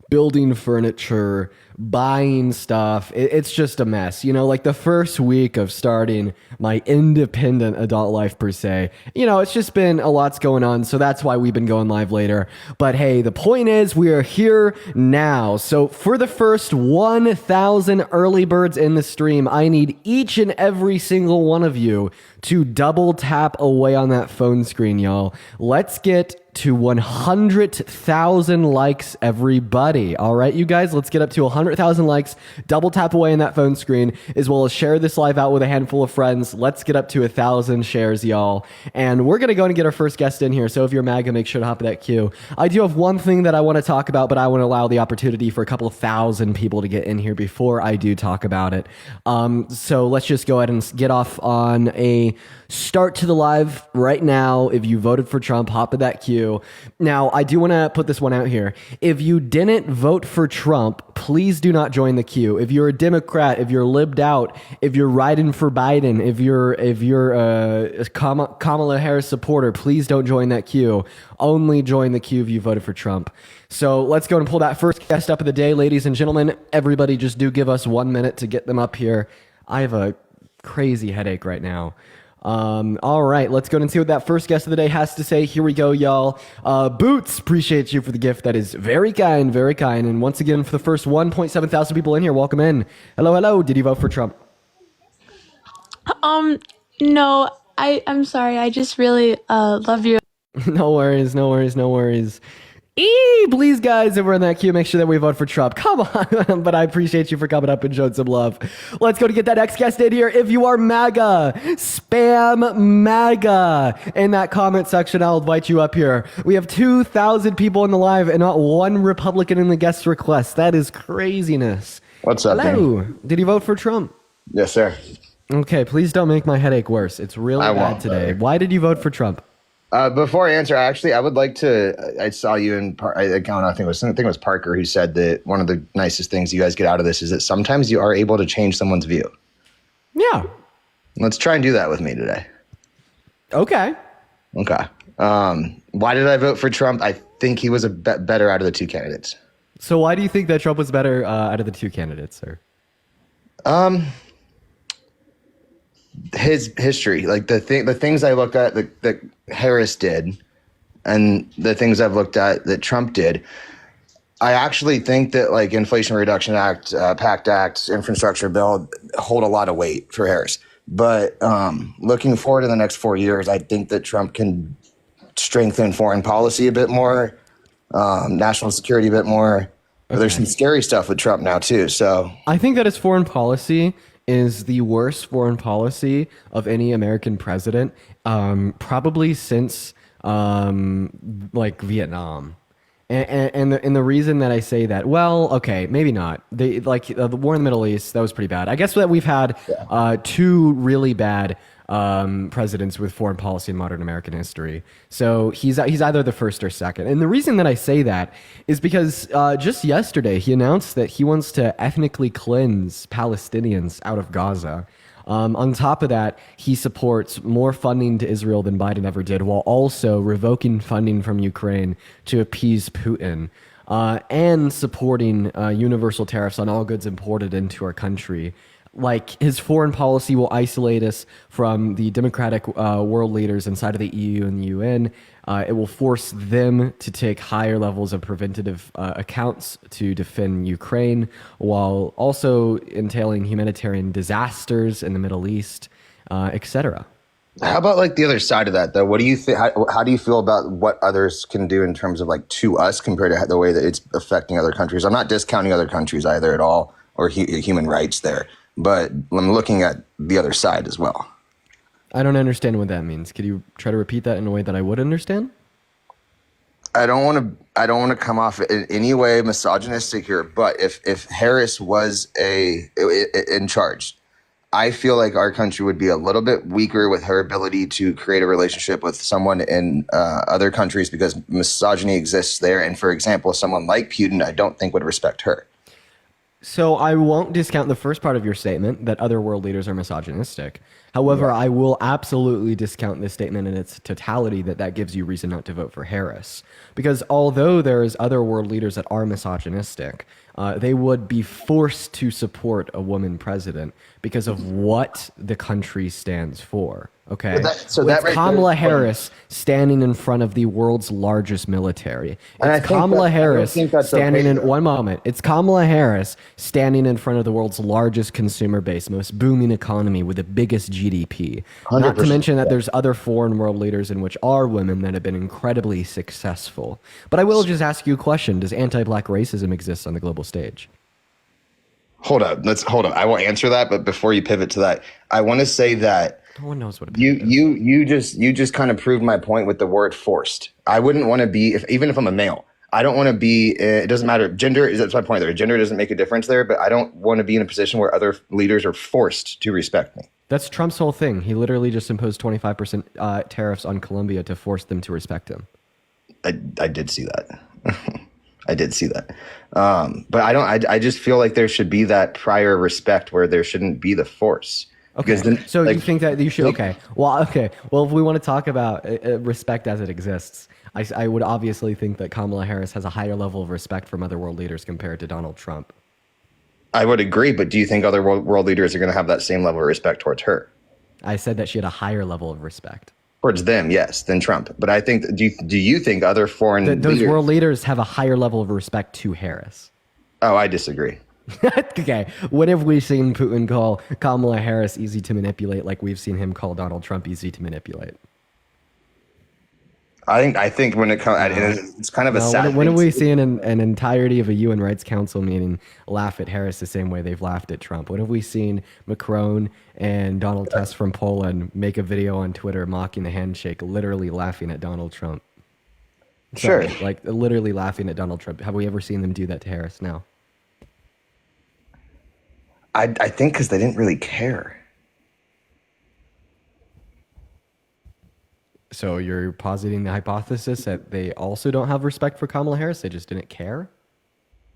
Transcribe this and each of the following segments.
building furniture, buying stuff. It's just a mess. You know, like the first week of starting my independent adult life per se, you know, it's just been a lot's going on. So that's why we've been going live later. But hey, the point is we are here now. So for the first 1,000 early birds in the stream, I need each and every single one of you to double tap away on that phone screen, y'all. Let's get to 100,000 likes, everybody. All right, you guys, let's get up to 100,000 likes. Double tap away on that phone screen, as well as share this live out with a handful of friends. Let's get up to 1,000 shares, y'all. And we're going to go and get our first guest in here. So if you're MAGA, make sure to hop in that queue. I do have one thing that I want to talk about, but I want to allow the opportunity for a couple of thousand people to get in here before I do talk about it. So let's just go ahead and get off on a start to the live right now. If you voted for Trump, hop in that queue. Now, I do want to put this one out here. If you didn't vote for Trump, please do not join the queue. If you're a Democrat, if you're libbed out, if you're riding for Biden, if you're a Kamala Harris supporter, please don't join that queue. Only join the queue if you voted for Trump. So let's go and pull that first guest up of the day, ladies and gentlemen. Everybody just do give us 1 minute to get them up here. I have a crazy headache right now. All right, let's go and see what that first guest of the day has to say. Here we go, y'all. Boots, appreciate you for the gift. That is very kind, very kind. And once again, for the first 1.7 thousand people in here, welcome in. Hello, hello. Did you vote for Trump? No, I'm sorry. I just really love you. No worries, no worries, no worries. Please, guys, if we're in that queue, make sure that we vote for Trump. Come on. But I appreciate you for coming up and showing some love. Let's go to get that next guest in here. If you are MAGA, spam MAGA in that comment section. I'll invite you up here. We have 2,000 people in the live and not one Republican in the guest request. That is craziness. What's up, Hello. man? Did you vote for Trump? Yes, sir. Okay, please don't make my headache worse. It's really bad today. Why did you vote for Trump? Before I answer, I would like to. I saw you in. I think it was Parker who said that one of the nicest things you guys get out of this is that sometimes you are able to change someone's view. Yeah. Let's try and do that with me today. Okay. Okay. Why did I vote for Trump? I think he was a better out of the two candidates. So why do you think that Trump was better out of the two candidates, sir? His history, like the things I looked at that Harris did, and the things I've looked at that Trump did. I actually think that like Inflation Reduction Act, PACT Act, infrastructure bill hold a lot of weight for Harris. But looking forward to the next 4 years, I think that Trump can strengthen foreign policy a bit more, national security a bit more. But there's some scary stuff with Trump now too. So I think that his foreign policy is the worst foreign policy of any American president, probably since like Vietnam. And the reason that I say that, well, okay, maybe not. The war in the Middle East, that was pretty bad. I guess that we've had two really bad presidents with foreign policy in modern American history. So he's either the first or second. And the reason that I say that is because just yesterday he announced that he wants to ethnically cleanse Palestinians out of Gaza. On top of that, he supports more funding to Israel than Biden ever did, while also revoking funding from Ukraine to appease Putin, and supporting universal tariffs on all goods imported into our country. Like, his foreign policy will isolate us from the democratic world leaders inside of the EU and the UN. It will force them to take higher levels of preventative accounts to defend Ukraine, while also entailing humanitarian disasters in the Middle East, etc. how about like the other side of that though? What do you think? How do you feel about what others can do in terms of like to us compared to the way that it's affecting other countries? I'm not discounting other countries either at all, or human rights there. But I'm looking at the other side as well. I don't understand what that means. Could you try to repeat that in a way that I would understand? I don't want to come off in any way misogynistic here, but if Harris was in charge, I feel like our country would be a little bit weaker with her ability to create a relationship with someone in other countries because misogyny exists there. And for example, someone like Putin, I don't think would respect her. So I won't discount the first part of your statement that other world leaders are misogynistic. However, I will absolutely discount this statement in its totality that gives you reason not to vote for Harris. Because although there's other world leaders that are misogynistic, they would be forced to support a woman president because of what the country stands for. Okay, So that it's right Kamala there- Harris standing in front of the world's largest military. And I It's think Kamala that- I don't Harris think that's standing okay, in though. one moment. It's Kamala Harris standing in front of the world's largest consumer base, most booming economy with the biggest GDP. Not to 100%, mention that there's other foreign world leaders in which are women that have been incredibly successful. But I will just ask you a question: does anti-black racism exist on the global stage? Hold up. Hold up. I will answer that, but before you pivot to that, I want to say that No one knows what it you just kind of proved my point with the word forced. I wouldn't want to be even if I'm a male. I don't want to be. It doesn't matter. Gender is that's my point there. Gender doesn't make a difference there, but I don't want to be in a position where other leaders are forced to respect me. That's Trump's whole thing. He literally just imposed 25% tariffs on Colombia to force them to respect him. I did see that. I did see that. But I don't. I just feel like there should be that prior respect where there shouldn't be the force. Okay. Because then, So like, you think that you should? Okay. Well, okay. Well, if we want to talk about respect as it exists, I would obviously think that Kamala Harris has a higher level of respect from other world leaders compared to Donald Trump. I would agree, but do you think other world leaders are going to have that same level of respect towards her? I said that she had a higher level of respect. Towards them, yes, than Trump. But I think, do you think other foreign Those leaders? world leaders have a higher level of respect to Harris. Oh, I disagree. Okay. When have we seen Putin call Kamala Harris easy to manipulate like we've seen him call Donald Trump easy to manipulate? I think when it comes, it's kind of a No, sad. when have thing we to- seen an entirety of a UN Rights Council meeting laugh at Harris the same way they've laughed at Trump? When have we seen Macron and Donald Tusk from Poland make a video on Twitter mocking the handshake, literally laughing at Donald Trump? Sure. Like literally laughing at Donald Trump. Have we ever seen them do that to Harris? No. I think because they didn't really care. So you're positing the hypothesis that they also don't have respect for Kamala Harris? They just didn't care?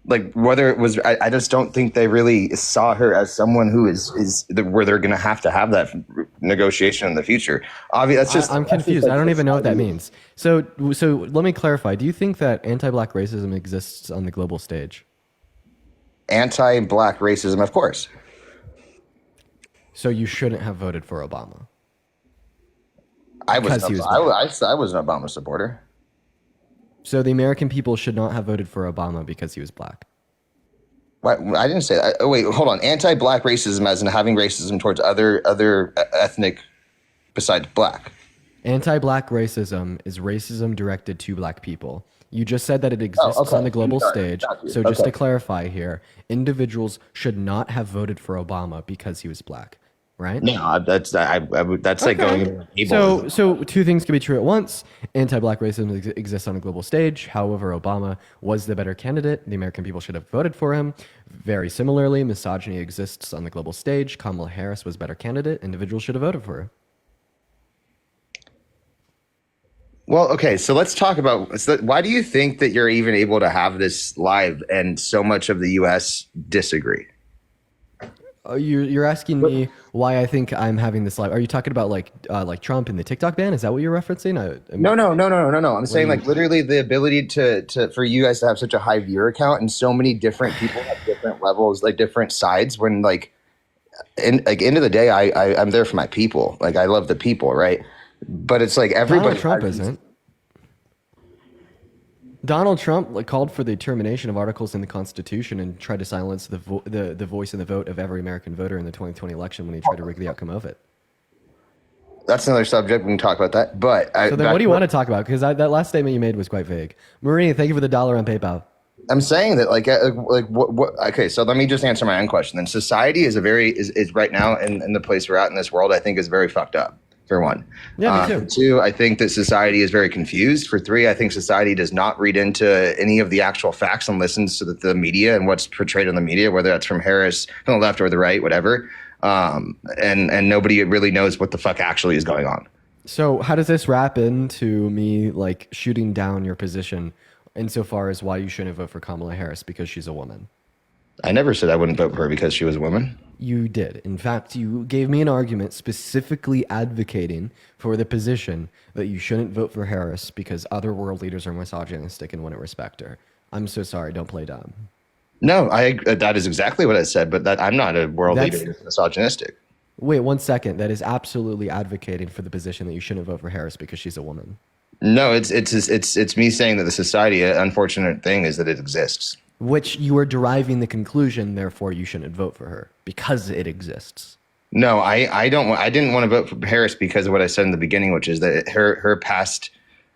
Like whether it was, I just don't think they really saw her as someone who where they're going to have that negotiation in the future. Obviously, that's just. I'm confused. I don't even know what that means. So let me clarify. Do you think that anti-black racism exists on the global stage? Anti-black racism, of course. So you shouldn't have voted for Obama. I Because he was black. I was an Obama supporter. So the American people should not have voted for Obama because he was black. What? I didn't say that. Oh, wait, hold on. Anti-black racism, as in having racism towards other ethnic besides black. Anti-black racism is racism directed to black people. You just said that it exists okay. on the global Got it. stage. Got you. So just Okay. to clarify here, individuals should not have voted for Obama because he was black, right? No, that's like going. So two things can be true at once. Anti-black racism exists on a global stage. However, Obama was the better candidate. The American people should have voted for him. Very similarly, misogyny exists on the global stage. Kamala Harris was a better candidate. Individuals should have voted for her. Well, okay, so let's talk about why do you think that you're even able to have this live and so much of the U.S. disagree? You're asking me why I think I'm having this live. Are you talking about like Trump and the TikTok ban? Is that what you're referencing? No. I'm saying like literally the ability to for you guys to have such a high viewer count and so many different people at different levels, like different sides. When like end of the day, I'm there for my people. Like I love the people, right? But it's like everybody. Donald Trump isn't. Donald Trump called for the termination of articles in the Constitution and tried to silence the voice and the vote of every American voter in the 2020 election when he tried to rig the outcome of it. That's another subject. We can talk about that. But So then what do you want to talk about? Because that last statement you made was quite vague. Marie, thank you for the $1 on PayPal. I'm saying that what okay, so let me just answer my own question. Then society is is right now in the place we're at in this world, I think is very fucked up, for one. Yeah, me too. Two, I think that society is very confused. For three, I think society does not read into any of the actual facts and listens to the media and what's portrayed on the media, whether that's from Harris, from the left or the right, whatever. And nobody really knows what the fuck actually is going on. So how does this wrap into me like shooting down your position insofar as why you shouldn't vote for Kamala Harris because she's a woman? I never said I wouldn't vote for her because she was a woman. You did. In fact, you gave me an argument specifically advocating for the position that you shouldn't vote for Harris because other world leaders are misogynistic and wouldn't respect her. I'm so sorry. Don't play dumb. No, that is exactly what I said, but that I'm not a world leader who's misogynistic. Wait 1 second. That is absolutely advocating for the position that you shouldn't vote for Harris because she's a woman. No, it's me saying that the society, unfortunate thing is that it exists. Which you are deriving the conclusion, therefore you shouldn't vote for her because it exists. No, I didn't want to vote for Harris because of what I said in the beginning, which is that her past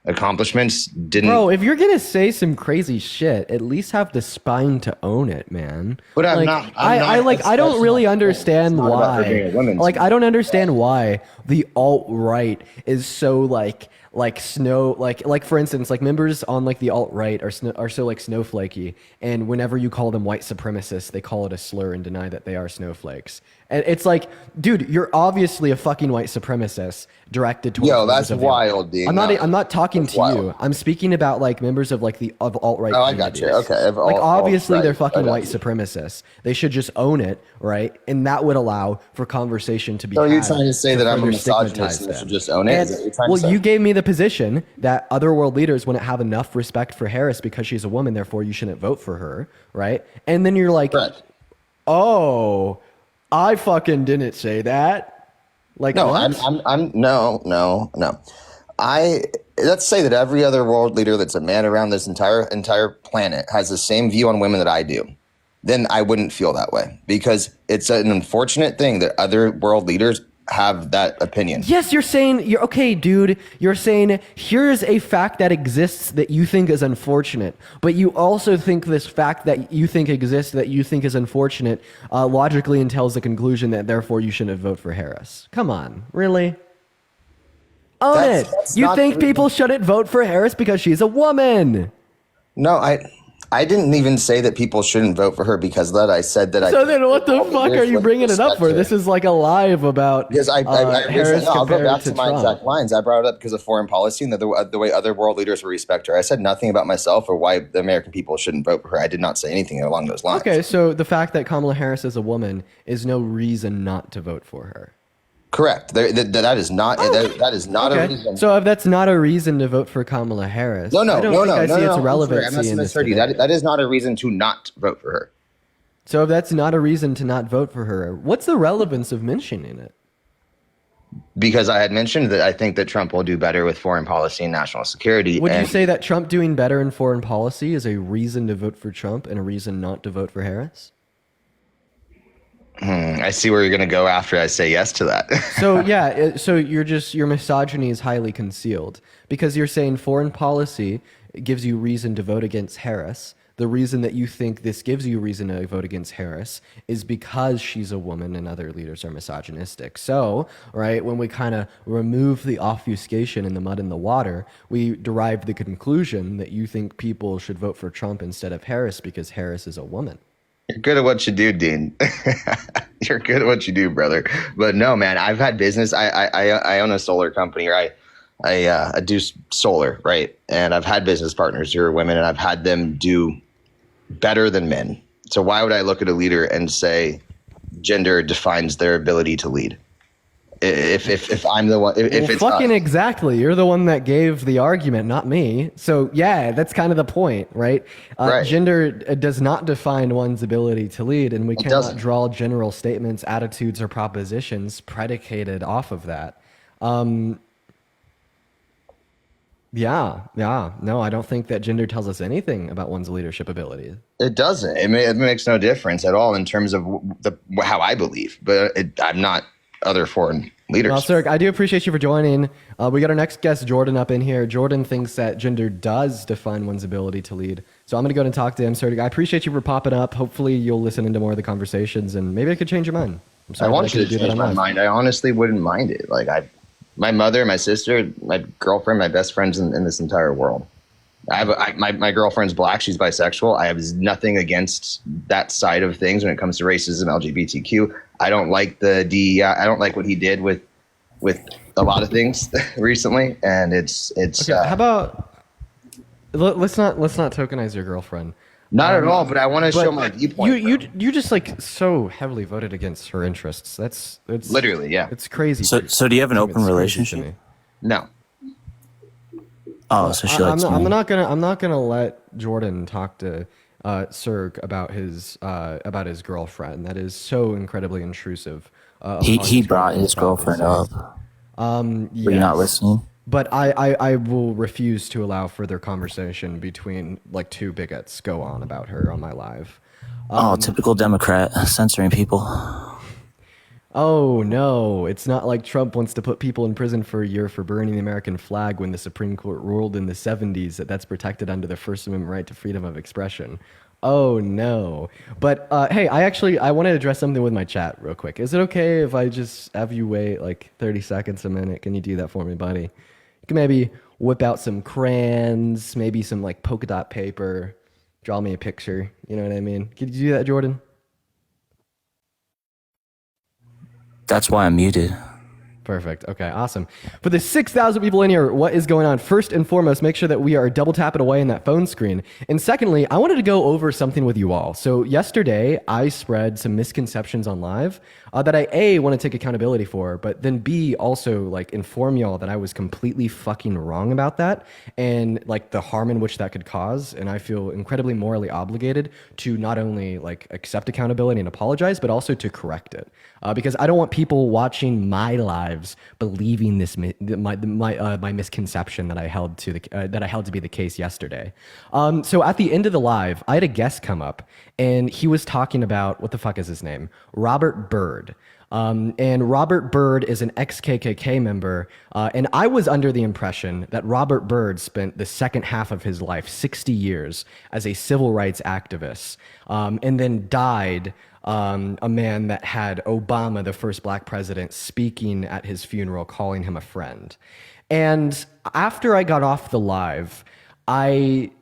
accomplishments didn't. Bro, if you're gonna say some crazy shit, at least have the spine to own it, man. But I'm like, not. I don't really understand why. Like, I don't understand why the alt-right is so like for instance, like members on like the alt-right are so like snowflakey, and whenever you call them white supremacists, they call it a slur and deny that they are snowflakes. And it's like, dude, you're obviously a fucking white supremacist directed towards. Yo, that's wild, dude. I'm not talking to wild. you. I'm speaking about like members of like of alt-right. Oh, I got you. Okay. Like obviously they're fucking white you. supremacists. They should just own it, right? And that would allow for conversation to be. So had you're trying to say that I'm a further misogynist stigmatize and I them. should just own it? Is that what you're trying to say? You gave me the position that other world leaders wouldn't have enough respect for Harris because she's a woman, therefore you shouldn't vote for her, right? And then you're like, Correct. oh, I fucking didn't say that. Like, No, what? I'm no. Let's say that every other world leader that's a man around this entire planet has the same view on women that I do. Then I wouldn't feel that way because it's an unfortunate thing that other world leaders have that opinion. Yes, you're okay, dude. You're saying here's a fact that exists that you think is unfortunate, but you also think this fact that you think exists that you think is unfortunate logically entails the conclusion that therefore you shouldn't vote for Harris. Come on, really? Own it. That's You not think the people shouldn't vote for Harris because she's a woman. No, I didn't even say that people shouldn't vote for her because of that. I said that So then what the fuck are you bringing it up for? This is like a live about because Harris I'll go compared back to to my Trump. exact lines. I brought it up because of foreign policy and the way other world leaders will respect her. I said nothing about myself or why the American people shouldn't vote for her. I did not say anything along those lines. Okay, so the fact that Kamala Harris is a woman is no reason not to vote for her. Correct. That is not that is not a reason. So if that's not a reason to vote for Kamala Harris, I don't think I see its relevancy in this debate. That is not a reason to not vote for her. So if that's not a reason to not vote for her, what's the relevance of mentioning it? Because I had mentioned that I think that Trump will do better with foreign policy and national security. Would you say that Trump doing better in foreign policy is a reason to vote for Trump and a reason not to vote for Harris? I see where you're going to go after I say yes to that. So yeah, so your misogyny is highly concealed because you're saying foreign policy gives you reason to vote against Harris. The reason that you think this gives you reason to vote against Harris is because she's a woman and other leaders are misogynistic. So, right, when we kind of remove the obfuscation and the mud in the water, we derive the conclusion that you think people should vote for Trump instead of Harris because Harris is a woman. You're good at what you do, Dean. You're good at what you do, brother. But no, man, I've had business. I own a solar company, or I do solar, right? And I've had business partners who are women, and I've had them do better than men. So why would I look at a leader and say gender defines their ability to lead? If I'm the one, if it's fucking us. exactly, you're the one that gave the argument, not me. So yeah, that's kind of the point, right? Right. Gender does not define one's ability to lead, and we cannot doesn't. draw general statements, attitudes, or propositions predicated off of that. No, I don't think that gender tells us anything about one's leadership ability. It doesn't. It makes no difference at all in terms of how I believe. But I'm not other foreign leaders. Well, sir, I do appreciate you for joining. We got our next guest, Jordan, up in here. Jordan thinks that gender does define one's ability to lead. So I'm going to go and talk to him. Sir, I appreciate you for popping up. Hopefully you'll listen into more of the conversations, and maybe I could change your mind. I'm sorry I want that I you to couldn't do that change my online. mind. I honestly wouldn't mind it. Like my mother, my sister, my girlfriend, my best friends in this entire world. My girlfriend's black. She's bisexual. I have nothing against that side of things when it comes to racism, LGBTQ. I don't like the DEI. I don't like what he did with a lot of things recently, and it's. Okay, how about let's not tokenize your girlfriend. Not at all, but I want to show my But viewpoint. you just like so heavily voted against her interests. That's Literally, yeah. It's crazy. So do you have an open It's crazy to relationship? me. No. Oh, so she likes me. I'm not gonna let Jordan talk to Serg about his girlfriend. That is so incredibly intrusive. He upon his brought his girlfriend up. Were you not Yes. listening? But I will refuse to allow further conversation between like two bigots go on about her on my live. Oh, typical Democrat, censoring people. Oh no, it's not like Trump wants to put people in prison for a year for burning the American flag when the Supreme Court ruled in the 70s that that's protected under the First Amendment right to freedom of expression. Oh no. But hey, I want to address something with my chat real quick. Is it okay if I just have you wait like 30 seconds, a minute? Can you do that for me, buddy? You can maybe whip out some crayons, maybe some like polka dot paper, draw me a picture. You know what I mean? Could you do that, Jordan? That's why I'm muted. Perfect. Okay, awesome. For the 6,000 people in here, what is going on? First and foremost, make sure that we are double tapping away in that phone screen. And secondly, I wanted to go over something with you all. So yesterday, I spread some misconceptions on live that I A, want to take accountability for, but then B, also like inform y'all that I was completely fucking wrong about that and like the harm in which that could cause. And I feel incredibly morally obligated to not only like accept accountability and apologize, but also to correct it. Because I don't want people watching my lives believing this my misconception that I held to be the case yesterday. So at the end of the live, I had a guest come up and he was talking about what the fuck is his name? Robert Byrd. And Robert Byrd is an ex-KKK member, and I was under the impression that Robert Byrd spent the second half of his life, 60 years, as a civil rights activist, and then died a man that had Obama, the first black president, speaking at his funeral, calling him a friend. And after I got off the live, I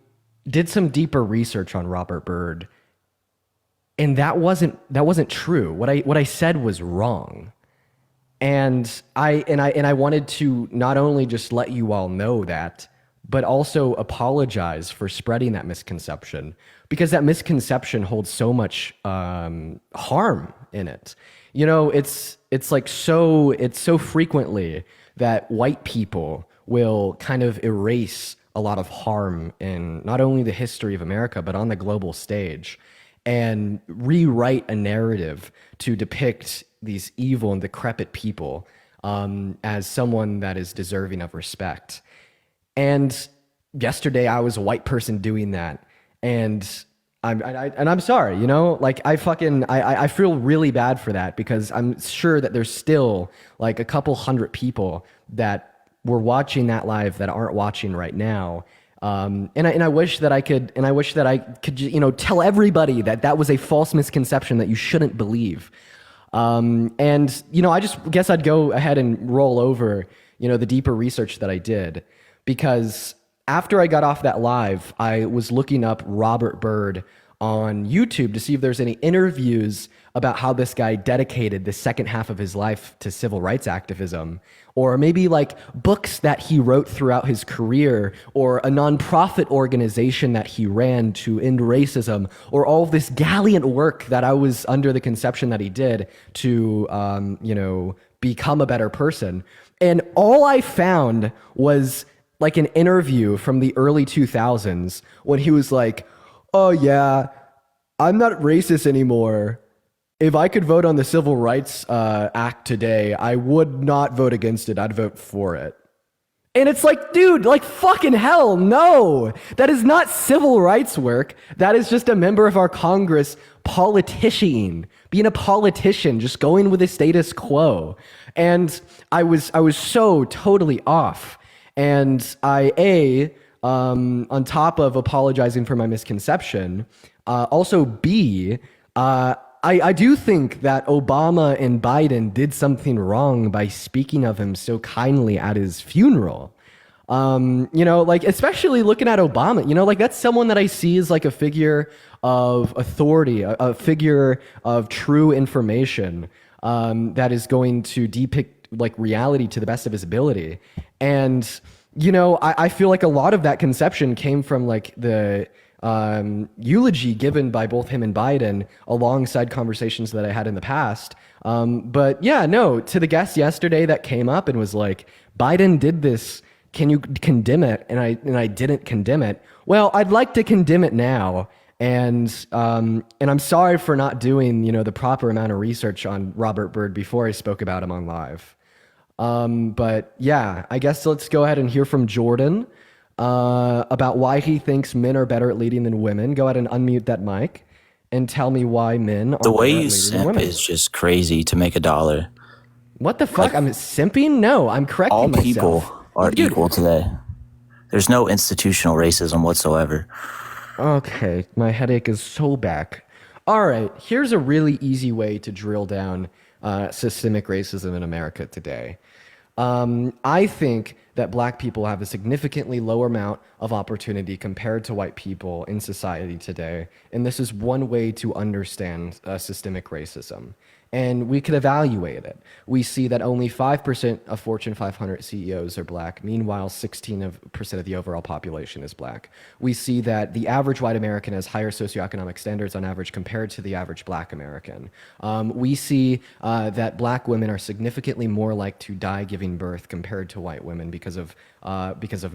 did some deeper research on Robert Byrd, and that wasn't true. What I said was wrong. And I wanted to not only just let you all know that, but also apologize for spreading that misconception, because that misconception holds so much harm in it. You know, it's so frequently that white people will kind of erase a lot of harm in not only the history of America, but on the global stage, and rewrite a narrative to depict these evil and decrepit people as someone that is deserving of respect. And yesterday I was a white person doing that, and I'm sorry, you know, like I feel really bad for that, because I'm sure that there's still like a couple hundred people that were watching that live that aren't watching right now. And I wish that I could, you know, tell everybody that that was a false misconception that you shouldn't believe. And, you know, I just guess I'd go ahead and roll over, you know, the deeper research that I did, because after I got off that live, I was looking up Robert Byrd on YouTube to see if there's any interviews about how this guy dedicated the second half of his life to civil rights activism, or maybe like books that he wrote throughout his career, or a nonprofit organization that he ran to end racism, or all of this gallant work that I was under the conception that he did to, you know, become a better person. And all I found was like an interview from the early 2000s when he was like, "Oh yeah, I'm not racist anymore. If I could vote on the Civil Rights Act today, I would not vote against it. I'd vote for it." And it's like, dude, like fucking hell, no. That is not civil rights work. That is just a member of our Congress politician, being a politician, just going with the status quo. And I was so totally off. And on top of apologizing for my misconception, also B, I do think that Obama and Biden did something wrong by speaking of him so kindly at his funeral. You know, like, especially looking at Obama, you know, like that's someone that I see as like a figure of authority, a figure of true information, that is going to depict like reality to the best of his ability. And, you know, I feel like a lot of that conception came from like the eulogy given by both him and Biden alongside conversations that I had in the past. But yeah, no, to the guest yesterday that came up and was like, Biden did this. Can you condemn it? And I didn't condemn it. Well, I'd like to condemn it now. And I'm sorry for not doing, the proper amount of research on Robert Byrd before I spoke about him on live. But yeah, I guess let's go ahead and hear from Jordan about why he thinks men are better at leading than women. Go ahead and unmute that mic and tell me why men are The way better at you leading than simp women. is just crazy to make $1. What the fuck? I'm simping? No, I'm correcting All myself. people are Dude. equal today. There's no institutional racism whatsoever. Okay, my headache is so back. All right, here's a really easy way to drill down systemic racism in America today. I think that black people have a significantly lower amount of opportunity compared to white people in society today. And this is one way to understand systemic racism. And we could evaluate it. We see that only 5% of Fortune 500 CEOs are black. Meanwhile, 16% of the overall population is black. We see that the average white American has higher socioeconomic standards on average compared to the average black American. We see that black women are significantly more like to die giving birth compared to white women because of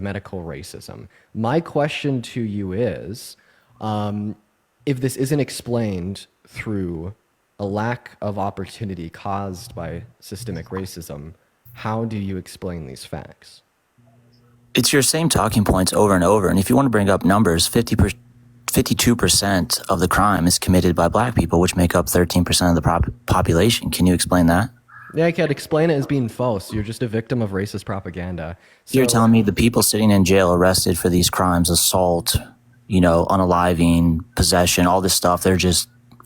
medical racism. My question to you is, if this isn't explained through a lack of opportunity caused by systemic racism, how do you explain these facts? It's your same talking points over and over. And if you want to bring up numbers, 52% of the crime is committed by black people, which make up 13% of the population. Can you explain that? Yeah, I can't explain it as being false. You're just a victim of racist propaganda. You're telling me the people sitting in jail arrested for these crimes, assault, unaliving, possession, all this stuff,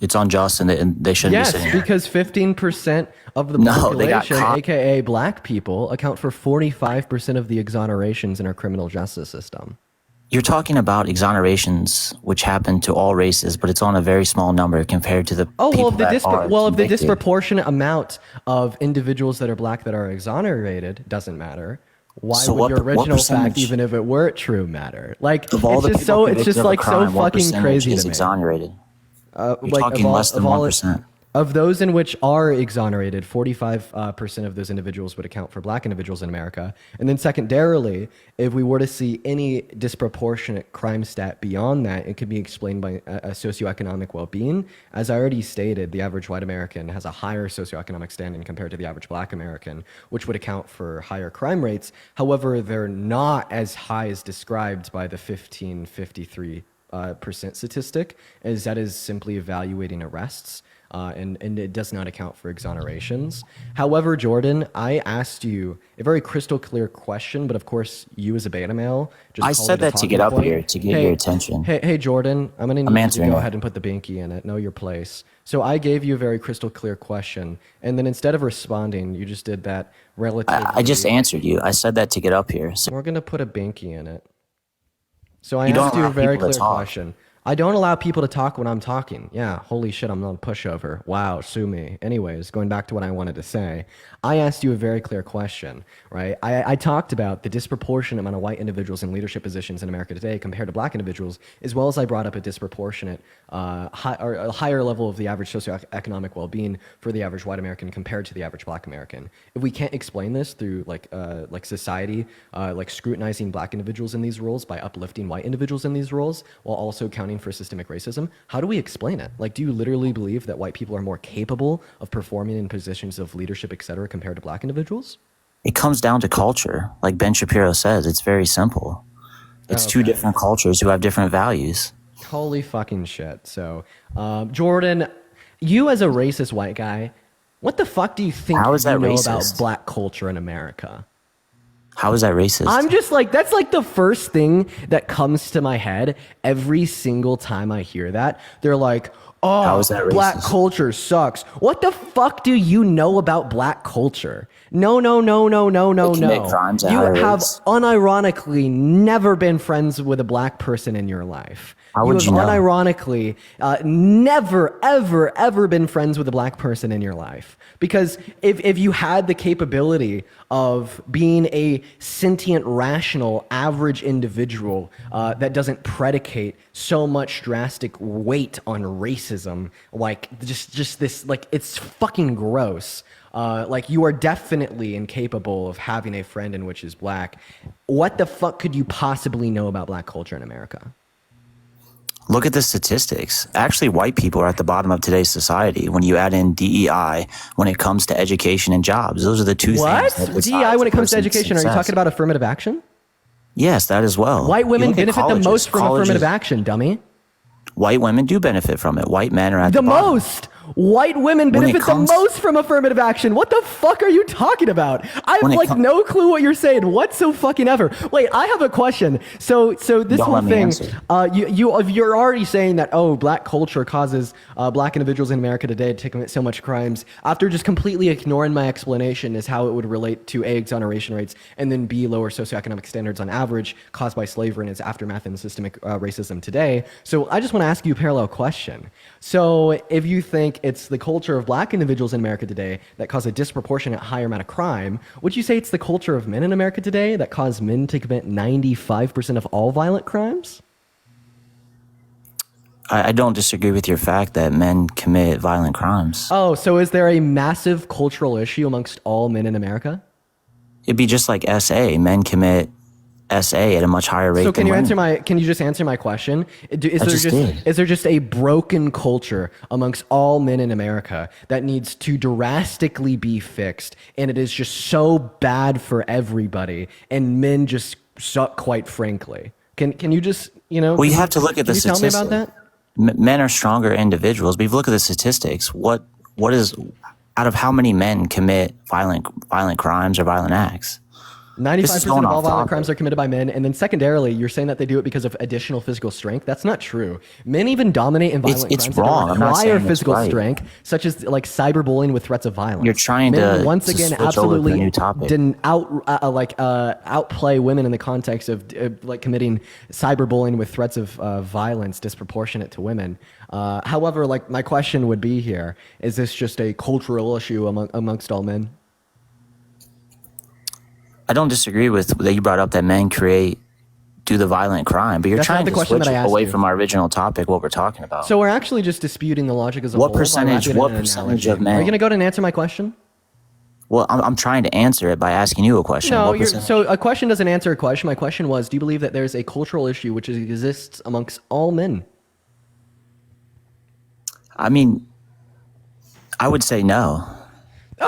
it's unjust and they shouldn't be sitting Yes, there. because 15% of the No, they got population, caught. aka black people, account for 45% of the exonerations in our criminal justice system. You're talking about exonerations, which happen to all races, but it's on a very small number compared to the people If the that are convicted. disproportionate amount of individuals that are black that are exonerated doesn't matter, why So would what- your what original fact, percentage even if it were true, matter? Like, Of all it's the just people so convicted of a so crime, what fucking percentage crazy is to me. exonerated? You're Like, talking less than 1%. Of those in which are exonerated, 45% of those individuals would account for black individuals in America. And then secondarily, if we were to see any disproportionate crime stat beyond that, it could be explained by a socioeconomic well-being. As I already stated, the average white American has a higher socioeconomic standing compared to the average black American, which would account for higher crime rates. However, they're not as high as described by the 1553% statistic, as that is simply evaluating arrests. And it does not account for exonerations. However, Jordan, I asked you a very crystal clear question, but of course, you as a beta male just I called said it a that to talking get up point. here, to get your attention. Hey, Jordan, I'm gonna need you to answering go it. ahead and put the binky in it. Know your place. So I gave you a very crystal clear question, and then instead of responding, you just did that relatively. I just answered you. I said that to get up here. So We're gonna put a binky in it. So I You don't asked you a allow very people clear to talk. question. I don't allow people to talk when I'm talking. Yeah, holy shit, I'm not a pushover. Wow, sue me. Anyways, going back to what I wanted to say, I asked you a very clear question, right? I talked about the disproportionate amount of white individuals in leadership positions in America today compared to black individuals, as well as I brought up a disproportionate, or a higher level of the average socioeconomic well-being for the average white American compared to the average black American. If we can't explain this through like society, like scrutinizing black individuals in these roles by uplifting white individuals in these roles, while also counting for systemic racism, how do we explain it? Like, do you literally believe that white people are more capable of performing in positions of leadership, et cetera, compared to black individuals? it comes down to culture. Like Ben Shapiro says, it's very simple. It's two different cultures who have different values. Holy fucking shit. So, Jordan, you as a racist white guy, what the fuck do you think How is that you know about racist? black culture in America? How is that racist? I'm just like, that's like the first thing that comes to my head every single time I hear that. They're like, Oh, How is that black racist? culture sucks. What the fuck do you know about black culture? No, no, no, no, no, no, They no. commit crimes at You higher have rates. unironically never been friends with a black person in your life. How would have you know? unironically never, ever, ever been friends with a black person in your life. Because if you had the capability of being a sentient, rational, average individual that doesn't predicate so much drastic weight on racism, like just this, like it's fucking gross. Like you are definitely incapable of having a friend in which is black. What the fuck could you possibly know about black culture in America? Look at the statistics. Actually, white people are at the bottom of today's society when you add in DEI when it comes to education and jobs. Those are the two What? things. that decide DEI when it a comes to person's education? Are you success. talking about affirmative action? Yes, that as well. White You women look at benefit the colleges. most from Colleges- affirmative action, dummy. White women do benefit from it. White men are at The the bottom. most. White women When it benefit comes- the most from affirmative action. What the fuck are you talking about? I have When it like com- no clue what you're saying. What so fucking ever? Wait, I have a question. So this Don't whole let me thing, answer. you're already saying that black culture causes black individuals in America today to commit so much crimes. After just completely ignoring my explanation as how it would relate to A, exoneration rates, and then B, lower socioeconomic standards on average caused by slavery and its aftermath and systemic racism today. So I just want to ask you a parallel question. So if you think it's the culture of black individuals in America today that cause a disproportionate higher amount of crime, would you say it's the culture of men in America today that cause men to commit 95% of all violent crimes? I don't disagree with your fact that men commit violent crimes. Oh, so is there a massive cultural issue amongst all men in America? It'd be just like SA. Men commit SA at a much higher rate So than women. can you just answer my question? just did. Is there just a broken culture amongst all men in America that needs to drastically be fixed, and it is just so bad for everybody, and men just suck, quite frankly? Can you just, Well, you have to look at the can you tell me statistics. about that? Men are stronger individuals, but if you look at the statistics, what is out of how many men commit violent crimes or violent acts? 95% going of all off violent topic. crimes are committed by men. And then secondarily, you're saying that they do it because of additional physical strength. That's not true. Men even dominate in violent It's crimes wrong. that I'm not require saying it's physical right. strength, such as like cyberbullying with threats of violence. You're trying Men, to once to again switch over to a absolutely new topic. didn't outplay women in the context of like committing cyberbullying with threats of violence disproportionate to women. However, like my question would be here: is this just a cultural issue amongst all men? I don't disagree with that you brought up that men do the violent crime, but you're That's not trying the to question switch that I asked away you. from our original topic, what we're talking about. So we're actually just disputing the logic as a What whole. by percentage- wrapping it what in an percentage analogy. of men- Are you going to go ahead and answer my question? Well, I'm trying to answer it by asking you a question. No, What percentage- so a question doesn't answer a question. My question was, do you believe that there's a cultural issue which exists amongst all men? I mean, I would say no.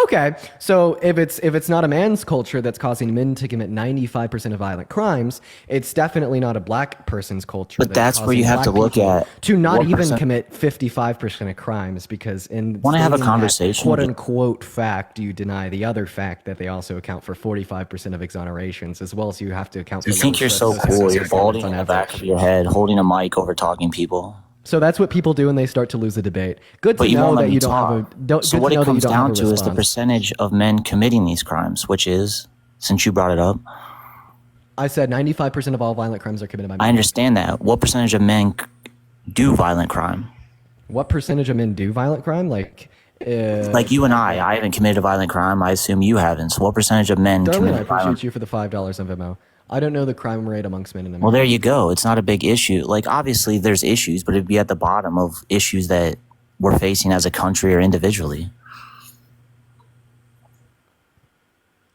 Okay, so if it's not a man's culture that's causing men to commit 95% of violent crimes, it's definitely not a black person's culture. But that's where you causing have to black look people at to not what even percent- commit 55% of crimes, because in Wanna have a stating that conversation? quote unquote fact, you deny the other fact that they also account for 45% of exonerations, as well as you have to account for. You think you're so cool. You're balding in the back of your head, holding a mic over talking people. So that's what people do when they start to lose a debate. Good But to you know won't let that me you don't talk. have a. Don't, So good what to know it that you comes don't have down a to is the response. percentage of men committing these crimes, which is, since you brought it up, I said 95% of all violent crimes are committed by I men. understand that. What percentage of men do violent crime? What percentage of men do violent crime? Like Like you and I haven't committed a violent crime. I assume you haven't. So what percentage of men Darlene, I commit appreciate violent? you for the $5 of Venmo. I don't know the crime rate amongst men in America. Well, there you go. It's not a big issue. Like, obviously, there's issues, but it'd be at the bottom of issues that we're facing as a country or individually.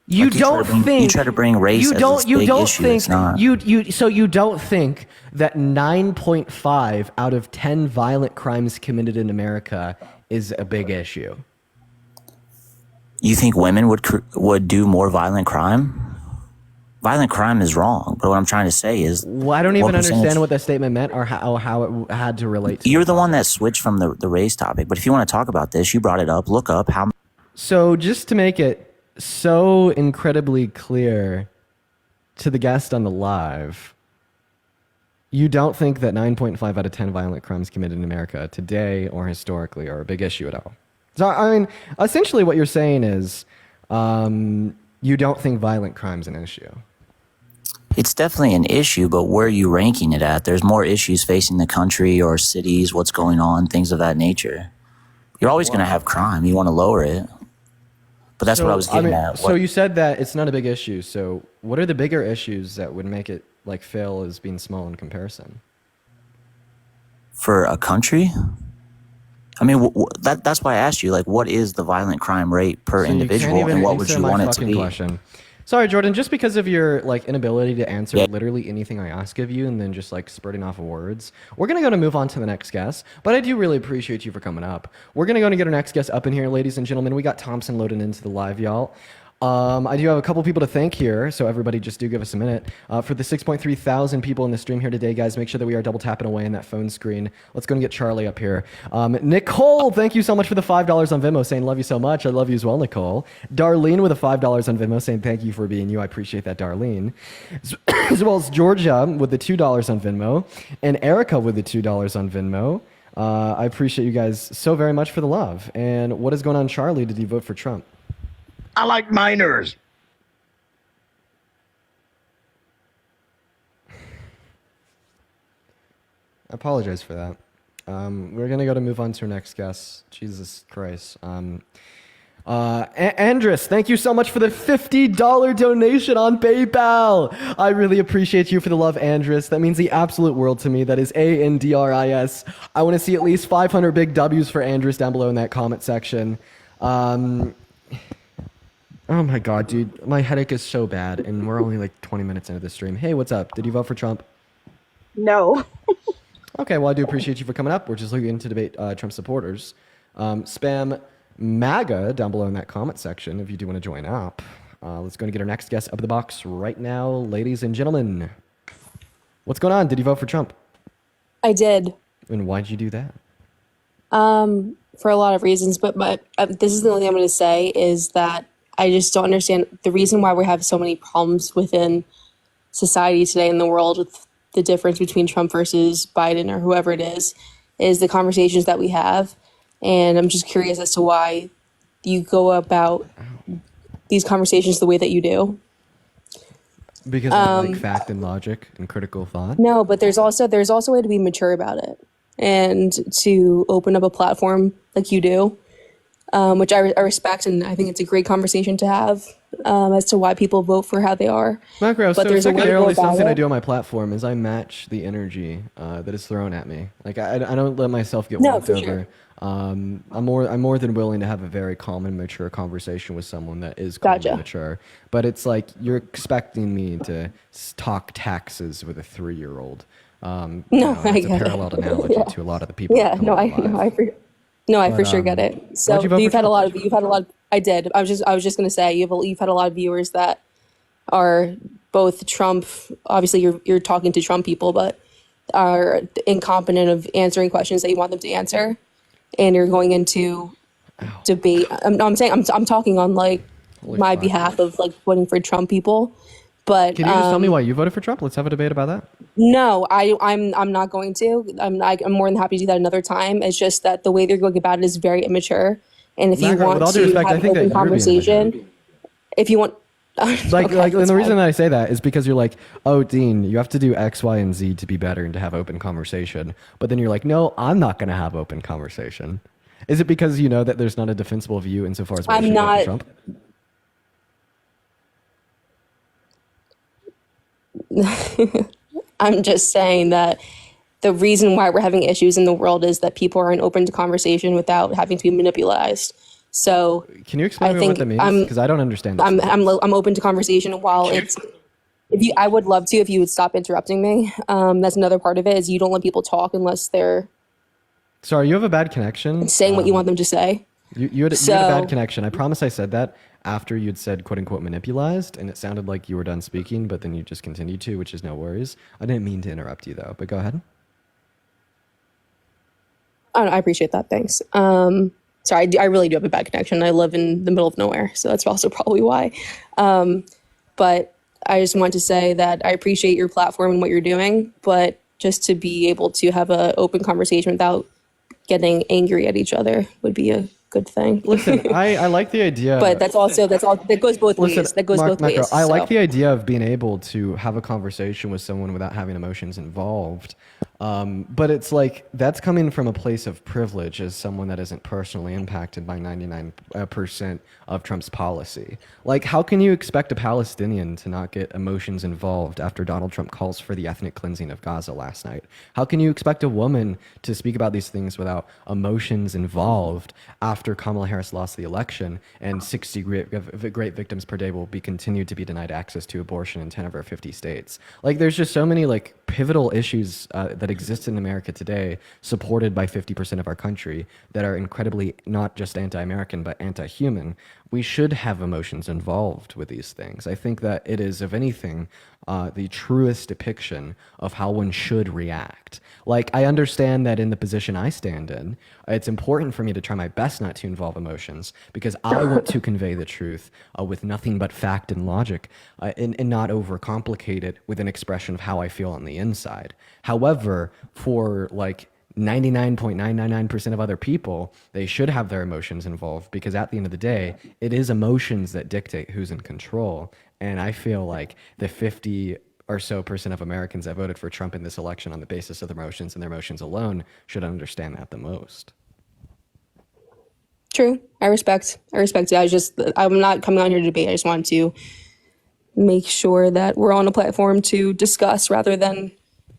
You Like, don't you think try to bring race You as don't. this You big don't issue. think It's not. you don't think that 9.5 out of 10 violent crimes committed in America is a big issue. You think women would do more violent crime? Violent crime is wrong, but what I'm trying to say is, Well, I don't even what percentage- understand what that statement meant or how it had to relate to. You're the one that switched from the race topic, but if you want to talk about this, you brought it up. Look up how. So just to make it so incredibly clear to the guest on the live, You don't think that 9.5 out of 10 violent crimes committed in America today or historically are a big issue at all? So, I mean, essentially what you're saying is you don't think violent crime's an issue. It's definitely an issue, but where are you ranking it at? There's more issues facing the country or cities, what's going on, things of that nature. You're always going to have crime. You want to lower it. But that's what I was getting at. So you said that it's not a big issue. So what are the bigger issues that would make it like fail as being small in comparison? For a country? I mean, that's why I asked you, like, what is the violent crime rate per individual, and what would you want it to be? Question. Sorry, Jordan, just because of your like inability to answer literally anything I ask of you and then just like spurting off of words, we're going to move on to the next guest, but I do really appreciate you for coming up. We're going to get our next guest up in here, ladies and gentlemen. We got Thompson loading into the live, y'all. I do have a couple people to thank here, so everybody just do give us a minute. For the 6.3 thousand people in the stream here today, guys, make sure that we are double tapping away in that phone screen. Let's go and get Charlie up here. Nicole, thank you so much for the $5 on Venmo, saying love you so much. I love you as well, Nicole. Darlene with the $5 on Venmo, saying thank you for being you. I appreciate that, Darlene. As well as Georgia with the $2 on Venmo, and Erica with the $2 on Venmo. I appreciate you guys so very much for the love. And what is going on, Charlie? Did you vote for Trump? I like minors. I apologize for that. We're going to move on to our next guest. Jesus Christ. Andres, thank you so much for the $50 donation on PayPal. I really appreciate you for the love, Andres. That means the absolute world to me. That is ANDRIS. I want to see at least 500 big W's for Andres down below in that comment section. Oh my God, dude. My headache is so bad, and we're only like 20 minutes into the stream. Hey, what's up? Did you vote for Trump? No. Okay, well, I do appreciate you for coming up. We're just looking to debate Trump supporters. Spam MAGA down below in that comment section if you do want to join up. Let's go and get our next guest up in the box right now, ladies and gentlemen. What's going on? Did you vote for Trump? I did. And why'd you do that? For a lot of reasons, but this is the only thing I'm going to say is that I just don't understand the reason why we have so many problems within society today in the world with the difference between Trump versus Biden or whoever it is the conversations that we have. And I'm just curious as to why you go about these conversations the way that you do. Because of like fact and logic and critical thought? No, but there's also a way to be mature about it and to open up a platform like you do. Which I respect, and I think it's a great conversation to have as to why people vote for how they are. Macro, but so there's secondarily, something I do on my platform is I match the energy that is thrown at me. Like I don't let myself get walked over. Sure. I'm more than willing to have a very calm and mature conversation with someone that is calm and mature. But it's like you're expecting me to talk taxes with a 3-year-old. No, it's a parallel analogy to a lot of the people. Yeah, I for sure get it. So you've had a lot of. I did. I was just going to say you've had a lot of viewers that are both Trump. Obviously, you're talking to Trump people, but are incompetent of answering questions that you want them to answer, and you're going into debate. I'm talking on like my behalf of like voting for Trump people. But can you just tell me why you voted for Trump? Let's have a debate about that. No, I'm not going to. I'm more than happy to do that another time. It's just that the way they're going about it is very immature. And if you want to have an open conversation, if you want, like, and the reason that I say that is because you're like, oh, Dean, you have to do X, Y, and Z to be better and to have open conversation. But then you're like, no, I'm not going to have open conversation. Is it because you know that there's not a defensible view insofar as I'm not. Trump? I'm just saying that the reason why we're having issues in the world is that people aren't open to conversation without having to be manipulated. So can you explain what that means? Because I don't understand. I'm open to conversation while it's. I would love to if you would stop interrupting me. That's another part of it is you don't let people talk unless they're. Sorry, you have a bad connection. Saying what you want them to say. You had a bad connection. I promise I said that after you'd said quote unquote manipulated, and it sounded like you were done speaking, but then you just continued to, which is no worries. I didn't mean to interrupt you though, but go ahead. I appreciate that. Thanks. Sorry, I really do have a bad connection. I live in the middle of nowhere, so that's also probably why. But I just want to say that I appreciate your platform and what you're doing, but just to be able to have an open conversation without getting angry at each other would be a good thing. Listen, I like the idea. But that goes both ways. That goes both ways. I like the idea of being able to have a conversation with someone without having emotions involved. But it's like that's coming from a place of privilege as someone that isn't personally impacted by 99% of Trump's policy. Like, how can you expect a Palestinian to not get emotions involved after Donald Trump calls for the ethnic cleansing of Gaza last night? How can you expect a woman to speak about these things without emotions involved after Kamala Harris lost the election and 60 great victims per day will be continued to be denied access to abortion in 10 of our 50 states? Like, there's just so many like pivotal issues that exist in America today, supported by 50% of our country, that are incredibly not just anti-American but anti-human. We should have emotions involved with these things. I think that it is, if anything, the truest depiction of how one should react. Like, I understand that in the position I stand in, it's important for me to try my best not to involve emotions because I want to convey the truth with nothing but fact and logic and not overcomplicate it with an expression of how I feel on the inside. However, for like 99.999% of other people, they should have their emotions involved because at the end of the day, it is emotions that dictate who's in control. And I feel like the 50 or so percent of Americans that voted for Trump in this election on the basis of their emotions and their emotions alone should understand that the most. True. I respect it. I'm not coming on here to debate. I just wanted to make sure that we're on a platform to discuss rather than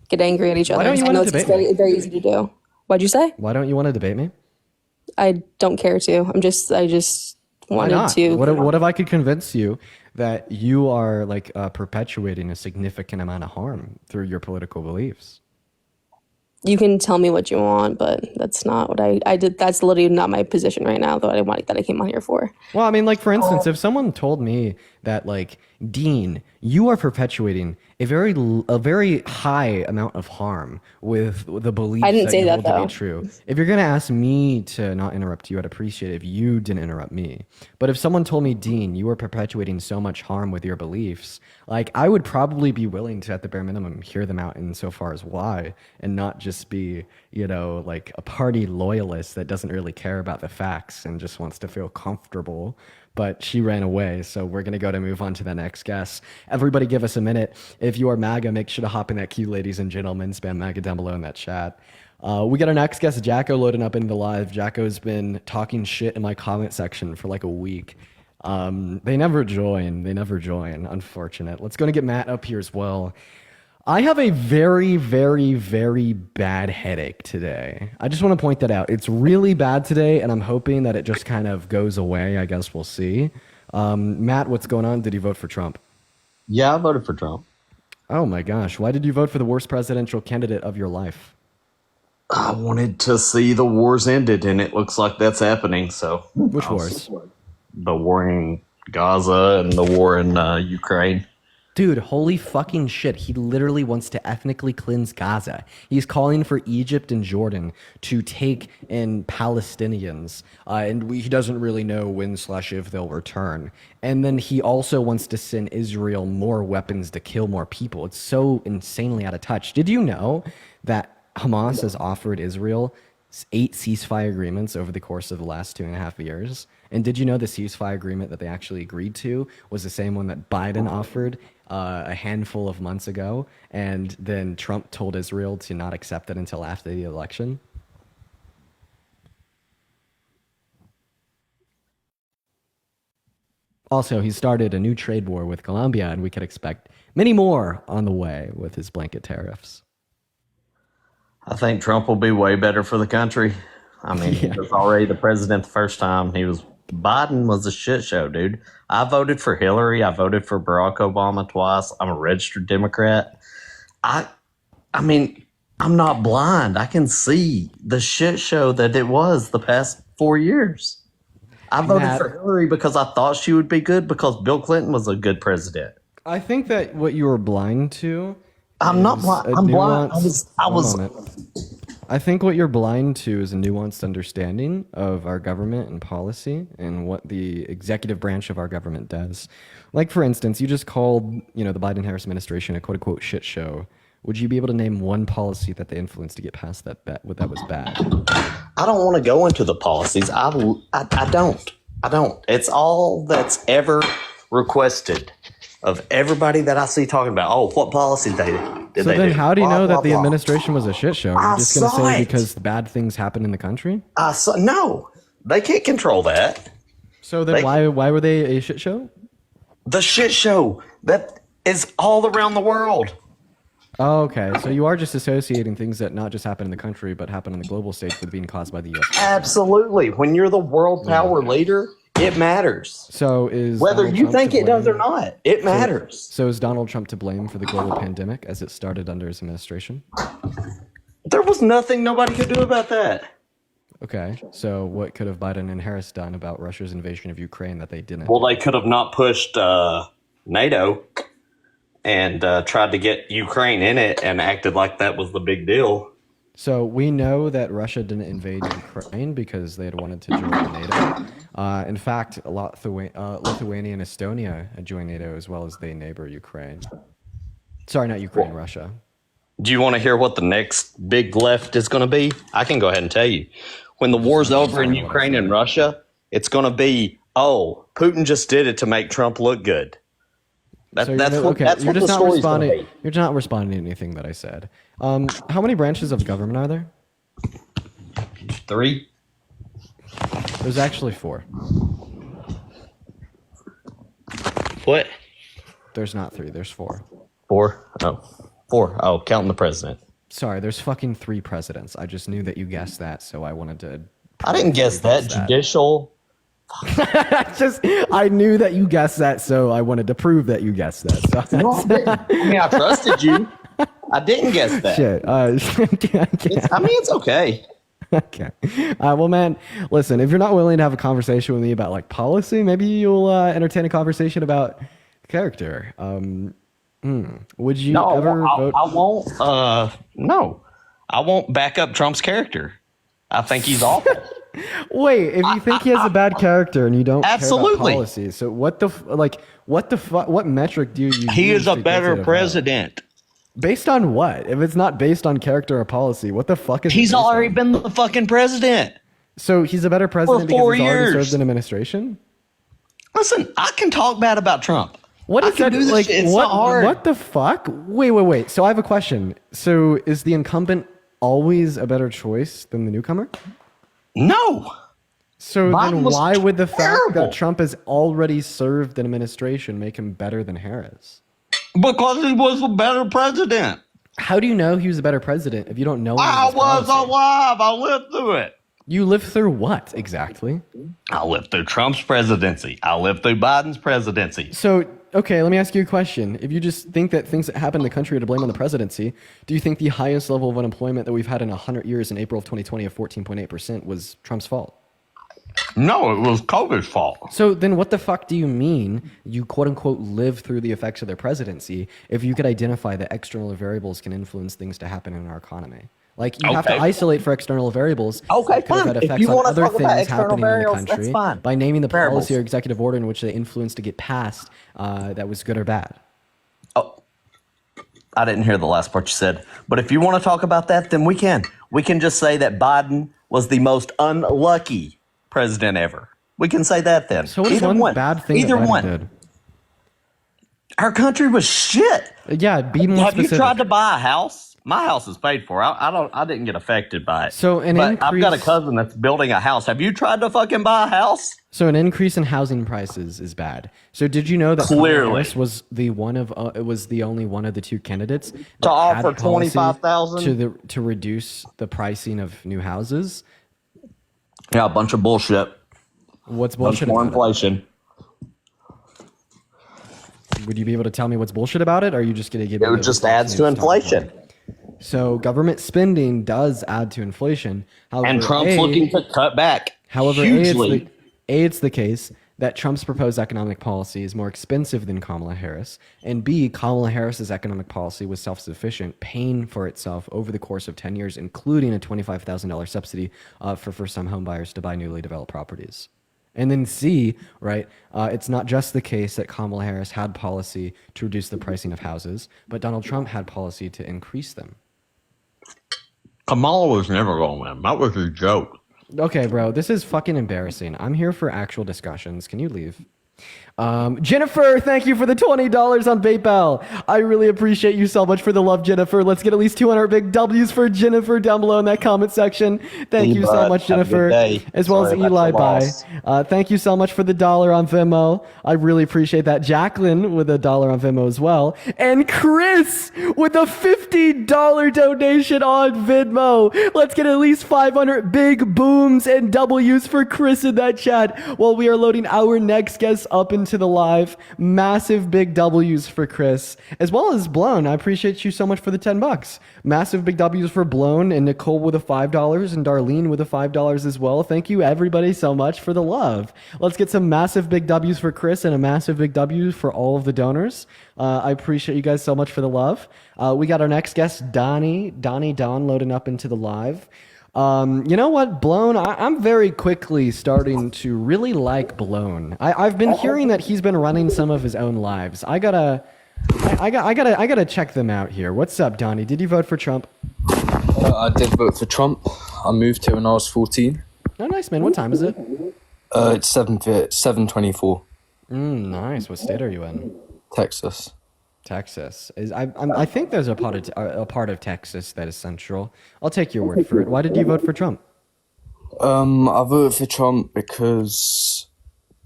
get angry at each other. Why don't you I know want to it's debate me? very easy to do. What'd you say? Why don't you want to debate me? I don't care to. I just Why wanted not? to. What if I could convince you that you are like perpetuating a significant amount of harm through your political beliefs? You can tell me what you want, but that's not what I did. That's literally not my position right now, though. That I came on here for. Well, I mean, like, for instance, if someone told me that, like, Dean, you are perpetuating a very high amount of harm with the beliefs I didn't say you that, hold to though. be true. If you're going to ask me to not interrupt you, I'd appreciate it if you didn't interrupt me. But if someone told me, Dean, you are perpetuating so much harm with your beliefs, like, I would probably be willing to, at the bare minimum, hear them out insofar as why, and not just be, you know, like a party loyalist that doesn't really care about the facts and just wants to feel comfortable. But she ran away, so we're going to move on to the next guest. Everybody give us a minute. If you are MAGA, make sure to hop in that queue, ladies and gentlemen. Spam MAGA down below in that chat. We got our next guest, Jacko, loading up into the live. Jacko's been talking shit in my comment section for like a week. They never join, unfortunate. Let's go and get Matt up here as well. I have a very, very, very bad headache today. I just want to point that out. It's really bad today, and I'm hoping that it just kind of goes away. I guess we'll see. Matt, what's going on? Did you vote for Trump? Yeah, I voted for Trump. Oh my gosh. Why did you vote for the worst presidential candidate of your life? I wanted to see the wars ended, and it looks like that's happening. So, Which wars? The war in Gaza and the war in Ukraine. Dude, holy fucking shit. He literally wants to ethnically cleanse Gaza. He's calling for Egypt and Jordan to take in Palestinians. He doesn't really know when/if they'll return. And then he also wants to send Israel more weapons to kill more people. It's so insanely out of touch. Did you know that Hamas has offered Israel 8 ceasefire agreements over the course of the last 2.5 years? And did you know the ceasefire agreement that they actually agreed to was the same one that Biden offered a handful of months ago, and then Trump told Israel to not accept it until after the election? Also, he started a new trade war with Colombia, and we could expect many more on the way with his blanket tariffs. I think Trump will be way better for the country. I mean, he was already the president the first time. Biden was a shit show, dude. I voted for Hillary. I voted for Barack Obama twice. I'm a registered Democrat. I mean, I'm not blind. I can see the shit show that it was the past 4 years. I voted for Hillary because I thought she would be good because Bill Clinton was a good president. I think that what you were blind to. I'm not blind. I'm blind. I think what you're blind to is a nuanced understanding of our government and policy and what the executive branch of our government does. Like, for instance, you just called, the Biden-Harris administration a quote-unquote shit show Would you be able to name one policy that they influenced to get past that that was bad? I don't want to go into the policies. I don't. I don't. It's all that's ever requested of everybody that I see talking about. Oh, what policy did So they then do? how do you Blah, know blah, that the blah. administration was a shit show? You're I just going to saw say it. because bad things happen in the country? No, they can't control that. So then why were they a shit show? The shit show that is all around the world. Oh, okay. So you are just associating things that not just happen in the country, but happen on the global stage with being caused by the U.S. Absolutely. When you're the world power leader, it matters. So is Whether Donald you Trump think to it does or blame- not, it matters. So is Donald Trump to blame for the global pandemic as it started under his administration? There was nothing nobody could do about that. Okay. So what could have Biden and Harris done about Russia's invasion of Ukraine that they didn't? Well, they could have not pushed NATO and tried to get Ukraine in it and acted like that was the big deal. So we know that Russia didn't invade Ukraine because they had wanted to join NATO. In fact, Lithuania and Estonia had joined NATO as well as they neighbor Ukraine. Sorry, not Ukraine, Russia. Do you want to hear what the next big left is going to be? I can go ahead and tell you. When the war's over in Ukraine and Russia, it's going to be, oh, Putin just did it to make Trump look good. That's You're what just the not story's going to responding. be. You're not responding to anything that I said. How many branches of government are there? 3? There's actually 4. What? There's not 3. There's 4. 4? Oh, 4. Oh, counting the president. Sorry, there's fucking 3 presidents. I just knew that you guessed that, so I wanted to. I didn't guess that. Judicial. I knew that you guessed that, so I wanted to prove that you guessed that. So No, I didn't. I mean, I trusted you. I didn't guess that. shit. I mean, it's okay. Okay. Well, man, listen. If you're not willing to have a conversation with me about like policy, maybe you'll entertain a conversation about character. Would you No, ever vote? I won't. No, I won't back up Trump's character. I think he's awful. Wait, if you think he has a bad character and you don't care Absolutely. about policy, so what what metric do you? He use is a to better get to vote? president. Based on what? If it's not based on character or policy, what the fuck is? it He's based already on? been the fucking president. So he's a better president because 4 he's already years. served in administration. Listen, I can talk bad about Trump. What I is can that? do this Like shit. It's what? not hard. What the fuck? Wait. So I have a question. So is the incumbent always a better choice than the newcomer? No. So Biden then was why would the fact terrible. that Trump has already served an administration make him better than Harris? Because he was a better president. How do you know he was a better president if you don't know? any of I his was policy? alive. I lived through it. You lived through what exactly? I lived through Trump's presidency. I lived through Biden's presidency. So, okay, let me ask you a question. If you just think that things that happen in the country are to blame on the presidency, do you think the highest level of unemployment that we've had in 100 years in April of 2020 of 14.8% was Trump's fault? No, it was COVID's fault. So then what the fuck do you mean you quote unquote live through the effects of their presidency if you could identify that external variables can influence things to happen in our economy? Like you have to Okay. isolate for external variables. Okay, that could have fine. had If effects you on wanna other talk about things external happening in the variables, that's country fine. by naming the Variables. policy or executive order in which they influenced to get passed that was good or bad. Oh, I didn't hear the last part you said. But if you want to talk about that, then we can. We can just say that Biden was the most unlucky president ever. We can say that then. So what is one bad thing Either that Biden one. did? Our country was shit. Yeah, be more Have specific. you tried to buy a house? My house is paid for. I didn't get affected by it. So an but I've got a increase- cousin that's building a house. Have you tried to fucking buy a house? So an increase in housing prices is bad. So did you know that Kamala Clearly. Harris was the one of it was the only one of the two candidates that To had offer policy $25,000? to reduce the pricing of new houses? Yeah, a bunch of bullshit. What's Bunch bullshit more about inflation. it? Would you be able to tell me what's bullshit about it, or are you just going to give me? It the just results adds to and stop inflation. talking? So government spending does add to inflation. However, And Trump's looking to cut back. However, hugely. it's the case that Trump's proposed economic policy is more expensive than Kamala Harris, and B, Kamala Harris's economic policy was self-sufficient, paying for itself over the course of 10 years, including a $25,000 subsidy for first-time home buyers to buy newly developed properties. And then C, right, it's not just the case that Kamala Harris had policy to reduce the pricing of houses, but Donald Trump had policy to increase them. Kamala was never going to win. That was a joke. Okay, bro, this is fucking embarrassing. I'm here for actual discussions. Can you leave? Jennifer, thank you for the $20 on PayPal. I really appreciate you so much for the love, Jennifer. Let's get at least 200 big W's for Jennifer down below in that comment section. Thank you so much, Jennifer, as well as Eli. Bye. Thank you so much for the $1 on Venmo. I really appreciate that. Jacqueline with $1 on Venmo as well. And Chris with a $50 donation on Venmo. Let's get at least 500 big booms and W's for Chris in that chat while we are loading our next guest up into the live. Massive big W's for Chris, as well as Blown. I appreciate you so much for the $10. Massive big W's for Blown and Nicole with a $5 and Darlene with a $5 as well. Thank you everybody so much for the love. Let's get some massive big W's for Chris and a massive big W for all of the donors. I appreciate you guys so much for the love. We got our next guest, Donnie Don, loading up into the live. You know what, Blown? I'm very quickly starting to really like Blown. I've been hearing that he's been running some of his own lives. I gotta check them out here. What's up, Donnie? Did you vote for Trump? I did vote for Trump. I moved here when I was 14. Oh, nice, man. What time is it? It's 7:24. Nice. What state are you in? Texas. Texas. I think there's a part of Texas that is central. I'll take your word for it. Why did you vote for Trump? I voted for Trump because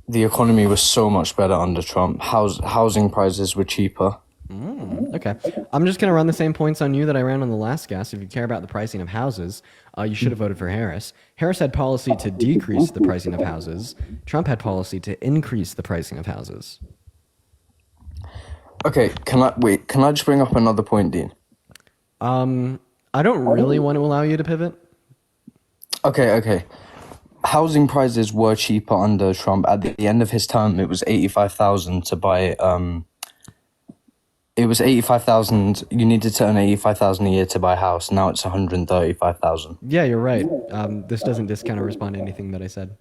the economy was so much better under Trump. Housing prices were cheaper. Okay. I'm just going to run the same points on you that I ran on the last guest. If you care about the pricing of houses, you should have voted for Harris. Harris had policy to decrease the pricing of houses. Trump had policy to increase the pricing of houses. Okay, can I just bring up another point, Dean? I don't really want to allow you to pivot. Okay. Housing prices were cheaper under Trump. At the end of his term, it was $85,000 to buy. It was $85,000. You needed to earn $85,000 a year to buy a house. Now it's $135,000. Yeah, you're right. This doesn't discount or respond to anything that I said.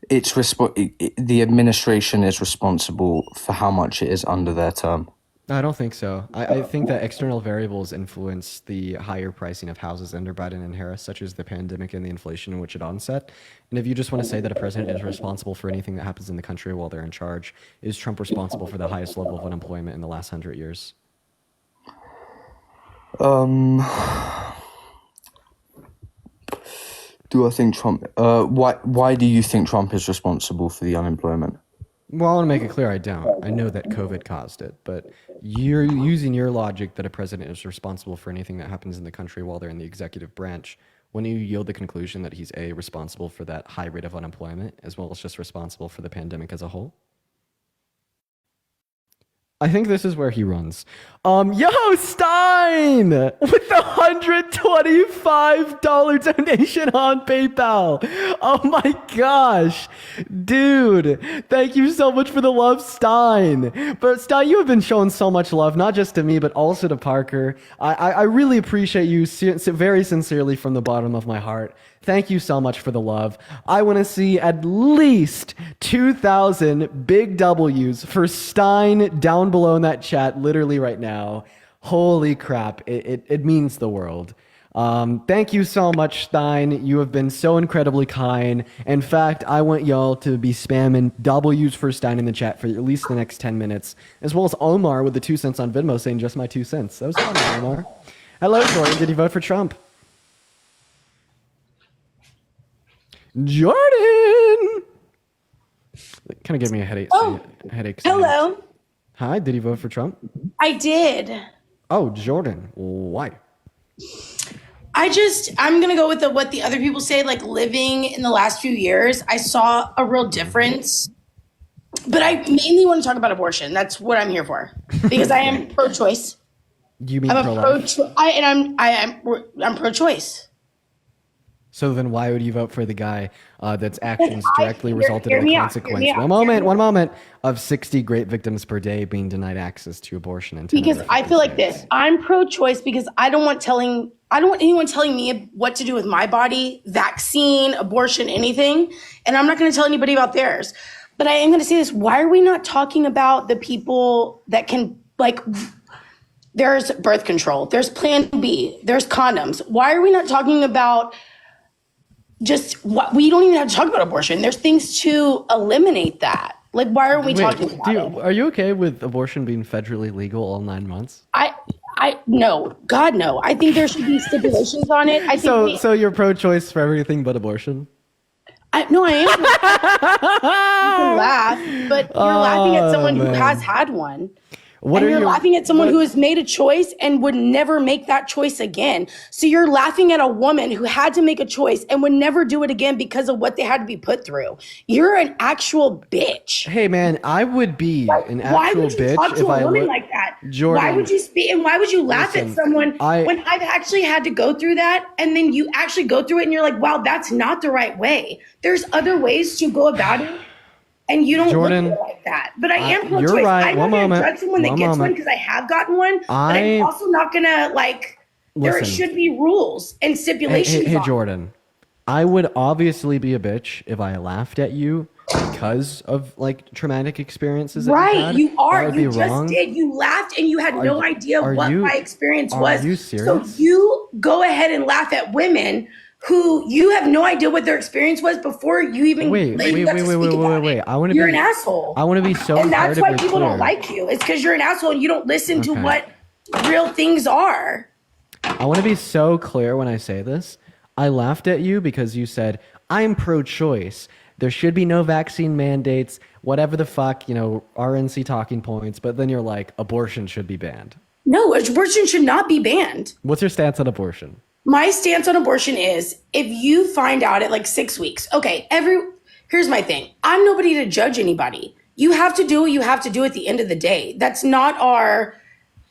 The administration is responsible for how much it is under their term. I don't think so. I think that external variables influence the higher pricing of houses under Biden and Harris, such as the pandemic and the inflation in which it onset. And if you just want to say that a president is responsible for anything that happens in the country while they're in charge, is Trump responsible for the highest level of unemployment in the last 100 years? Do I think Trump? Why do you think Trump is responsible for the unemployment? Well, I want to make it clear I don't. I know that COVID caused it, but you're using your logic that a president is responsible for anything that happens in the country while they're in the executive branch. When you yield the conclusion that he's responsible for that high rate of unemployment, as well as just responsible for the pandemic as a whole? I think this is where he runs. Yo, Stein with the $125 donation on PayPal. Oh my gosh, dude! Thank you so much for the love, Stein. But Stein, you have been showing so much love, not just to me, but also to Parker. I really appreciate you very sincerely from the bottom of my heart. Thank you so much for the love. I want to see at least 2,000 big W's for Stein down below in that chat, literally right now. Holy crap. It means the world. Thank you so much, Stein. You have been so incredibly kind. In fact, I want y'all to be spamming W's for Stein in the chat for at least the next 10 minutes, as well as Omar with the 2 cents on Venmo saying just my 2 cents. That was fun, Omar. Hello, Jordan. Did you vote for Trump? Jordan! It kind of gave me a headache. Headache. Hello. Hi, did you vote for Trump? I did. Oh, Jordan. Why? I'm going to go with what the other people say, like living in the last few years, I saw a real difference. But I mainly want to talk about abortion. That's what I'm here for. Because I am pro-choice. You mean I'm pro-life? I'm pro-choice. So then why would you vote for the guy that's actions directly resulted in the consequence? One moment of 60 great victims per day being denied access to abortion. Because I feel like this. I'm pro-choice because I don't want telling I don't want anyone telling me what to do with my body, vaccine, abortion, anything. And I'm not going to tell anybody about theirs. But I am going to say this. Why are we not talking about the people that can, like, there's birth control, there's Plan B, there's condoms. Why are we not talking about just what we don't even have to talk about abortion? There's things to eliminate that. Like, why are we talking about it? Are you okay with abortion being federally legal all 9 months? No, God, no. I think there should be stipulations on it. I think So you're pro-choice for everything but abortion? No, I am. You can laugh, but you're laughing at someone who has had one. You're laughing at someone who has made a choice and would never make that choice again. So you're laughing at a woman who had to make a choice and would never do it again because of what they had to be put through. You're an actual bitch. Hey, man, I would be an actual why would you bitch talk to if a I woman like that? Jordan, why would you speak and why would you laugh at someone when I've actually had to go through that, and then you actually go through it and you're like, wow, that's not the right way. There's other ways to go about it. And you don't look at it like that. But I am pro-choice. You're right. I'm not going to judge someone that gets one because I have gotten one. But I'm also not going to, like, there should be rules and stipulations. Hey, Jordan, I would obviously be a bitch if I laughed at you because of, like, traumatic experiences that right, you are. You just did. You laughed and you had no idea what my experience was. Are you serious? So you go ahead and laugh at women who you have no idea what their experience was before you even wait. You're an asshole. I want to be so and that's why people clear. don't like you. It's because you're an asshole and you don't listen to what real things are. I want to be so clear when I say this. I laughed at you because you said, I'm pro-choice. There should be no vaccine mandates, whatever the fuck, RNC talking points. But then you're like, abortion should be banned. No, abortion should not be banned. What's your stance on abortion? My stance on abortion is if you find out at like 6 weeks, okay, here's my thing. I'm nobody to judge anybody. You have to do what you have to do at the end of the day. That's not our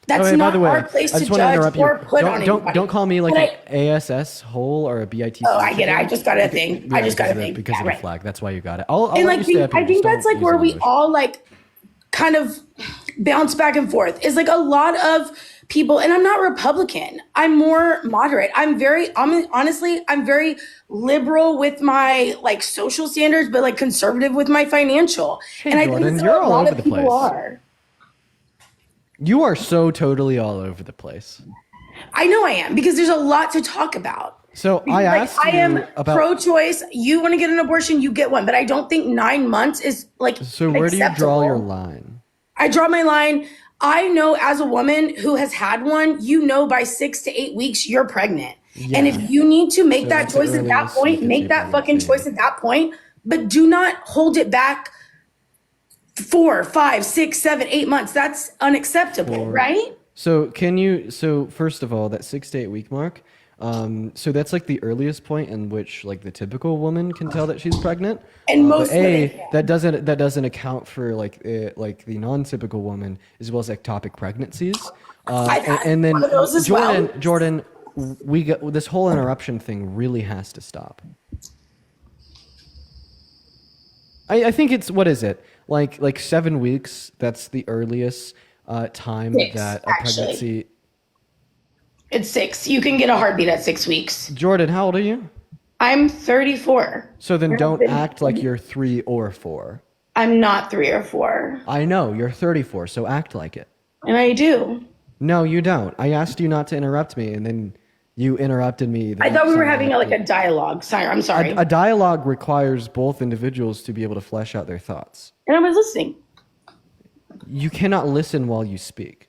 place to judge or put on anybody. Don't call me like an ASS hole or a BITC. Oh, I get it. I just got a thing. Because of the flag. That's why you got it. I'll and let like, you stay up here. I think that's like where we all like kind of bounce back and forth. Is like a lot of people, and I'm not Republican. I'm more moderate. I'm very liberal with my like social standards, but like conservative with my financial. Hey, and Jordan, I think you're a all lot over of the people place. are. You are so totally all over the place. I know I am because there's a lot to talk about. So because, I asked I am about pro-choice. You want to get an abortion, you get one, but I don't think 9 months is like. So where do you draw your line? I draw my line. I know as a woman who has had one, by 6 to 8 weeks, you're pregnant. Yeah. And if you need to make that choice at that point, make that fucking choice at that point, but do not hold it back 4, 5, 6, 7, 8 months. That's unacceptable, right? So first of all, that 6 to 8 week mark, so that's like the earliest point in which like the typical woman can tell that she's pregnant. And most that doesn't account for like the non-typical woman as well as ectopic pregnancies. And then Jordan, this whole interruption thing really has to stop. I think it's, what is it? Like 7 weeks. That's the earliest time 6, that a pregnancy. It's 6. You can get a heartbeat at 6 weeks. Jordan, how old are you? I'm 34. So then don't act like you're 3 or 4. I'm not 3 or 4. I know, you're 34, so act like it. And I do. No, you don't. I asked you not to interrupt me, and then you interrupted me. I thought we were having a dialogue. Sorry, I'm sorry. A dialogue requires both individuals to be able to flesh out their thoughts. And I was listening. You cannot listen while you speak.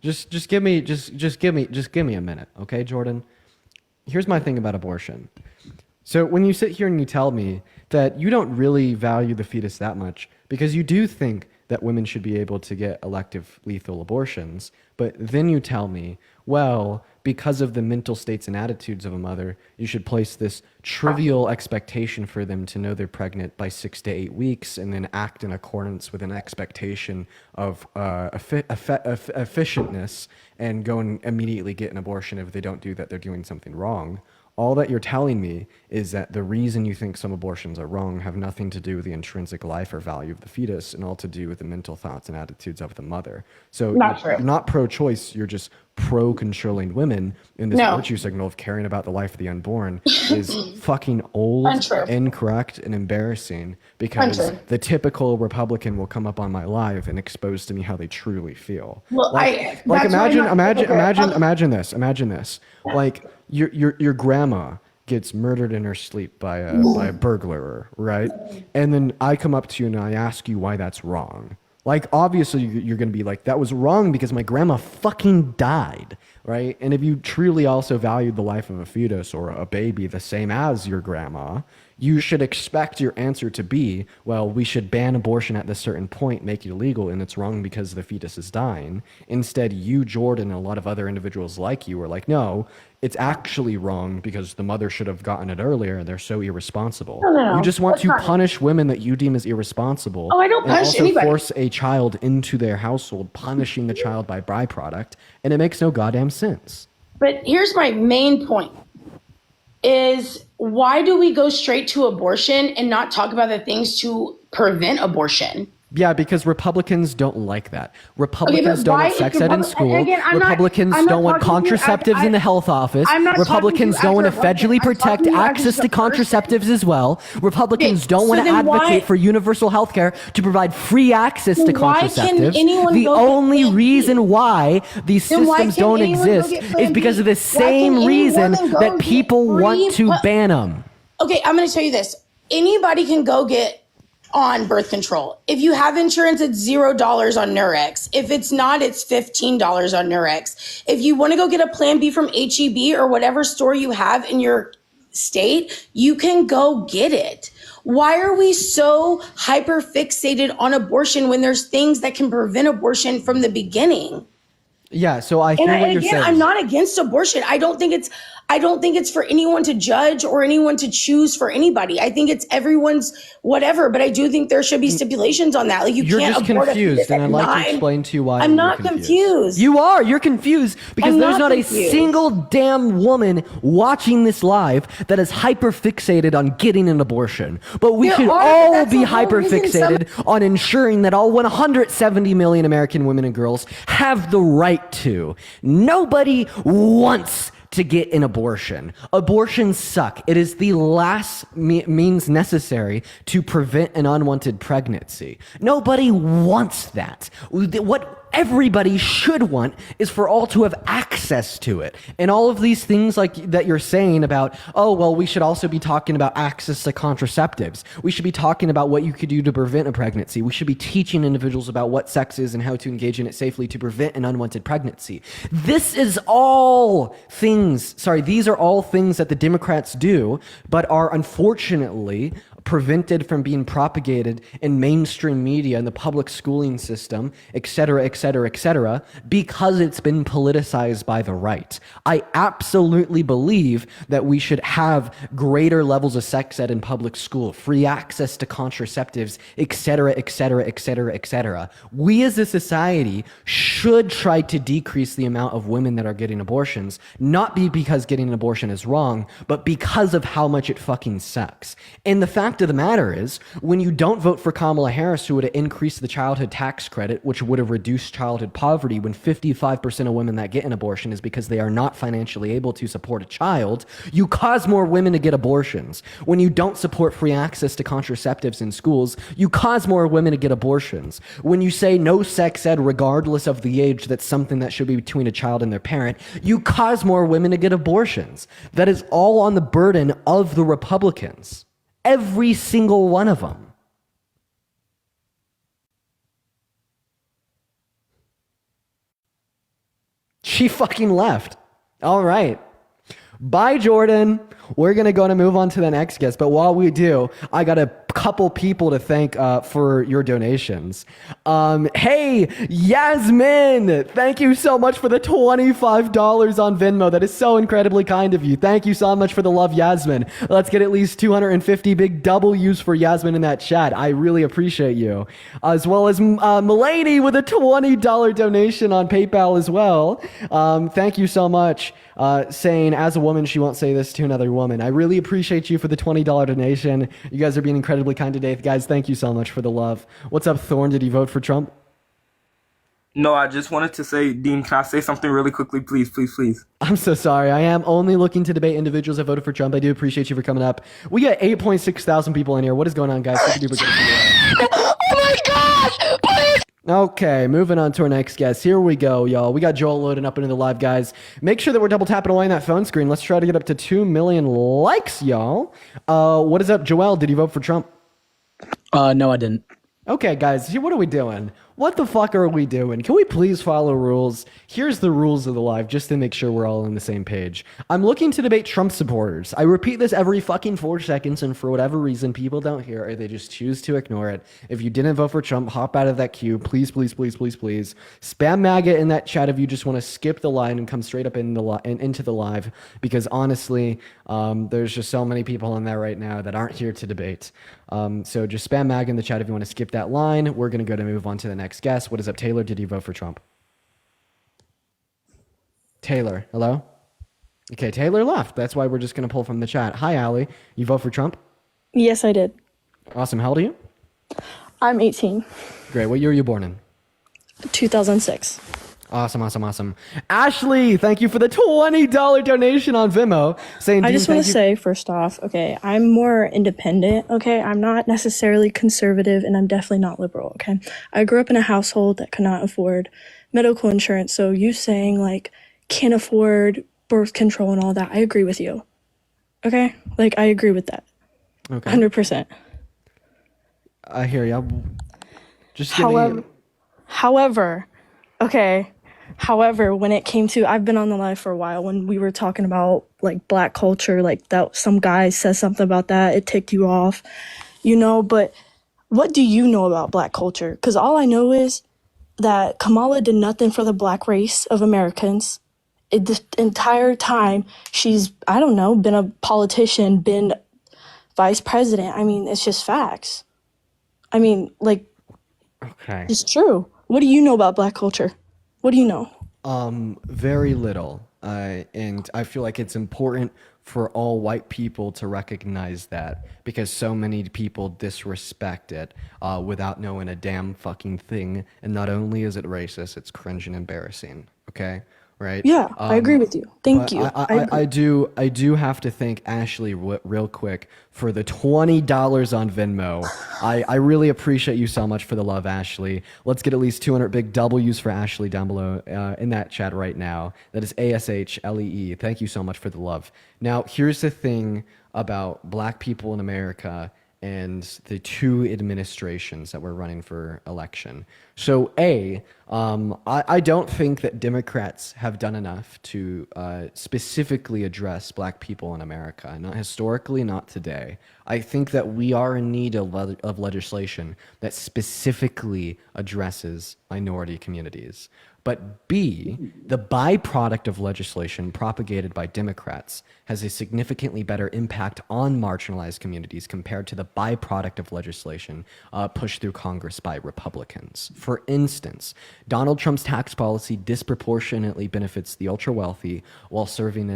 Just give me a minute, okay, Jordan? Here's my thing about abortion. So when you sit here and you tell me that you don't really value the fetus that much because you do think that women should be able to get elective lethal abortions, but then you tell me, well, because of the mental states and attitudes of a mother, you should place this trivial expectation for them to know they're pregnant by 6 to 8 weeks and then act in accordance with an expectation of efficientness and go and immediately get an abortion. If they don't do that, they're doing something wrong. All that you're telling me is that the reason you think some abortions are wrong have nothing to do with the intrinsic life or value of the fetus and all to do with the mental thoughts and attitudes of the mother. So not true. You're not pro-choice, you're just pro-controlling women in this No. virtue signal of caring about the life of the unborn is fucking old, Untrue. incorrect, and embarrassing, because Untrue. the typical Republican will come up on my live and expose to me how they truly feel. Well, like that's why I'm not- imagine this. Like your grandma gets murdered in her sleep by a burglar, right? And then I come up to you and I ask you why that's wrong. Like, obviously, you're going to be like, that was wrong because my grandma fucking died, right? And if you truly also valued the life of a fetus or a baby the same as your grandma, you should expect your answer to be, well, we should ban abortion at this certain point, make it illegal, and it's wrong because the fetus is dying. Instead, you, Jordan, and a lot of other individuals like you are like, no, it's actually wrong because the mother should have gotten it earlier and they're so irresponsible. No. You just want That's to not- punish women that you deem as irresponsible. Oh, I don't and punish also anybody. force a child into their household, punishing the child by byproduct, and it makes no goddamn sense. But here's my main point is why do we go straight to abortion and not talk about the things to prevent abortion? Yeah, because Republicans don't like that. Republicans don't why want is sex ed in school. again, Republicans I'm not don't want talking to you contraceptives in the health office. I'm not talking to Republicans you don't as want a to Republican. federally I'm protect talking to you as access just to a person. contraceptives as well. Republicans Okay, don't so want to then why- advocate for universal health care to provide free access to Why can contraceptives. anyone The go get only Plan B? reason why these Then why systems can don't anyone go exist get is Plan because B? of the Why same can any reason woman go that get people want to ban them. Okay, I'm going to tell you this. Anybody can go get on birth control. If you have insurance, it's $0 on Nurex. If it's not, it's $15 on Nurex. If you want to go get a Plan B from HEB or whatever store you have in your state, you can go get it. Why are we so hyper fixated on abortion when there's things that can prevent abortion from the beginning? Yeah, so I hear And what you're again, saying. I'm not against abortion. I don't think it's for anyone to judge or anyone to choose for anybody. I think it's everyone's whatever, but I do think there should be stipulations on that. Like You're can't just abort a confused, fetus and at I'd like 9. to explain to you why I'm you're not confused. You are. You're confused because I'm there's not not confused. a single damn woman watching this live that is hyper fixated on getting an abortion. But we There should are, but all that's be the whole hyper reason fixated on ensuring that all 170 million American women and girls have the right to. Nobody wants to get an abortion. Abortions suck. It is the last means necessary to prevent an unwanted pregnancy. Nobody wants that. What everybody should want is for all to have access to it. And all of these things like that you're saying about, oh, well, we should also be talking about access to contraceptives. We should be talking about what you could do to prevent a pregnancy. We should be teaching individuals about what sex is and how to engage in it safely to prevent an unwanted pregnancy. These are all things that the Democrats do, but are unfortunately prevented from being propagated in mainstream media and the public schooling system, et cetera, because it's been politicized by the right. I absolutely believe that we should have greater levels of sex ed in public school, free access to contraceptives, et cetera. We as a society should try to decrease the amount of women that are getting abortions, not because getting an abortion is wrong, but because of how much it fucking sucks. And the fact of the matter is, when you don't vote for Kamala Harris, who would have increased the childhood tax credit, which would have reduced childhood poverty, when 55% of women that get an abortion is because they are not financially able to support a child, you cause more women to get abortions. When you don't support free access to contraceptives in schools, you cause more women to get abortions. When you say no sex ed regardless of the age, that's something that should be between a child and their parent, you cause more women to get abortions. That is all on the burden of the Republicans. Every single one of them. She fucking left. All right. Bye, Jordan. We're going to move on to the next guest. But while we do, I got a couple people to thank for your donations. Hey, Yasmin, thank you so much for the $25 on Venmo. That is so incredibly kind of you. Thank you so much for the love, Yasmin. Let's get at least 250 big W's for Yasmin in that chat. I really appreciate you. As well as Milady with a $20 donation on PayPal as well. Thank you so much. Saying, as a woman, she won't say this to another woman. I really appreciate you for the $20 donation. You guys are being incredibly kind today. Guys, thank you so much for the love. What's up, Thorn? Did you vote for Trump? No, I just wanted to say, Dean, can I say something really quickly, please, please, please? I'm so sorry. I am only looking to debate individuals that voted for Trump. I do appreciate you for coming up. We got 8.6 thousand people in here. What is going on, guys? Oh my gosh! Please! Okay, moving on to our next guest. Here we go, y'all. We got Joel loading up into the live, guys. Make sure that we're double tapping away on that phone screen. Let's try to get up to 2 million likes, y'all. What is up, Joel? Did you vote for Trump? No, I didn't. Okay, guys, what are we doing? What the fuck are we doing? Can we please follow rules? Here's the rules of the live, just to make sure we're all on the same page. I'm looking to debate Trump supporters. I repeat this every fucking 4 seconds, and for whatever reason, people don't hear it, or they just choose to ignore it. If you didn't vote for Trump, hop out of that queue. Please, please, please, please, please. Spam MAGA in that chat if you just want to skip the line and come straight up into the live, because honestly, there's just so many people in there right now that aren't here to debate. So just spam MAGA in the chat if you want to skip that line. We're going to move on to the next guest. What is up, Taylor? Did you vote for Trump? Taylor, hello? Okay, Taylor left. That's why we're just going to pull from the chat. Hi, Allie. You vote for Trump? Yes, I did. Awesome. How old are you? I'm 18. Great. What year were you born in? 2006. Awesome. Ashley, thank you for the $20 donation on Venmo. I just want to say, first off, okay, I'm more independent, okay? I'm not necessarily conservative, and I'm definitely not liberal, okay? I grew up in a household that could not afford medical insurance, so you saying, like, can't afford birth control and all that, I agree with you, okay? Like, I agree with that. Okay. 100%. I hear you. Just However, okay, when it came to, I've been on the live for a while, when we were talking about like black culture, like that some guy says something about that, it ticked you off, but what do you know about black culture? Because all I know is that Kamala did nothing for the black race of Americans. The entire time she's, I don't know, been a politician, been vice president. I mean, it's just facts. I mean, like, okay, it's true. What do you know about black culture? What do you know? Very little. And I feel like it's important for all white people to recognize that, because so many people disrespect it without knowing a damn fucking thing. And not only is it racist, it's cringe and embarrassing. Okay? Right? Yeah, I agree with you. Thank you. I do have to thank Ashley real quick for the $20 on Venmo. I really appreciate you so much for the love, Ashley. Let's get at least 200 big W's for Ashley down below in that chat right now. That is ASHLEE. Thank you so much for the love. Now, here's the thing about black people in America and the two administrations that were running for election. So I don't think that Democrats have done enough to specifically address black people in America. Not historically, not today. I think that we are in need of legislation that specifically addresses minority communities. But B, the byproduct of legislation propagated by Democrats has a significantly better impact on marginalized communities compared to the byproduct of legislation pushed through Congress by Republicans. For instance, Donald Trump's tax policy disproportionately benefits the ultra-wealthy while serving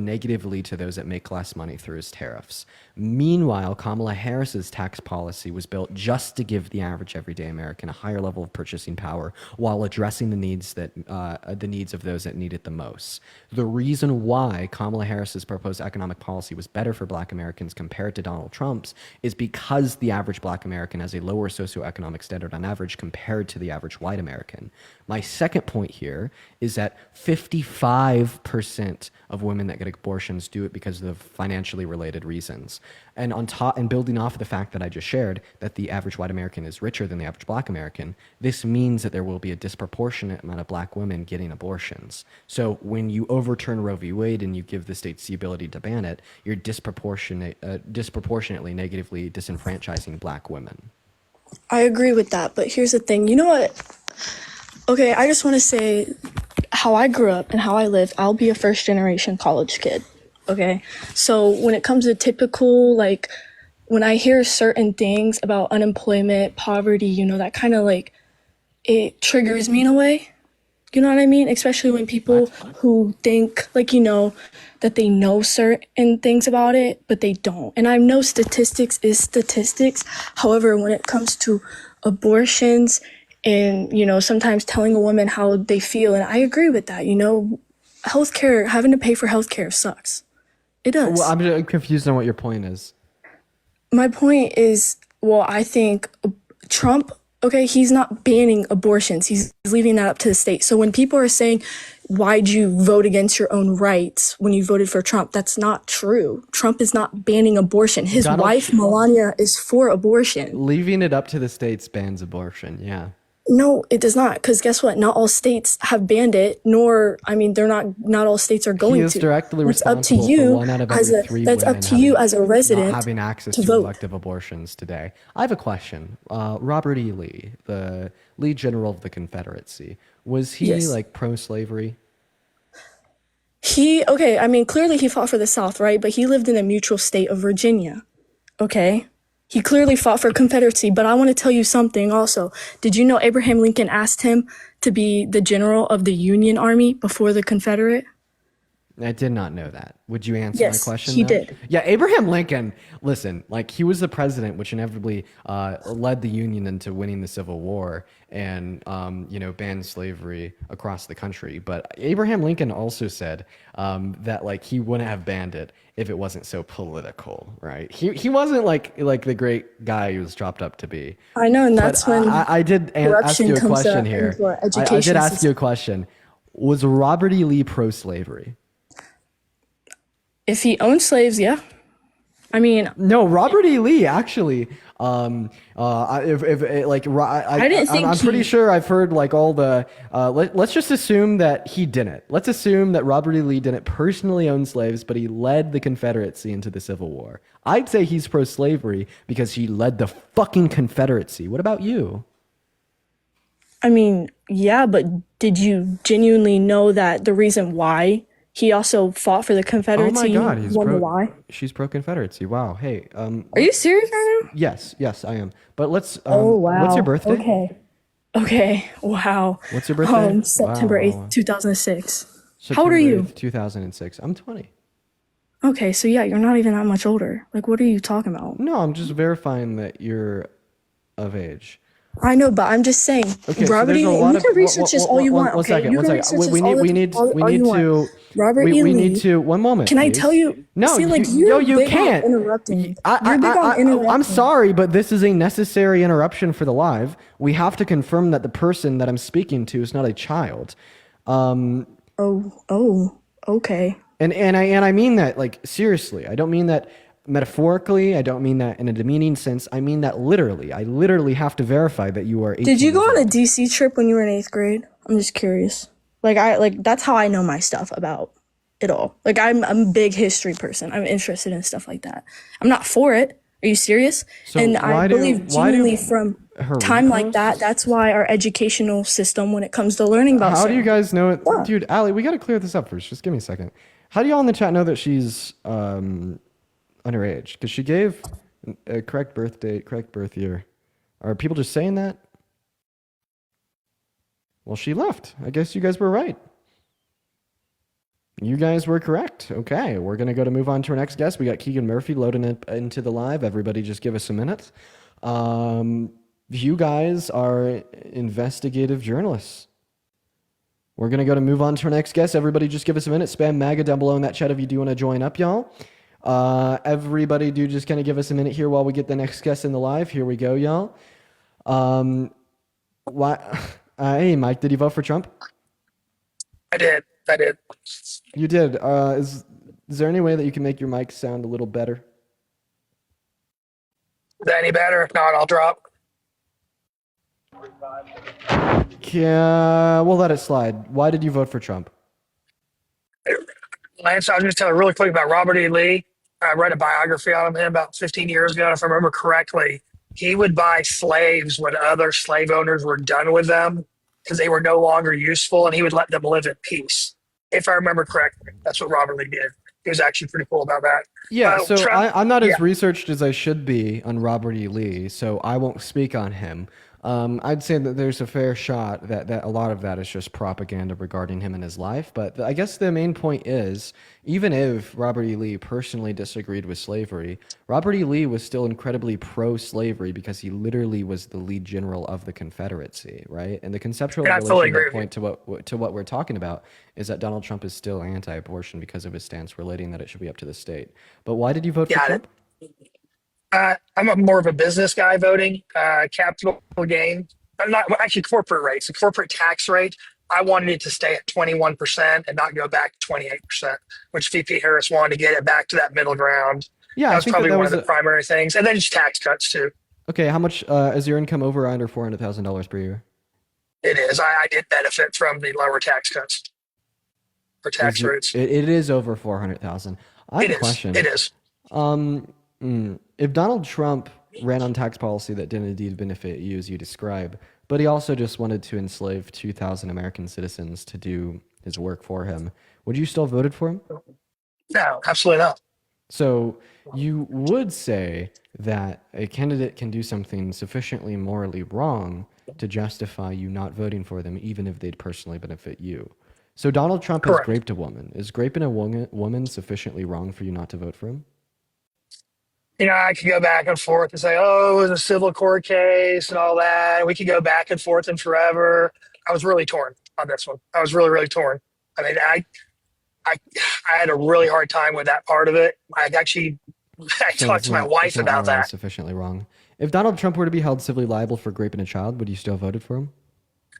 negatively to those that make less money through his tariffs. Meanwhile, Kamala Harris's tax policy was built just to give the average everyday American a higher level of purchasing power while addressing the needs of those that need it the most. The reason why Kamala Harris's proposed economic policy was better for black Americans compared to Donald Trump's is because the average black American has a lower socioeconomic standard on average compared to the average white American. My second point here is that 55% of women that get abortions do it because of financially related reasons. And on top, and building off of the fact that I just shared, that the average white American is richer than the average black American, this means that there will be a disproportionate amount of black women getting abortions. So when you overturn Roe v. Wade and you give the states the ability to ban it, you're disproportionately negatively disenfranchising black women. I agree with that, but here's the thing. You know what? Okay, I just want to say how I grew up and how I lived. I'll be a first-generation college kid, okay? So when it comes to typical, like, when I hear certain things about unemployment, poverty, that kind of, like, it triggers me in a way. You know what I mean? Especially when people who think, like, that they know certain things about it, but they don't. And I know statistics is statistics. However, when it comes to abortions and, sometimes telling a woman how they feel. And I agree with that. Healthcare, having to pay for healthcare sucks. It does. Well, I'm confused on what your point is. My point is, well, I think Trump, okay, he's not banning abortions. He's leaving that up to the state. So when people are saying, why'd you vote against your own rights when you voted for Trump? That's not true. Trump is not banning abortion. His wife, Melania, is for abortion. Leaving it up to the states bans abortion, yeah. No, it does not. Because guess what? Not all states have banned it, not all states are going to. He is directly responsible for 1 out of every 3 that's women up to you as a resident not having access to to vote. elective abortions today. I have a question. Robert E. Lee, the lead general of the Confederacy, was he Yes. like pro-slavery? Clearly he fought for the South, right? But he lived in a neutral state of Virginia, okay? He clearly fought for Confederacy, but I want to tell you something also. Did you know Abraham Lincoln asked him to be the general of the Union Army before the Confederate? I did not know that. Would you answer Yes, my question? he though? did. Yeah, Abraham Lincoln, listen, like he was the president, which inevitably led the Union into winning the Civil War and, banned slavery across the country. But Abraham Lincoln also said that like he wouldn't have banned it if it wasn't so political, right? He wasn't like the great guy he was chopped up to be. I know, and that's But when I did ask corruption you a comes question up here. into our I did education ask system. you a question. Was Robert E. Lee pro-slavery? If he owned slaves, yeah. I mean, No, Robert E. Lee actually. I didn't think I'm pretty he- sure I've heard like all the. Let's just assume that he didn't. Let's assume that Robert E. Lee didn't personally own slaves, but he led the Confederacy into the Civil War. I'd say he's pro-slavery because he led the fucking Confederacy. What about you? I mean, yeah, but did you genuinely know that the reason why he also fought for the Oh Confederacy? my God, he's you wonder why? She's pro-Confederacy. Wow. Hey. Are you serious right now? Yes, I am. But let's. Oh wow. What's your birthday? Okay. Wow. What's your birthday? September Wow. 8th, 2006. How old are you? 2006. I'm 20. Okay, so yeah, you're not even that much older. Like, what are you talking about? No, I'm just verifying that you're of age. I know, but I'm just saying. Okay, so Robert there's E. a Lee, lot you of can research this all you want. One Okay, second, you one can second. research We this all need you want. to. Robert we, E. we Lee. need to. One moment. Can I please. tell you? No, see, like you big can't. on interrupting. You're big on I'm interrupting. sorry, but this is a necessary interruption for the live. We have to confirm that the person that I'm speaking to is not a child. Okay. And I mean that like seriously. I don't mean that metaphorically. I don't mean that in a demeaning sense. I mean that literally. I literally have to verify that you are 18 Did you go years on a old. DC trip when you were in 8th grade? I'm just curious. Like that's how I know my stuff about it all. Like I'm a big history person. I'm interested in stuff like that. I'm not for it. Are you serious? So And why I do- believe why do genuinely from her time like recalls? that, that's why our educational system, when it comes to learning about How do you stuff- guys know it? Yeah. Dude, Allie, we got to clear this up first. Just give me a second. How do y'all in the chat know that she's underage? Because she gave a correct birth date, correct birth year. Are people just saying that? Well, she left. I guess you guys were right. You guys were correct. Okay, we're going to move on to our next guest. We got Keegan Murphy loading it into the live. Everybody just give us a minute. You guys are investigative journalists. We're going to move on to our next guest. Everybody just give us a minute. Spam MAGA down below in that chat if you do want to join up, y'all. Everybody do just kind of give us a minute here while we get the next guest in the live. Here we go, y'all. Hey, Mike, did you vote for Trump? I did. You did. Is there any way that you can make your mic sound a little better? Is that any better? If not, I'll drop. Yeah, we'll let it slide. Why did you vote for Trump? Lance, I was going to tell you really quick about Robert E. Lee. I read a biography on him about 15 years ago. And if I remember correctly, he would buy slaves when other slave owners were done with them because they were no longer useful, and he would let them live in peace. If I remember correctly, that's what Robert Lee did. He was actually pretty cool about that. Yeah, so Trump- I'm not yeah. as researched as I should be on Robert E. Lee, so I won't speak on him. I'd say that there's a fair shot that a lot of that is just propaganda regarding him and his life. But I guess the main point is, even if Robert E. Lee personally disagreed with slavery, Robert E. Lee was still incredibly pro-slavery because he literally was the lead general of the Confederacy, right? And the conceptual Yeah, I fully relation agree with point to what we're talking about is that Donald Trump is still anti-abortion because of his stance relating that it should be up to the state. But why did you vote for Got Trump? I'm more of a business guy voting. Capital gain. I'm not well, actually corporate rates. The corporate tax rate. I wanted it to stay at 21% and not go back to 28%, which VP Harris wanted to get it back to that middle ground. Yeah, that I was think probably that one was of the primary things, and then just tax cuts too. Okay, how much is your income over or under $400,000 per year? It is. I did benefit from the lower tax cuts for tax rates. It is over 400,000. I have a question. It is. If Donald Trump ran on tax policy that didn't indeed benefit you as you describe, but he also just wanted to enslave 2,000 American citizens to do his work for him, would you still have voted for him? No, absolutely not. So you would say that a candidate can do something sufficiently morally wrong to justify you not voting for them, even if they'd personally benefit you. So Donald Trump has raped a woman. Is raping a woman sufficiently wrong for you not to vote for him? You know, I could go back and forth and say, oh, it was a civil court case and all that. We could go back and forth and forever. I was really torn on this one. I was really, really torn. I mean, I had a really hard time with that part of it. I talked to my wife about that. Sufficiently wrong. If Donald Trump were to be held civilly liable for raping a child, would you still have voted for him?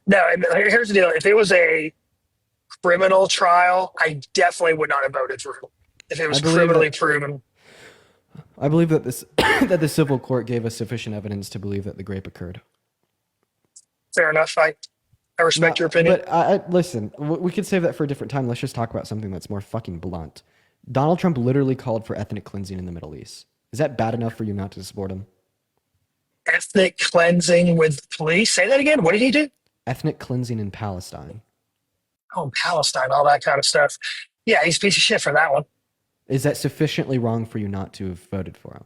No, here's the deal. If it was a criminal trial, I definitely would not have voted for him. If it was criminally proven. I believe that that the civil court gave us sufficient evidence to believe that the rape occurred. Fair enough. I respect your opinion. But listen, we could save that for a different time. Let's just talk about something that's more fucking blunt. Donald Trump literally called for ethnic cleansing in the Middle East. Is that bad enough for you not to support him? Ethnic cleansing with police? Say that again. What did he do? Ethnic cleansing in Palestine. Oh, Palestine, all that kind of stuff. Yeah, he's a piece of shit for that one. Is that sufficiently wrong for you not to have voted for him?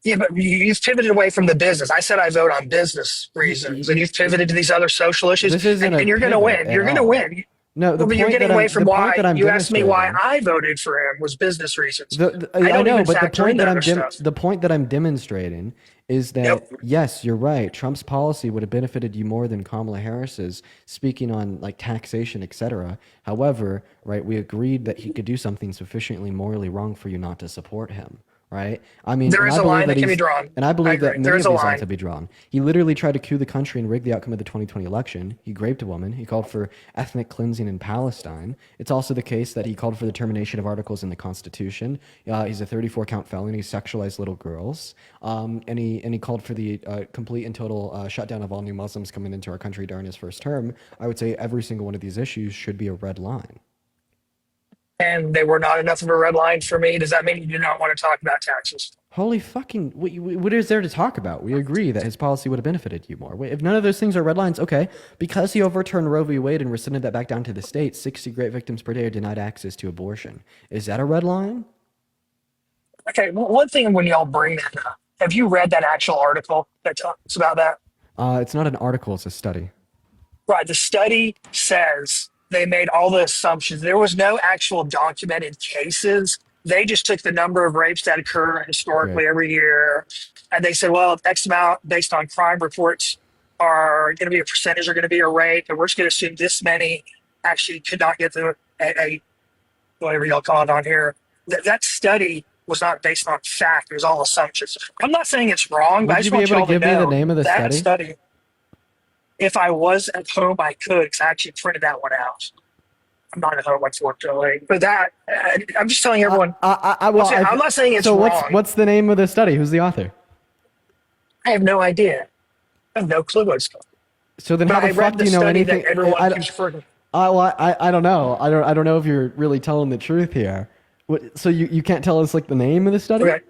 Yeah, but you've pivoted away from the business. I said I vote on business reasons, and you've pivoted to these other social issues. This isn't and you're going to win. You're going to win. No, but you're getting away from why you asked me why I voted for him was business reasons. I know, but the point that I'm demonstrating is that yes, you're right. Trump's policy would have benefited you more than Kamala Harris's, speaking on like taxation, etc. However, right, we agreed that he could do something sufficiently morally wrong for you not to support him. Right? I mean, there is a line that can be drawn. And I believe that many of these lines have be drawn. He literally tried to coup the country and rig the outcome of the 2020 election. He raped a woman. He called for ethnic cleansing in Palestine. It's also the case that he called for the termination of articles in the Constitution. He's a 34-count felon. He sexualized little girls. And he called for the complete and total shutdown of all new Muslims coming into our country during his first term. I would say every single one of these issues should be a red line. And they were not enough of a red line for me. Does that mean you do not want to talk about taxes? Holy fucking, what is there to talk about? We agree that his policy would have benefited you more. If none of those things are red lines, okay. Because he overturned Roe v. Wade and rescinded that back down to the states, 60 great victims per day are denied access to abortion. Is that a red line? Okay, well, one thing when y'all bring that up, have you read that actual article that talks about that? It's not an article, it's a study. Right, the study says they made all the assumptions. There was no actual documented cases. They just took the number of rapes that occur historically every year. And they said, well, X amount based on crime reports are going to be a percentage are going to be a rape. And we're just going to assume this many actually could not get a whatever y'all call it on here. That study was not based on fact. It was all assumptions. I'm not saying it's wrong, but I just want y'all to know give me the name of the that study? If I was at home, I could, because I actually printed that one out. I'm not at home, unfortunately. But that, I'm just telling everyone. I'm not saying it's wrong. So what's the name of the study? Who's the author? I have no idea. I have no clue what it's called. So then how the fuck do you know anything? I don't know. I don't know if you're really telling the truth here. So you can't tell us like the name of the study? Okay.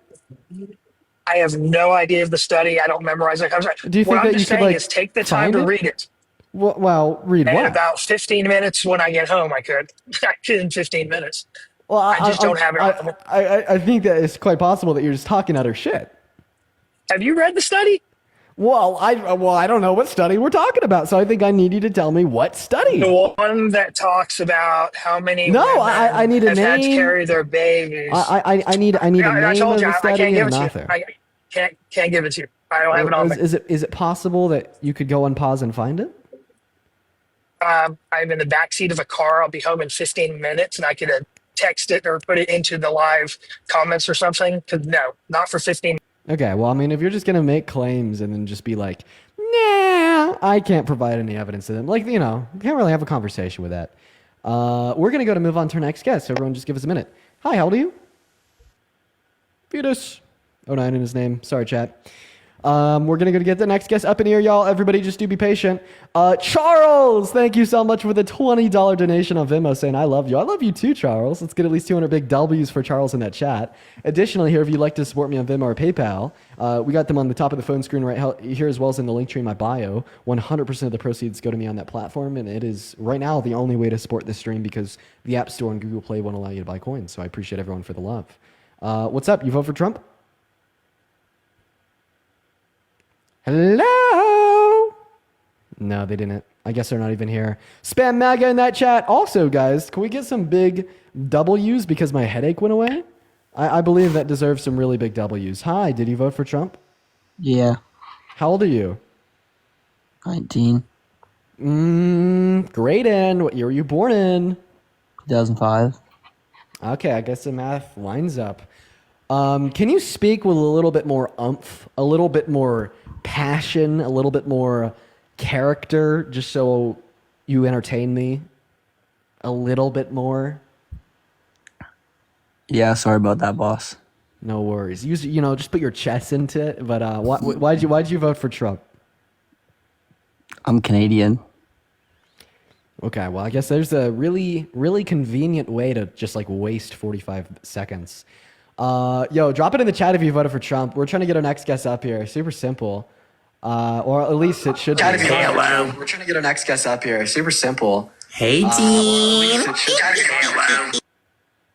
I have no idea of the study. I don't memorize it. Do you think that you could like is take the time to read it? Well, read and what? In about 15 minutes when I get home, I could. I could in 15 minutes. Well, I just don't have it. I think that it's quite possible that you're just talking utter shit. Have you read the study? Well, I don't know what study we're talking about, so I think I need you to tell me what study. The one that talks about how many No, women I need a have had to name. carry their babies. I need a name I of told you, the I study can't give and it an to author. you. I can't give it to you. I don't have it on me. Is it possible that you could go on pause and find it? I'm in the backseat of a car. I'll be home in 15 minutes, and I could text it or put it into the live comments or something. Because no, not for 15. Okay, well, I mean, if you're just gonna make claims and then just be like, nah, I can't provide any evidence to them. Like, you know, can't really have a conversation with that. We're gonna go to move on to our next guest. So everyone, just give us a minute. Hi, how old are you? Fetus. 09 in his name. Sorry, chat. We're going to get the next guest up in here, y'all. Everybody just do be patient. Charles, thank you so much for the $20 donation on Venmo saying I love you. I love you too, Charles. Let's get at least 200 big W's for Charles in that chat. Additionally, here, if you'd like to support me on Venmo or PayPal, we got them on the top of the phone screen right here as well as in the link tree in my bio. 100% of the proceeds go to me on that platform, and it is right now the only way to support this stream because the App Store and Google Play won't allow you to buy coins, so I appreciate everyone for the love. What's up? You vote for Trump? Hello? No, they didn't. I guess they're not even here. Spam MAGA in that chat. Also, guys, can we get some big W's because my headache went away? I believe that deserves some really big W's. Hi, did you vote for Trump? Yeah. How old are you? 19. Great, in. What year were you born in? 2005. Okay, I guess the math lines up. Can you speak with a little bit more oomph, a little bit more passion, a little bit more character, just so you entertain me a little bit more? Yeah, sorry about that, boss. No worries. Just put your chest into it. But why'd you vote for Trump? I'm Canadian. Okay, well, I guess there's a really, really convenient way to just like waste 45 seconds. Yo, drop it in the chat if you voted for Trump. We're trying to get our next guest up here. Super simple. Or at least it should be. Hello. We're trying to get our next guest up here. Super simple. Hey, Dean.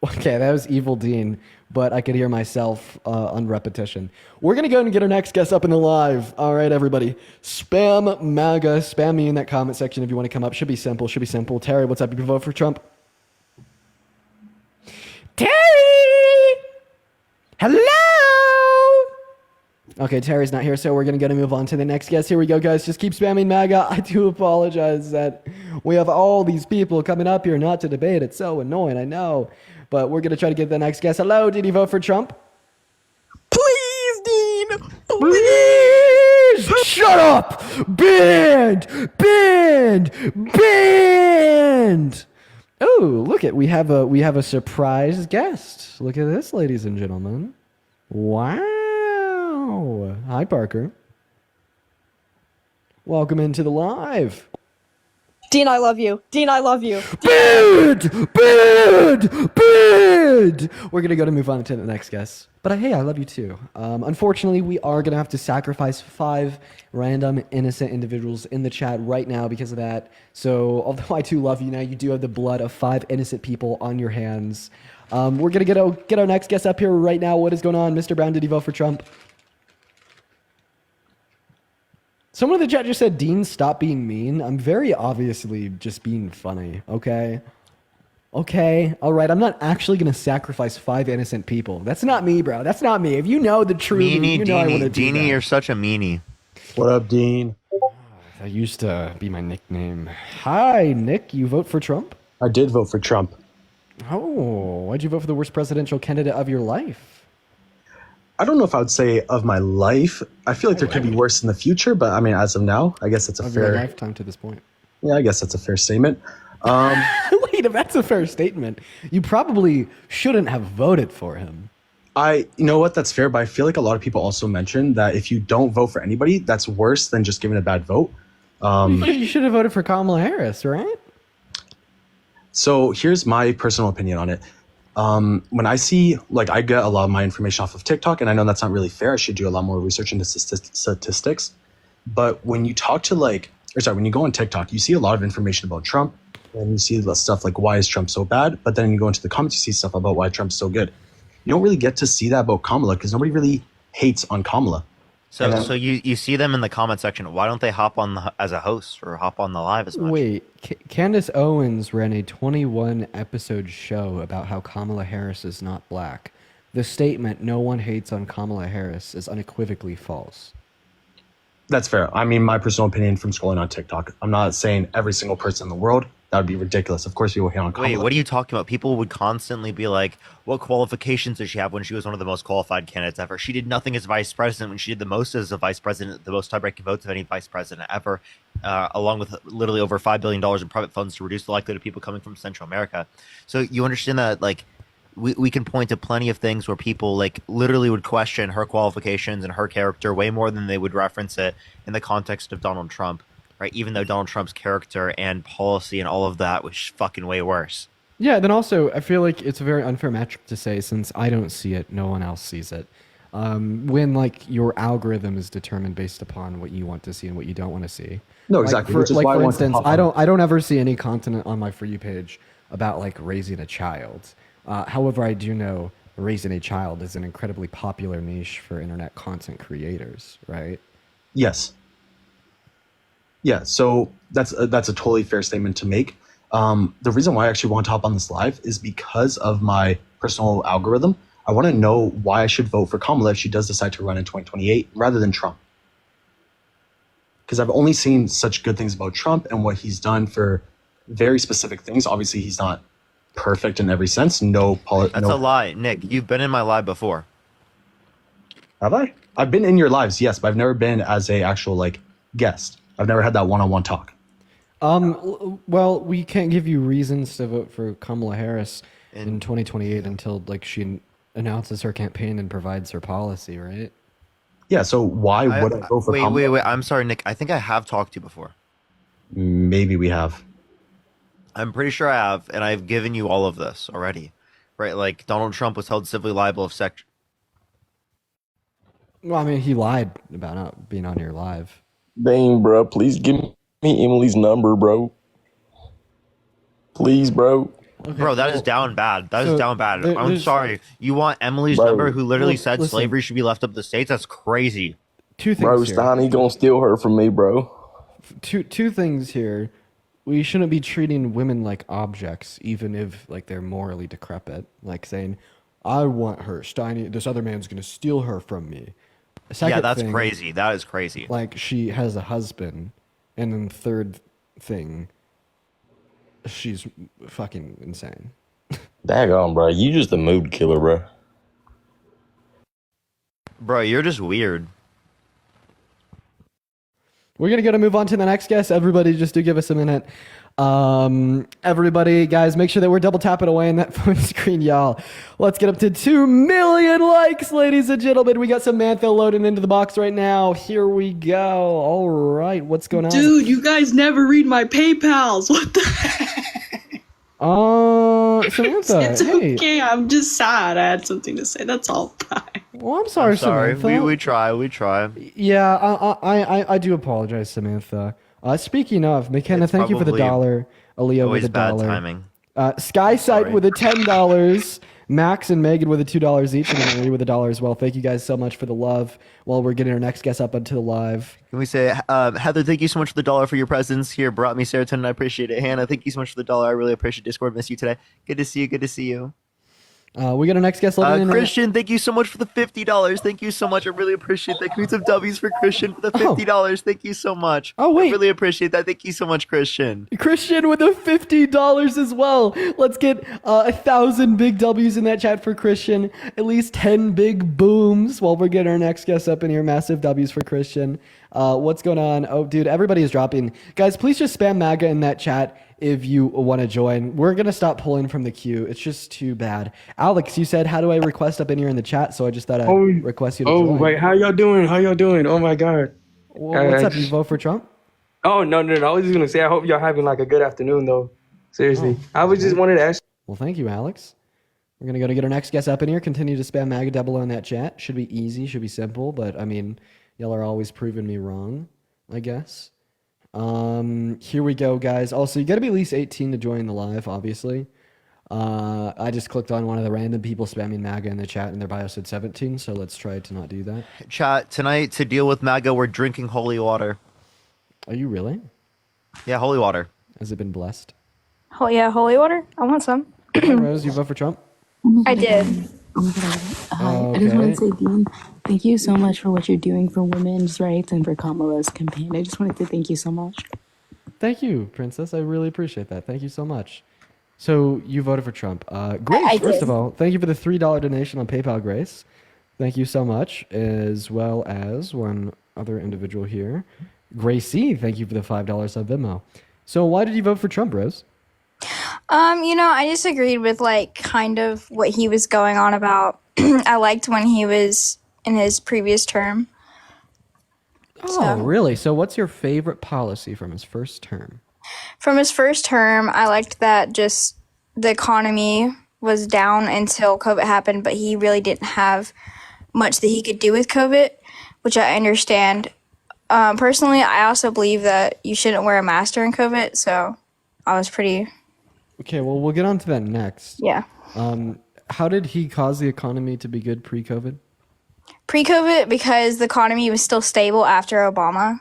Okay, that was Evil Dean, but I could hear myself on repetition. We're going to go and get our next guest up in the live. All right, everybody. Spam MAGA. Spam me in that comment section if you want to come up. Should be simple. Terry, what's up? You can vote for Trump? Terry! Hello! Okay, Terry's not here, so we're going to move on to the next guest. Here we go, guys. Just keep spamming MAGA. I do apologize that we have all these people coming up here not to debate. It's so annoying, I know. But we're going to try to get the next guest. Hello, did you vote for Trump? Please, Dean. Please! Shut up! Banned! Oh, look we have a surprise guest. Look at this, ladies and gentlemen. Wow. Hi, Parker. Welcome into the live. Dean, I love you. Dean, I love you. Banned! We're going to move on to the next guest. But hey, I love you too. Unfortunately, we are going to have to sacrifice 5 random innocent individuals in the chat right now because of that. So although I do love you now, you do have the blood of 5 innocent people on your hands. We're going to get our next guest up here right now. What is going on? Mr. Brown, did you vote for Trump? Someone in the chat just said, Dean, stop being mean. I'm very obviously just being funny, okay? Okay, all right. I'm not actually going to sacrifice 5 innocent people. That's not me, bro. That's not me. If you know the truth, you know I want to do Deanie, that. you're such a meanie. What up, Dean? That used to be my nickname. Hi, Nick. You vote for Trump? I did vote for Trump. Oh, why'd you vote for the worst presidential candidate of your life? I don't know if I would say of my life. I feel like there could be worse in the future, but I mean, as of now, I guess it's a Of fair your lifetime to this point. Yeah, I guess that's a fair statement. Wait, if that's a fair statement, you probably shouldn't have voted for him. You know what? That's fair, but I feel like a lot of people also mentioned that if you don't vote for anybody, that's worse than just giving a bad vote. You should have voted for Kamala Harris, right? So here's my personal opinion on it. When I see, I get a lot of my information off of TikTok, and I know that's not really fair. I should do a lot more research into statistics. But when you talk to when you go on TikTok, you see a lot of information about Trump, and you see the stuff like, why is Trump so bad? But then you go into the comments, you see stuff about why Trump's so good. You don't really get to see that about Kamala because nobody really hates on Kamala. And So you see them in the comment section. Why don't they hop on as a host or hop on the live as much? Wait, Candace Owens ran a 21 episode show about how Kamala Harris is not black. The statement, "No one hates on Kamala Harris," is unequivocally false. That's fair. I mean, my personal opinion from scrolling on TikTok. I'm not saying every single person in the world. That would be ridiculous. Of course, people hate on Kamala. Wait, what are you talking about? People would constantly be like, what qualifications does she have when she was one of the most qualified candidates ever? She did nothing as vice president when she did the most as a vice president, the most tie-breaking votes of any vice president ever, along with literally over $5 billion in private funds to reduce the likelihood of people coming from Central America. So you understand that, like, we can point to plenty of things where people like literally would question her qualifications and her character way more than they would reference it in the context of Donald Trump, right? Even though Donald Trump's character and policy and all of that was fucking way worse. Yeah, then also, I feel like it's a very unfair metric to say, since I don't see it, no one else sees it. When like your algorithm is determined based upon what you want to see and what you don't want to see. No, exactly. Like which is why I for want to instance, hop I on. don't ever see any content on my For You page about like raising a child. However, I do know raising a child is an incredibly popular niche for internet content creators, right? Yes. Yeah, so that's a totally fair statement to make. The reason why I actually want to hop on this live is because of my personal algorithm. I want to know why I should vote for Kamala if she does decide to run in 2028 rather than Trump. Because I've only seen such good things about Trump and what he's done for very specific things. Obviously, he's not perfect in every sense. That's a lie, Nick. You've been in my live before. Have I? I've been in your lives, yes, but I've never been as a actual like guest. I've never had that one-on-one talk. Well, we can't give you reasons to vote for Kamala Harris in 2028 until like she announces her campaign and provides her policy, right? Yeah, so why would I vote for Kamala? Wait. I'm sorry, Nick. I think I have talked to you before. Maybe we have. I'm pretty sure I have, and I've given you all of this already, right? Like Donald Trump was held civilly liable of sex. Well, I mean, he lied about not being on your live. Dang, bro, please give me Emily's number, bro. Please, bro. Okay, Bro, that is down bad. That is down bad. I'm sorry. You want Emily's Bro, number, who literally said listen. slavery should be left up to the states? That's crazy. Two things Bro, here. Stein, he gonna steal her from me, bro. Two things here. We shouldn't be treating women like objects, even if like they're morally decrepit. Like saying, "I want her, Steiny. This other man's gonna steal her from me." Yeah, that's crazy. That is crazy. Like she has a husband, and then third thing, she's fucking insane. Daggone, bro. You just a mood killer, bro. Bro, you're just weird. We're gonna move on to the next guest. Everybody, just do give us a minute. Everybody, guys, make sure that we're double tapping away in that phone screen, y'all. Let's get up to 2 million likes, ladies and gentlemen. We got Samantha loading into the box right now. Here we go. All right, what's going on? Dude, you guys never read my PayPals. What the Samantha, It's hey. okay. I'm just sad. I had something to say. That's all. Bye. Well, I'm sorry, Samantha. We try. Yeah, I do apologize, Samantha. Speaking of, McKenna, It's thank you for the probably $1. Aaliyah with Always a bad $1. timing. Skysight with a $10. Max and Megan with a $2 each, and then Marie with a $1 as well. Thank you guys so much for the love. While we're getting our next guest up onto the live. Can we say, Heather, thank you so much for the $1 for your presence here. Brought me serotonin. I appreciate it. Hannah, thank you so much for the $1. I really appreciate Discord. Miss you today. Good to see you. Good to see you. We got our next guest loading in. Christian, thank you so much for the $50. Thank you so much. I really appreciate that. Can we some W's for Christian for the $50? Thank you so much. Oh, wait. I really appreciate that. Thank you so much, Christian. Christian with a $50 as well. Let's get 1,000 big W's in that chat for Christian. At least 10 big booms while we're getting our next guest up in here. Massive W's for Christian. What's going on? Oh, dude, everybody is dropping. Guys, please just spam MAGA in that chat if you want to join. We're going to stop pulling from the queue. It's just too bad. Alex, you said, how do I request up in here in the chat? So I just thought I'd request you to join. Oh, wait, how y'all doing? Oh, my God. Well, what's up? You vote for Trump? Oh, no. I was just going to say, I hope y'all having like a good afternoon, though. Seriously. I was just wanted to ask. Well, thank you, Alex. We're going to get our next guest up in here. Continue to spam MAGA double in that chat. Should be easy, should be simple, but I mean, y'all are always proving me wrong, I guess. Here we go, guys. Also, you got to be at least 18 to join the live, obviously. I just clicked on one of the random people spamming MAGA in the chat, and their bio said 17. So let's try to not do that. Chat, tonight to deal with MAGA, we're drinking holy water. Are you really? Yeah, holy water. Has it been blessed? Oh yeah, holy water. I want some. Rose, you vote for Trump? I did. Oh my God. I just want to say, Dean, thank you so much for what you're doing for women's rights and for Kamala's campaign. I just wanted to thank you so much. Thank you, Princess. I really appreciate that. Thank you so much. So you voted for Trump. Grace, I first did. of all, thank you for the $3 donation on PayPal, Grace. Thank you so much, as well as one other individual here. Gracie, thank you for the $5 on Venmo. So why did you vote for Trump, Rose? I disagreed with like kind of what he was going on about. I liked when he was in his previous term. Oh, really? So what's your favorite policy from his first term? From his first term, I liked that just the economy was down until COVID happened, but he really didn't have much that he could do with COVID, which I understand. Personally, I also believe that you shouldn't wear a mask during COVID, so I was pretty... Okay, well, we'll get on to that next. Yeah. How did he cause the economy to be good pre-COVID? Pre-COVID, because the economy was still stable after Obama.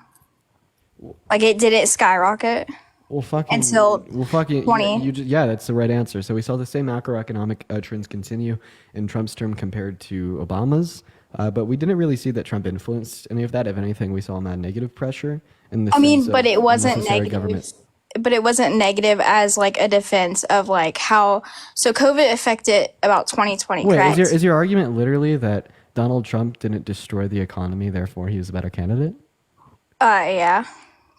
Like, it didn't skyrocket. Well, fucking... Until 20. Yeah, that's the right answer. So we saw the same macroeconomic trends continue in Trump's term compared to Obama's. But we didn't really see that Trump influenced any of that. If anything, we saw mad negative pressure. In the sense but of it wasn't necessary negative. government. But it wasn't negative as like a defense of like how. So COVID affected about 2020. Wait, correct? is your argument literally that Donald Trump didn't destroy the economy, therefore he was a better candidate? Yeah,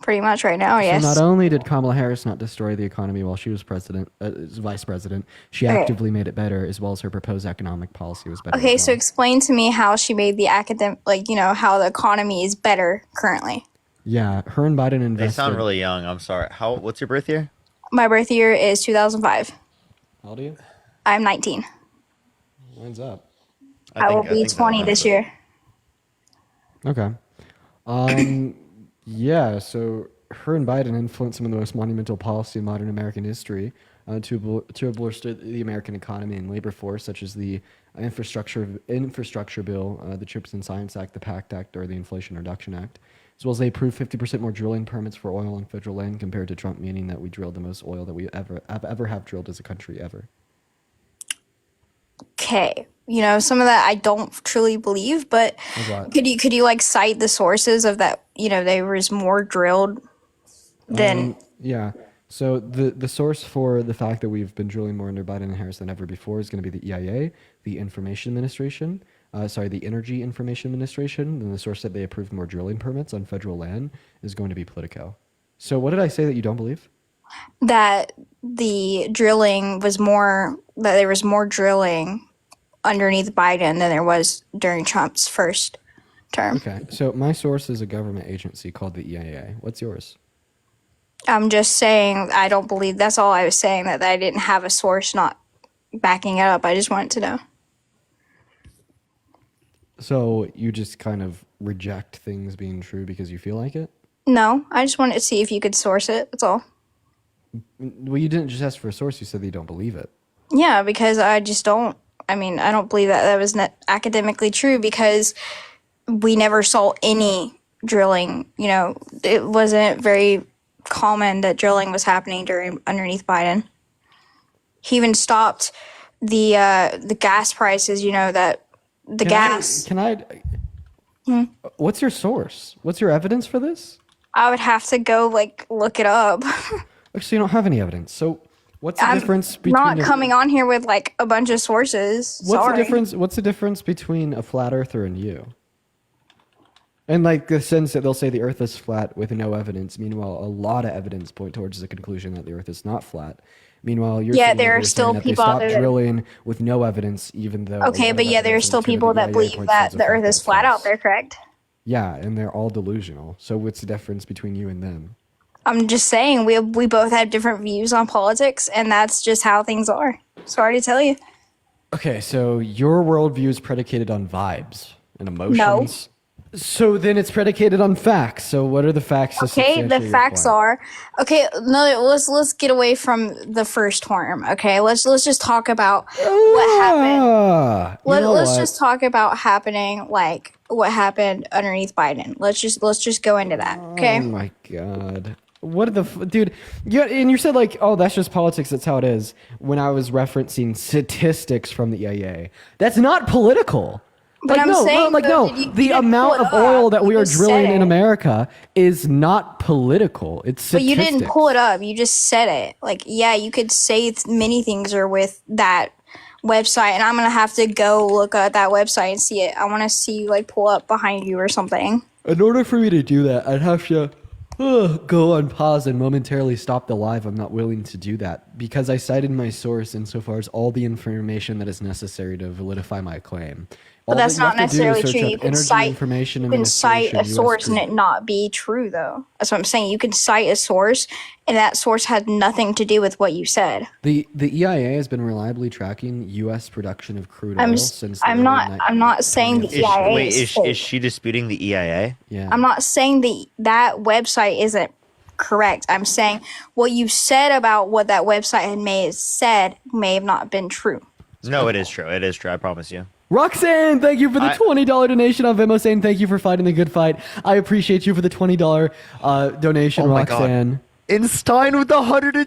pretty much right now. Yes. So not only did Kamala Harris not destroy the economy while she was vice president, she Okay. actively made it better, as well as her proposed economic policy was better. Okay, as so well. explain to me how she made the academic, how the economy is better currently. Yeah, her and Biden They invested. sound really young. I'm sorry. What's your birth year? My birth year is 2005. How old are you? I'm 19. Mine's up. I will be 20 this year. Okay. Yeah, so her and Biden influenced some of the most monumental policy in modern American history to bolster the American economy and labor force, such as the infrastructure bill, the CHIPS and Science Act, the PACT Act, or the Inflation Reduction Act, as well as they approved 50% more drilling permits for oil on federal land compared to Trump, meaning that we drilled the most oil that we ever have drilled as a country ever. Okay. Some of that I don't truly believe, but could you like cite the sources of that, there was more drilled than Yeah. So the source for the fact that we've been drilling more under Biden and Harris than ever before is going to be the EIA, the Information Administration, the Energy Information Administration. And the source that they approved more drilling permits on federal land is going to be Politico. So what did I say that you don't believe? that the drilling was more, that there was more drilling underneath Biden than there was during Trump's first term. Okay. So my source is a government agency called the EIA. What's yours? I'm just saying I don't believe, that's all I was saying, that I didn't have a source not backing it up. I just wanted to know. So you just kind of reject things being true because you feel like it? No, I just wanted to see if you could source it. That's all. Well, you didn't just ask for a source. You said that you don't believe it. Yeah, because I just don't. I mean, I don't believe that that was not academically true because we never saw any drilling. It wasn't very common that drilling was happening underneath Biden. He even stopped the gas prices. That the gas. Can I? What's your source? What's your evidence for this? I would have to go look it up. Actually, you don't have any evidence. So what's the I'm difference between not coming on here with a bunch of sources. What's Sorry. the difference? What's the difference between a flat earther and you? And the sense that they'll say the Earth is flat with no evidence. Meanwhile, a lot of evidence point towards the conclusion that the Earth is not flat. Meanwhile, you're Yeah, sitting there over are here still saying that people they out stopped there that- drilling with no evidence, even though. Okay, but yeah, there are still people that believe that the Earth is flat out there, correct? Yeah, and they're all delusional. So what's the difference between you and them? I'm just saying we both have different views on politics, and that's just how things are. Sorry to tell you. Okay, so your worldview is predicated on vibes and emotions. So then it's predicated on facts. So what are the facts? To Okay, the substantiate your facts point? are okay. No, let's get away from the first term. Okay, let's just talk about what happened. Let's just talk about happening, like what happened underneath Biden. Let's just go into that. Okay. Oh my god. What the dude? And you said like, oh, that's just politics. That's how it is. When I was referencing statistics from the EIA, that's not political. But like, I'm saying, though, you the didn't amount pull of it up. oil that we You are just drilling said in it. America is not political. It's But statistics. you didn't pull it up. You just said it. Like, yeah, you could say many things are with that website, and I'm gonna have to go look at that website and see it. I want to see like pull up behind you or something. In order for me to do that, I'd have to go on pause and momentarily stop the live. I'm not willing to do that because I cited my source insofar as all the information that is necessary to validify my claim. But that's not necessarily true. You can cite information you can cite a Administration, source US and it not be true though. That's what I'm saying. You can cite a source and that source had nothing to do with what you said. The EIA has been reliably tracking U.S. production of crude oil since. I'm not saying the EIA Is fake. she disputing the EIA? Yeah. I'm not saying that website isn't correct. I'm saying what you said about what that website may have not been true. No, it is true. It is true. I promise you. Roxanne, thank you for the $20 donation on Venmo. Saying thank you for fighting the good fight. I appreciate you for the $20 donation, Oh my God. Roxanne. And Stein with the $125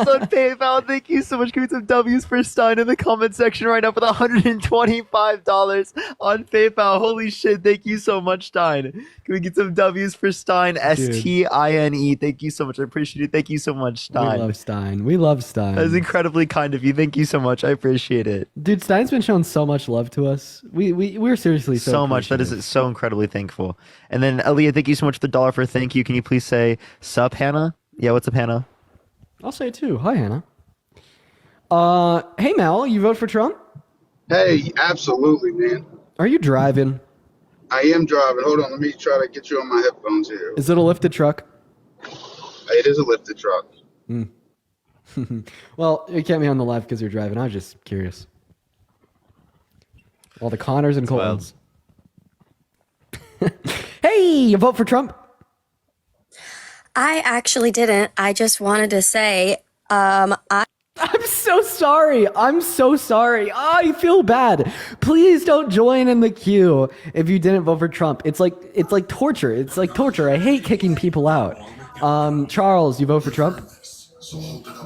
on PayPal. Thank you so much. Give me some W's for Stein in the comment section right now for the $125 on PayPal. Holy shit. Thank you so much, Stein. Can we get some W's for Stein? S-T-I-N-E. Thank you so much. I appreciate it. Thank you so much, Stein. We love Stein. We love Stein. That is incredibly kind of you. Thank you so much. I appreciate it. Dude, Stein's been showing so much love to us. We're seriously So much. That is so incredibly thankful. And then Aaliyah, thank you so much for the $1 for thank you. Can you please say sup, Hannah? Yeah, what's up, Hannah? I'll say it too. Hi, Hannah. Hey, Mel, you vote for Trump? Hey, absolutely, man. Are you driving? I am driving. Hold on, let me try to get you on my headphones here. Is it a lifted truck? It is a lifted truck. Well, you can't be on the live because you're driving. I was just curious. All the Connors and Coltons. Hey, you vote for Trump? I actually didn't. I just wanted to say, I'm so sorry. I'm so sorry. Oh, I feel bad. Please don't join in the queue if you didn't vote for Trump. It's like torture. It's like torture. I hate kicking people out. Charles, you vote for Trump?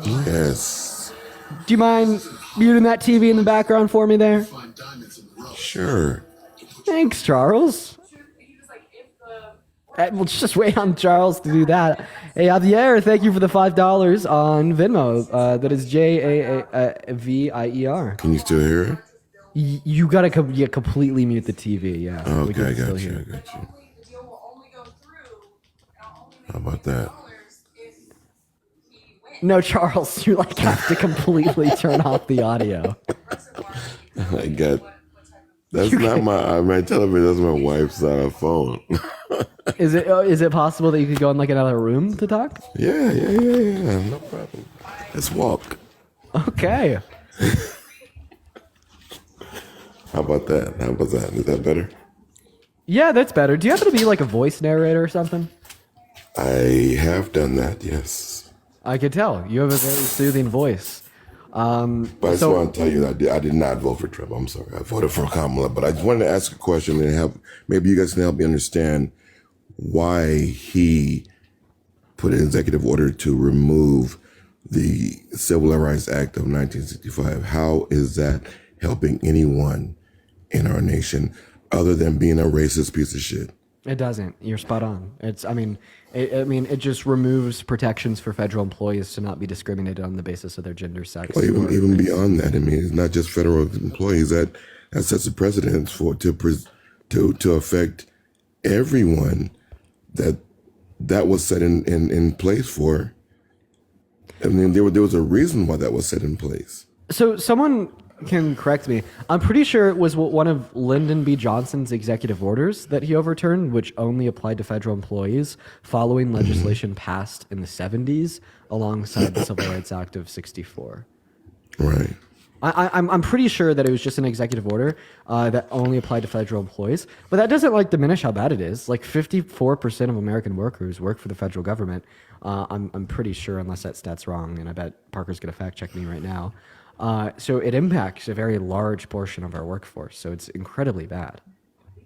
Yes. Do you mind muting that TV in the background for me there? Sure. Thanks, Charles. We'll just wait on Charles to do that. Hey, Javier, thank you for the $5 on Venmo. That is Javier. Can you still hear it? You gotta completely mute the TV. Yeah. Oh, we okay, I can still got you. hear I it. got you. How about that? No, Charles, you like have to completely turn off the audio. I got. That's not my television. That's my wife's phone. Is it possible that you could go in like another room to talk? Yeah. No problem. Let's walk. Okay. How about that? Is that better? Yeah, that's better. Do you happen to be like a voice narrator or something? I have done that. Yes. I could tell. You have a very soothing voice. But I just want to tell you that I did not vote for Trump. I'm sorry. I voted for Kamala. But I just wanted to ask a question and maybe you guys can help me understand why he put an executive order to remove the Civil Rights Act of 1965. How is that helping anyone in our nation other than being a racist piece of shit? It doesn't. You're spot on. It just removes protections for federal employees to not be discriminated on the basis of their gender, sex. Well, even beyond that, I mean, it's not just federal employees that sets a precedent to affect everyone that was set in place for. I mean, there was a reason why that was set in place. So someone can correct me. I'm pretty sure it was one of Lyndon B. Johnson's executive orders that he overturned, which only applied to federal employees following legislation passed in the 70s alongside the Civil Rights Act of 64. Right. I'm pretty sure that it was just an executive order that only applied to federal employees, but that doesn't like diminish how bad it is. Like 54% of American workers work for the federal government. I'm pretty sure, unless that stat's wrong, and I bet Parker's gonna fact check me right now. So it impacts a very large portion of our workforce. So it's incredibly bad.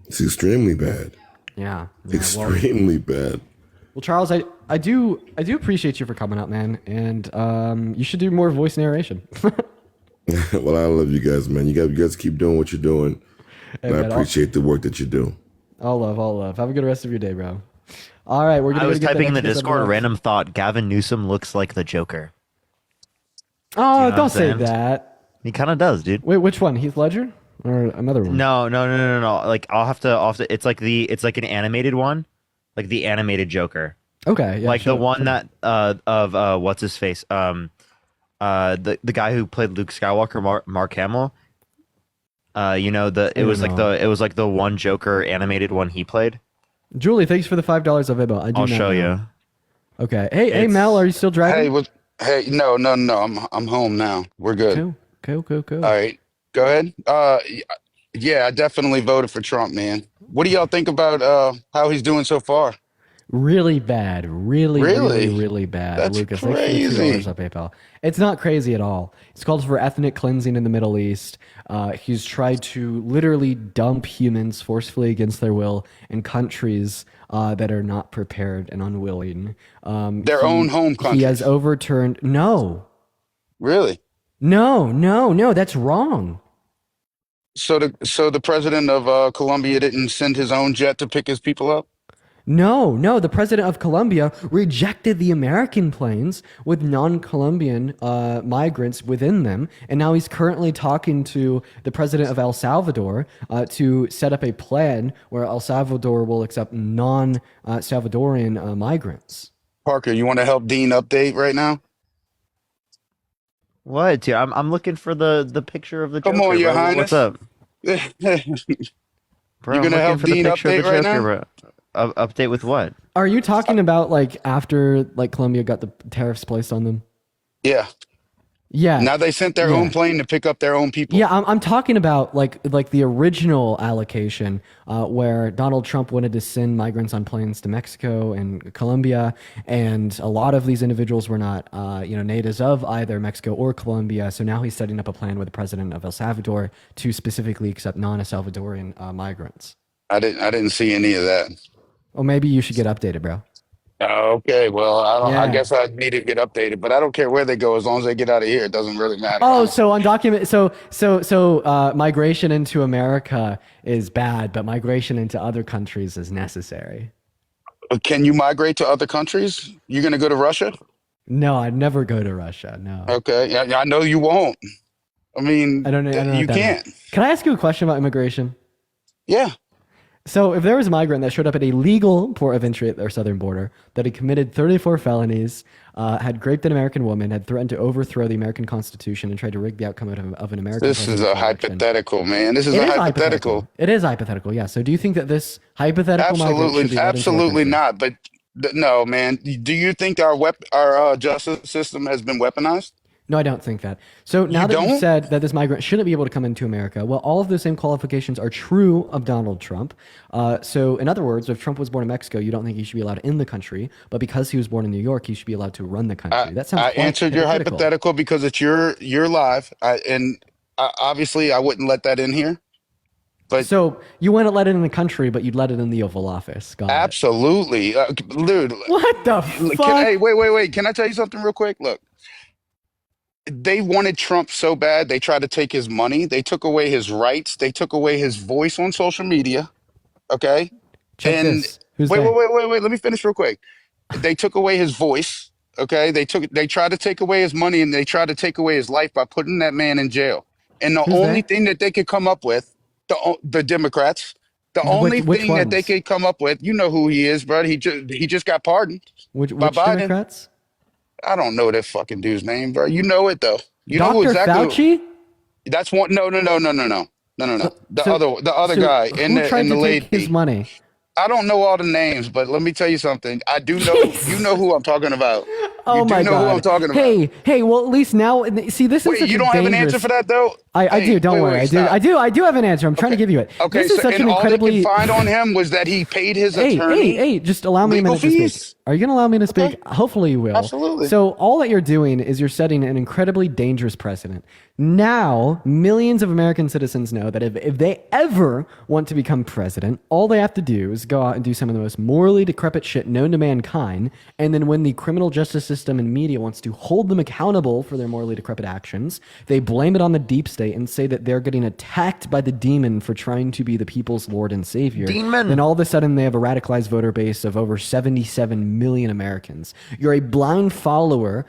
It's extremely bad. Yeah. Extremely bad. Well, Charles, I do appreciate you for coming out, man, and you should do more voice narration. Well, I love you guys, man. You guys keep doing what you're doing. Hey, And I man, appreciate the work that you do. all love. Have a good rest of your day, bro. All right, we're gonna. I was get the typing in the next Discord. episode. Random thought: Gavin Newsom looks like the Joker. Oh, You know what don't I'm say saying? that. He kind of does, dude. Wait, which one? Heath Ledger or another one? No. Like I'll have to. It's like an animated one, like the animated Joker. Okay, yeah, like sure, the one sure. that of what's his face the guy who played Luke Skywalker, Mark Hamill. It was like the one Joker animated one he played. Julie, thanks for the $5 of Ibo. I do I'll not show know. you. Okay. Hey, It's- Mel, are you still driving? Hey, no. I'm home now. We're good. Cool. All right, go ahead. Yeah, I definitely voted for Trump, man. What do y'all think about how he's doing so far? Really bad. Really bad. That's Lucas, crazy. thanks for the $2 on PayPal. It's not crazy at all. It's called for ethnic cleansing in the Middle East. He's tried to literally dump humans forcefully against their will in countries that are not prepared and unwilling. Their own home He countries. has overturned. No. Really? No. That's wrong. So the president of Colombia didn't send his own jet to pick his people up? No. The president of Colombia rejected the American planes with non-Colombian migrants within them, and now he's currently talking to the president of El Salvador to set up a plan where El Salvador will accept non-Salvadorian migrants. Parker, you want to help Dean update right now? What, dude? I'm looking for the picture of the Joker. Come on, Your bro. Highness. What's up? Bro, You I'm gonna looking help for the Dean picture of the update right Joker, now? bro. Update with what? Are you talking about like after like Colombia got the tariffs placed on them? Yeah. Yeah. Now they sent their Yeah. own plane to pick up their own people. Yeah, I'm talking about like the original allocation where Donald Trump wanted to send migrants on planes to Mexico and Colombia, and a lot of these individuals were not natives of either Mexico or Colombia. So now he's setting up a plan with the president of El Salvador to specifically accept non-Salvadorian migrants. I didn't see any of that. Well, maybe you should get updated, bro. Oh, okay. Well, I Yeah. guess I need to get updated, but I don't care where they go as long as they get out of here. It doesn't really matter. Oh, so undocumented. So migration into America is bad, but migration into other countries is necessary. Can you migrate to other countries? You gonna go to Russia? No, I'd never go to Russia. No. Okay. Yeah, I know you won't. I mean, I don't know. you what that can't. is. Can I ask you a question about immigration? Yeah. So, if there was a migrant that showed up at a legal port of entry at their southern border, that had committed 34 felonies, had raped an American woman, had threatened to overthrow the American Constitution, and tried to rig the outcome of an American This is a presidential election. hypothetical, man. This is It a is hypothetical. It is hypothetical, yeah. So, do you think that this hypothetical migrant should be let into our Absolutely country? not. But no, man. Do you think our justice system has been weaponized? No, I don't think that. So now that don't? you've said that this migrant shouldn't be able to come into America, well, all of the same qualifications are true of Donald Trump. So in other words, if Trump was born in Mexico, you don't think he should be allowed in the country, but because he was born in New York, he should be allowed to run the country. That sounds I quite answered your hypocritical. hypothetical because it's your live, obviously I wouldn't let that in here. But So you wouldn't let it in the country, but you'd let it in the Oval Office. Got it. absolutely, dude. What the fuck? Hey, wait. Can I tell you something real quick? Look, they wanted Trump so bad. They tried to take his money. They took away his rights. They took away his voice on social media. Okay. Check And this. Who's wait. they? Let me finish real quick. They took away his voice. Okay. They tried to take away his money, and they tried to take away his life by putting that man in jail. And the Who's only they? thing that they could come up with, the Democrats, the only Which thing that they ones? could come up with, you know who he is, bro. He just got pardoned Which by Biden. Democrats? I don't know that fucking dude's name, bro. You know it though. You know who Dr. exactly. Fauci? That's one. No. The other So guy who and tried the to lady. take his money? I don't know all the names, but let me tell you something. I do know. You know who I'm talking about. Oh do my know god. who I'm talking about. Hey, well at least now see this is Wait, such you a don't have an answer dangerous- for that though? I do, don't worry. Stop. I do have an answer. I'm trying to give you it. Okay, This is so such and an all they incredibly could find on him was that he paid his attorney. Hey, just allow me a legal minute to fees? speak. Are you going to allow me to speak? Hopefully you will. Absolutely. So all that you're doing is you're setting an incredibly dangerous precedent. Now, millions of American citizens know that if they ever want to become president, all they have to do is go out and do some of the most morally decrepit shit known to mankind. And then when the criminal justice system and media wants to hold them accountable for their morally decrepit actions, they blame it on the deep state and say that they're getting attacked by the demon for trying to be the people's Lord and Savior. Demon. Then all of a sudden they have a radicalized voter base of over 77 million Americans. You're a blind follower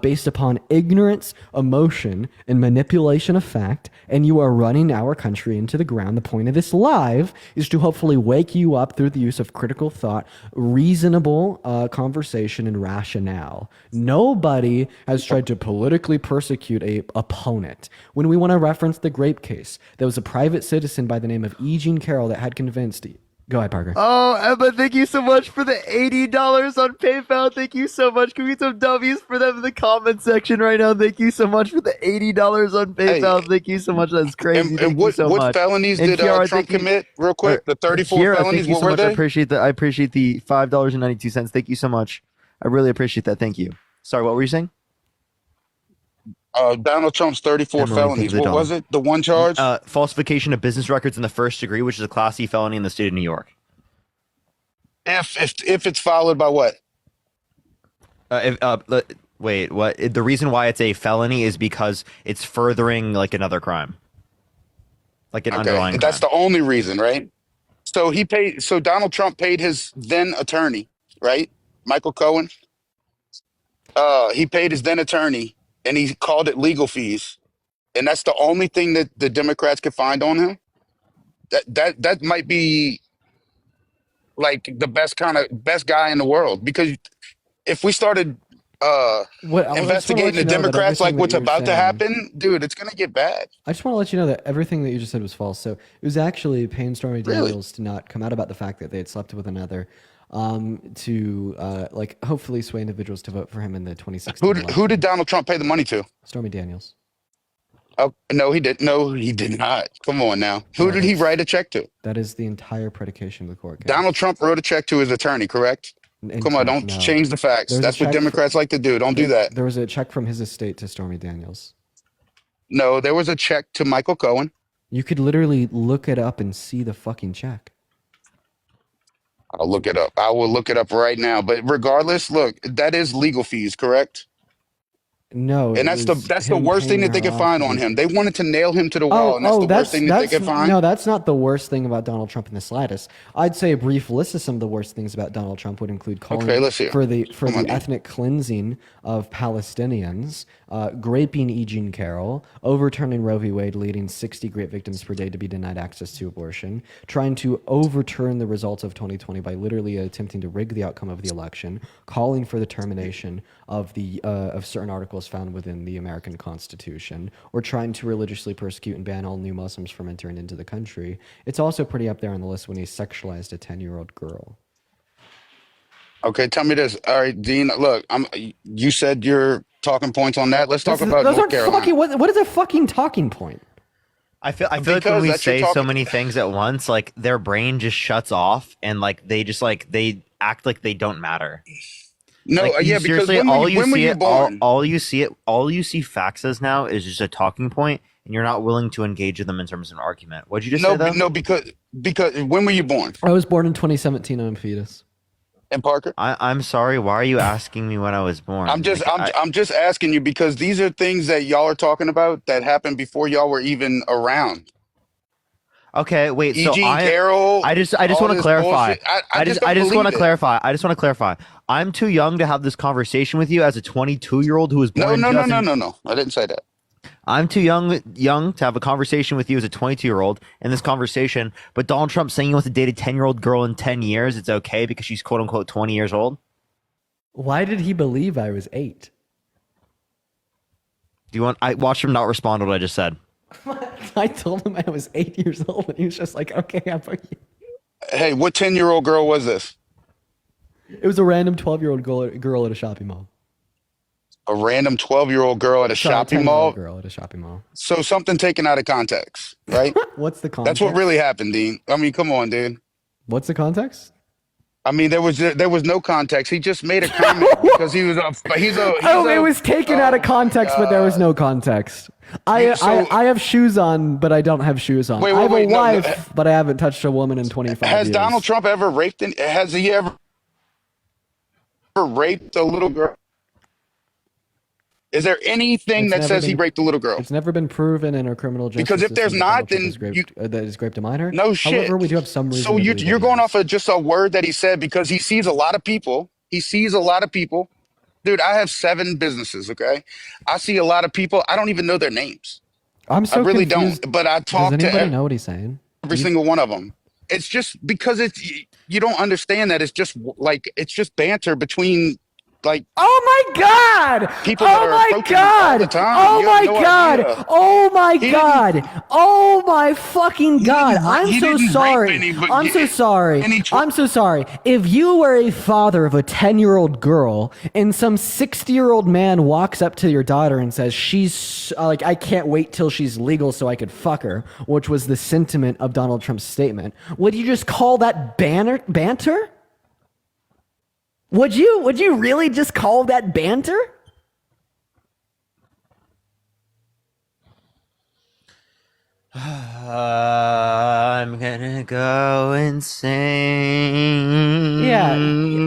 based upon ignorance, emotion, and manipulation of fact, and you are running our country into the ground. The point of this live is to hopefully wake you up through the use of critical thought, reasonable conversation, and rationale. Nobody has tried to politically persecute a opponent. When we want to reference the Grape case, there was a private citizen by the name of E. Jean Carroll that had convinced... Go ahead, Parker. Oh, Emma, thank you so much for the $80 on PayPal. Thank you so much. Can we get some W's for them in the comment section right now? Thank you so much for the $80 on PayPal. Thank you so much. That's crazy. And Thank what you so what much. felonies And did Kiara, Trump thank you- commit? Real quick, the 34 Kiara, felonies. thank you What so were much. I they? appreciate that. I appreciate the $5.92. Thank you so much. I really appreciate that. Thank you. Sorry, what were you saying? Donald Trump's 34 Emily, felonies. take the What dog. was it? The one charge? Falsification of business records in the first degree, which is a Class C felony in the state of New York. If it's followed by what? Wait, what? The reason why it's a felony is because it's furthering like another crime, like an underlying. That's crime. the only reason, right? So he paid. So Donald Trump paid his then attorney, right, Michael Cohen. He paid his then attorney, and he called it legal fees, and that's the only thing that the Democrats could find on him. That might be like the best guy in the world, because if we started investigating the Democrats like what's about to happen, dude, it's gonna get bad. I just want to let you know that everything that you just said was false. So it was actually paying Stormy Daniels to not come out about the fact that they had slept with another, to like hopefully sway individuals to vote for him in the 2016 Who did Donald Trump pay the money to? Stormy Daniels. Oh no, he didn't. No, he did not. Come on now. Who did he write a check to? That is the entire predication of the court case. Donald Trump wrote a check to his attorney, correct? Come on, don't No. change the facts. There's a That's what check Democrats like to do. Don't do that. There was a check from his estate to Stormy Daniels. No, there was a check to Michael Cohen. You could literally look it up and see the fucking check. I'll look it up. I will look it up right now. But regardless, look, that is legal fees, correct? No, And that's the worst thing that they could find on him. They wanted to nail him to the wall, and that's the worst thing that they could find. No, that's not the worst thing about Donald Trump in the slightest. I'd say a brief list of some of the worst things about Donald Trump would include calling let's hear. for the Come on, dude. ethnic cleansing of Palestinians, graping E. Jean Carroll, overturning Roe v. Wade, leading 60 grape victims per day to be denied access to abortion, trying to overturn the results of 2020 by literally attempting to rig the outcome of the election, calling for the termination of certain articles found within the American Constitution, or trying to religiously persecute and ban all new Muslims from entering into the country. It's also pretty up there on the list when he sexualized a 10-year-old girl. Okay, tell me this. All right, Dean, look, you said your talking points on that. Let's talk about Those North aren't Carolina. fucking, what is a fucking talking point? I feel like Because when we that's your say so talking- many things at once, like their brain just shuts off, and like they just like they act like they don't matter. No, Like, yeah, because seriously, when were you born? all you see facts as now is just a talking point, and you're not willing to engage with them in terms of an argument. What'd you just say though? No, because when were you born? I was born in 2017. I'm a fetus. And Parker? I'm sorry. Why are you asking me when I was born? I'm just asking you because these are things that y'all are talking about that happened before y'all were even around. Okay, wait. E. So Jean Carroll, I just all want to this clarify. bullshit. I just want to believe it. clarify. I just want to clarify. I'm too young to have this conversation with you as a 22-year-old who was born. No. in 2000 No. I didn't say that. I'm too young to have a conversation with you as a 22-year-old in this conversation. But Donald Trump saying he wants to date a 10-year-old girl in 10 years, it's okay because she's quote unquote 20 years old. Why did he believe I was 8? Do you want? I watched him not respond to what I just said. I told him I was 8 years old, and he was just like, "Okay, I'm fucking." Hey, what 10-year-old girl was this? It was a random 12-year-old girl at a shopping mall. A random 12-year-old girl at a Sorry, shopping 10-year-old mall. girl at a shopping mall. So something taken out of context, right? What's the context? That's what really happened, Dean. I mean, come on, dude. What's the context? I mean, there was no context. He just made a comment because he was it was taken out of context, but there was no context. I have shoes on, but I don't have shoes on. I have a wife, but I haven't touched a woman in 25 years. Has Donald Trump ever raped? Has he ever raped a little girl? Is there anything that says he raped a little girl? It's never been proven in our criminal justice Because if there's system not, that Donald Trump that he's raped a minor. No shit. However, we do have some reason. So you're going off of just a word that he said because he sees a lot of people. He sees a lot of people. Dude, I have 7 businesses, okay? I see a lot of people. I don't even know their names. I'm so I really confused. don't. But I talk Does to anybody know what he's saying? every single one of them. It's just because you don't understand that it's just banter between like. Oh my God! People that are approaching all the time. Oh You my have no God! idea. Oh my He God! Oh my fucking God! I'm he so didn't rape sorry. anybody. I'm so sorry. I'm so sorry. If you were a father of a 10-year-old girl and some 60-year-old man walks up to your daughter and says she's like, I can't wait till she's legal so I could fuck her, which was the sentiment of Donald Trump's statement, would you just call that banter? Would you really just call that banter? I'm gonna go insane. Yeah,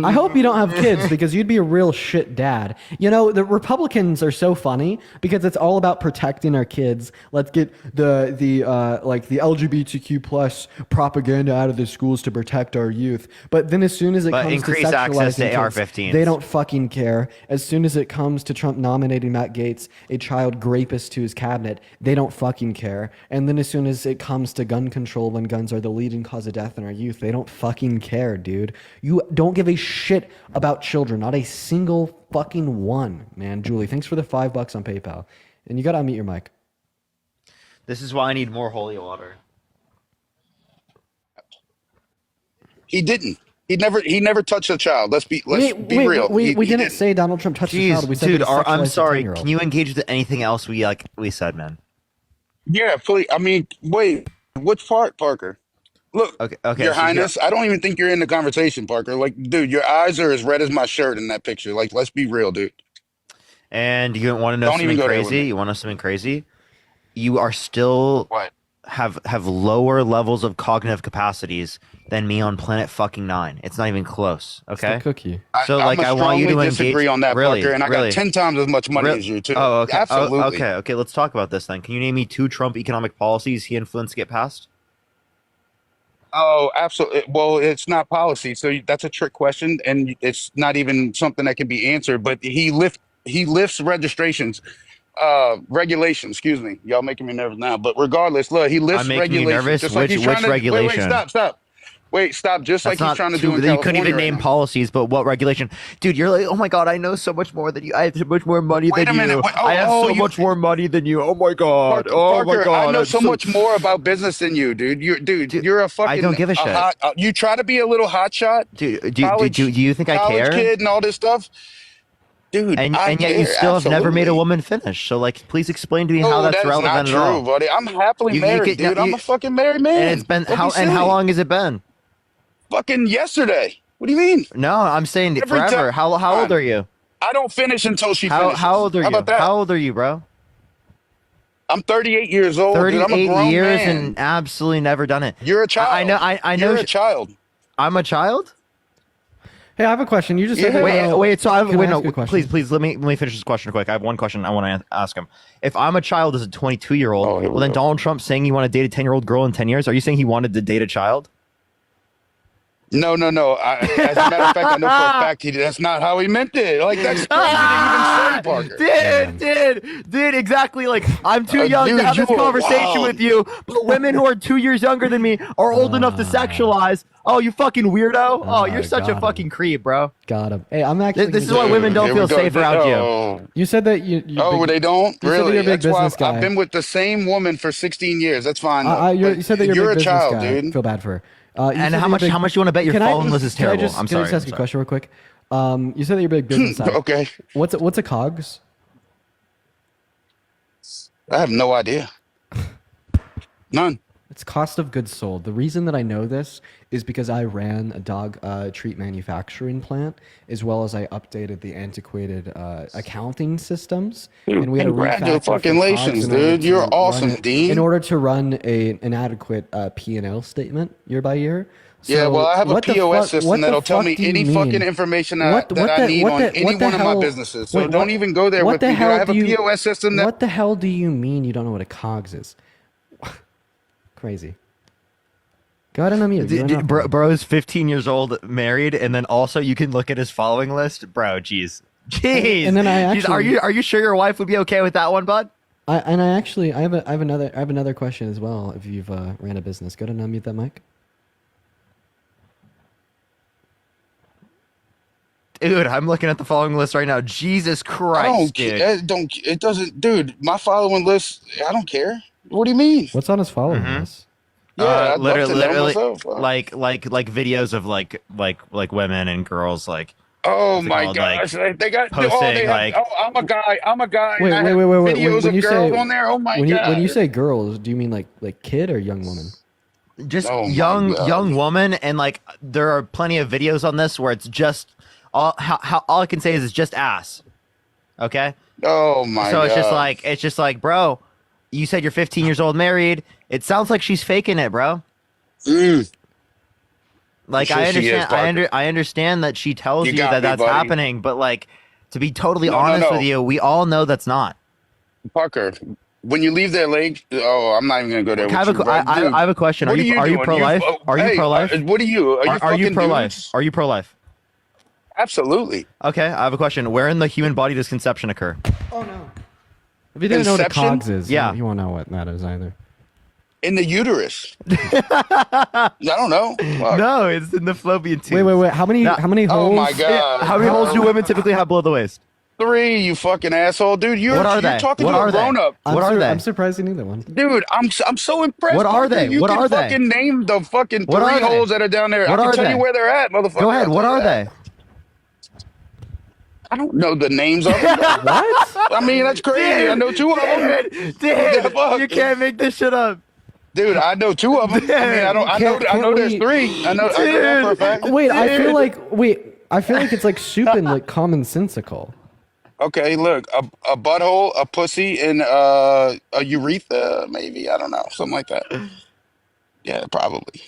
I hope you don't have kids because you'd be a real shit dad. You know, the Republicans are so funny because it's all about protecting our kids. Let's get the LGBTQ plus propaganda out of the schools to protect our youth. But then as soon as it But comes to increase access to sexualizing kids, AR-15s. they don't fucking care. As soon as it comes to Trump nominating Matt Gaetz, a child rapist, to his cabinet, they don't fucking care. And then as soon as it comes to gun control, when guns are the leading cause of death in our youth, they don't fucking care, dude. You don't give a shit about children, not a single fucking one, man. Julie, thanks for the $5 on PayPal. And you gotta unmute your mic. This is why I need more holy water. He didn't. He never touched a child. Let's be real. We He didn't say Donald Trump touched a Jeez, child. We said dude, that he I'm sexualized a sorry. 10-year-old. Can you engage with anything else we said, man? Yeah, please. I mean, wait. Which part, Parker? Look, okay, Your so Highness, I don't even think you're in the conversation, Parker. Like, dude, your eyes are as red as my shirt in that picture. Like, let's be real, dude. And you want to know Don't even something go there with crazy? me. You want to know something crazy? You are still have lower levels of cognitive capacities than me on planet fucking 9. It's not even close. Okay. Cookie. So I want you to disagree engage on that, really, Parker, and I really. got 10 times as much money as you, too. Oh, okay. Absolutely. Okay. Let's talk about this then. Can you name me 2 Trump economic policies he influenced to get passed? Oh, absolutely. Well, it's not policy, so that's a trick question, and it's not even something that can be answered. But he lifts regulations. Excuse me, y'all making me nervous now. But regardless, look, he lifts I'm making you regulations. nervous? Just like he's Which trying to, regulation? Wait, stop. Just That's like he's trying to do in you California. couldn't even right name now. policies, but what regulation? Dude, you're like, oh my god, I know so much more than you. I have so much more money Wait than a minute. you. Wait, I have so much more money than you. Oh my god. Oh my Parker, god. I know I'm so much more about business than you, dude. You're a fucking. I don't give a shit. You try to be a little hotshot, Dude, do you think I college care? kid and all this stuff, dude. And I yet care, you still have never made a absolutely. woman finish. So like, please explain to me how No, that's that is relevant not at true, all. buddy. I'm happily married, dude. I'm a fucking married man. And it's been Don't be how silly. long has it been? Fucking yesterday. What do you mean? No, I'm saying Every forever. time- How old are you? I don't finish until she finishes. How old are How you? about that? How old are you, bro? I'm 38 years old. Dude. I'm a 38 grown years man. and absolutely never done it. You're a child. I know. You're a child. I'm a child. Hey, I have a question. You just said Wait. So Can I wait, ask no. you a question? Please, let me finish this question quick. I have one question I want to ask him. If I'm a child as a 22-year-old, well, then Donald Trump saying he wanted to date a 10-year-old girl in 10 years. Are you saying he wanted to date a child? No. As a matter of fact, I know for a fact that's not how he meant it. Like that's crazy to even say, Parker. Dude, exactly. Like I'm too young Dude, to have this you are conversation wild. with you, but women who are 2 years younger than me are old enough to sexualize. Oh, you fucking weirdo! Oh, you're such a fucking creep, bro. Got him. Hey, I'm actually. This is why women don't feel safe around you. You said that you. They don't You said that really. you're a big That's why business guy. I've been with the same woman for 16 years. That's fine. though. You said that you're a big business child, guy. dude. Feel bad for her. You And said how that much- you're how much do you wanna bet your Can I following list is can I terrible? just- I'm Can I sorry, just ask I'm you a question real quick? You said that you're a big business guy. Okay. What's a COGS? I have no idea. None. It's cost of goods sold. The reason that I know this is because I ran a dog treat manufacturing plant, as well as I updated the antiquated accounting systems. Dude, And we had to refactor for congratulations, COGS in order dude. to You're run awesome, it- Dean. In order to run an adequate P&L statement year by year. Yeah, So well, I have a what the POS fuck- system what the that'll tell fuck me do you any mean? fucking information that, What- that what I the- need what on the- any what the one of my hell- businesses. So wait, don't what- even go there what with the me, dude. hell I have a do you- POS system that. What the hell do you mean you don't know what a COGS is? Crazy. Go ahead and unmute. You don't know. Bro's 15 years old, married, and then also you can look at his following list. Bro, jeez. And then I Jeez, actually, are you sure your wife would be okay with that one, bud? I have another question as well. If you've ran a business, go ahead and unmute that mic. Dude, I'm looking at the following list right now. Jesus I Christ, don't, dude. it doesn't, dude. My following list, I don't care. What do you mean? What's on his following list? Yeah, I'd love to know literally, myself. Wow. like videos of like women and girls like. Oh what's it my called, gosh, like, they got posting, they have, like- oh, I'm a guy. Wait, and I wait, have wait, wait, wait. videos When you of girls say on there. Oh my when god. you say girls, do you mean like kid or young woman? Just Oh my young God. woman, and like there are plenty of videos on this where it's just all I can say is it's just ass. Okay. Oh my So god. it's just like, bro, you said you're 15 years old, married. It sounds like she's faking it, bro. Like I'm I sure she is, understand, Parker. I understand that she tells You you got that me, that's buddy. happening, but like to be totally No, honest no. with you, we all know that's not. Parker, when you leave that lake, oh, I'm not even gonna go there. I have with you, bro. Dude, I have a question. what Are you doing? pro-life? Are you hey, pro-life? What are you? Are you Are you fucking pro-life? dudes? Are you pro-life? Absolutely. Okay, I have a question. Where in the human body does conception occur? Oh no. If you didn't know what a Inception? COGS is, Yeah. you won't know what that is either. In the uterus. I don't know. Fuck. No, it's in the fallopian tube. Wait. How many Now- holes? Oh my god. How many holes do women typically have below the waist? 3, you fucking asshole, dude. You're, What are you're they? talking What to are a they? grown up. What are they? I'm surprised you knew that one. Dude, I'm so impressed. What are Parker. they? You What can are they? fucking name the fucking What 3 are they? holes that are down there. What I can are tell they? you where they're at, motherfucker. Go ahead. I'll What tell you are that. they? I don't know the names of them. What? I mean, that's crazy. I know 2 of them. Dude, you can't make this shit up. Dude, I know 2 of them. I mean, I know Can't there's we- 3. I know that for a fact. Wait, I feel like it's like soup and like commonsensical. Okay, look, a butthole, a pussy, and a urethra, maybe. I don't know, something like that. Yeah, probably.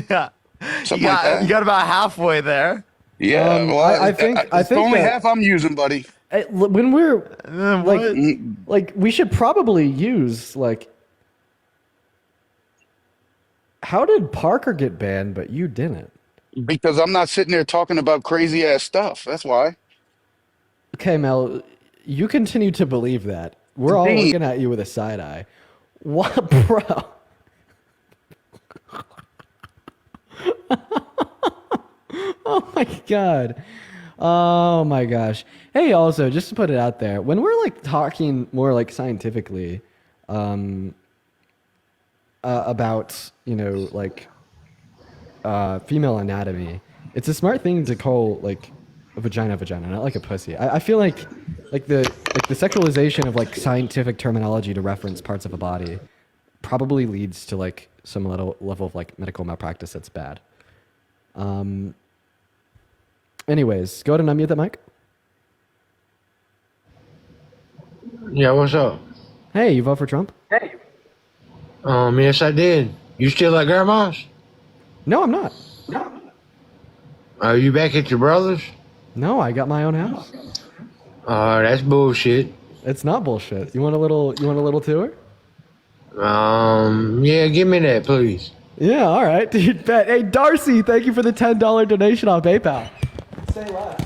Yeah. Something like that. You got about halfway there. Yeah, well, I think it's only that- half I'm using, buddy. When we're like we should probably use like. How did Parker get banned, but you didn't? Because I'm not sitting there talking about crazy ass stuff. That's why. Okay, Mel, you continue to believe that. We're all Dean. looking at you with a side eye. What, bro? Oh my god. Oh my gosh. Hey, also, just to put it out there, when we're like talking more like scientifically about, like female anatomy, it's a smart thing to call like a vagina, not like a pussy. I feel like the sexualization of like scientific terminology to reference parts of a body probably leads to like some level of like medical malpractice that's bad. Anyways, go ahead and unmute that mic. Yeah, what's up? Hey, you vote for Trump? Yes, I did. You still at grandma's? No, I'm not. Are you back at your brother's? No, I got my own house. That's bullshit. It's not bullshit. You want a little tour? Yeah, give me that, please. Yeah, all right, dude. Bet. Hey, Darcy, thank you for the $10 donation on PayPal. Say less.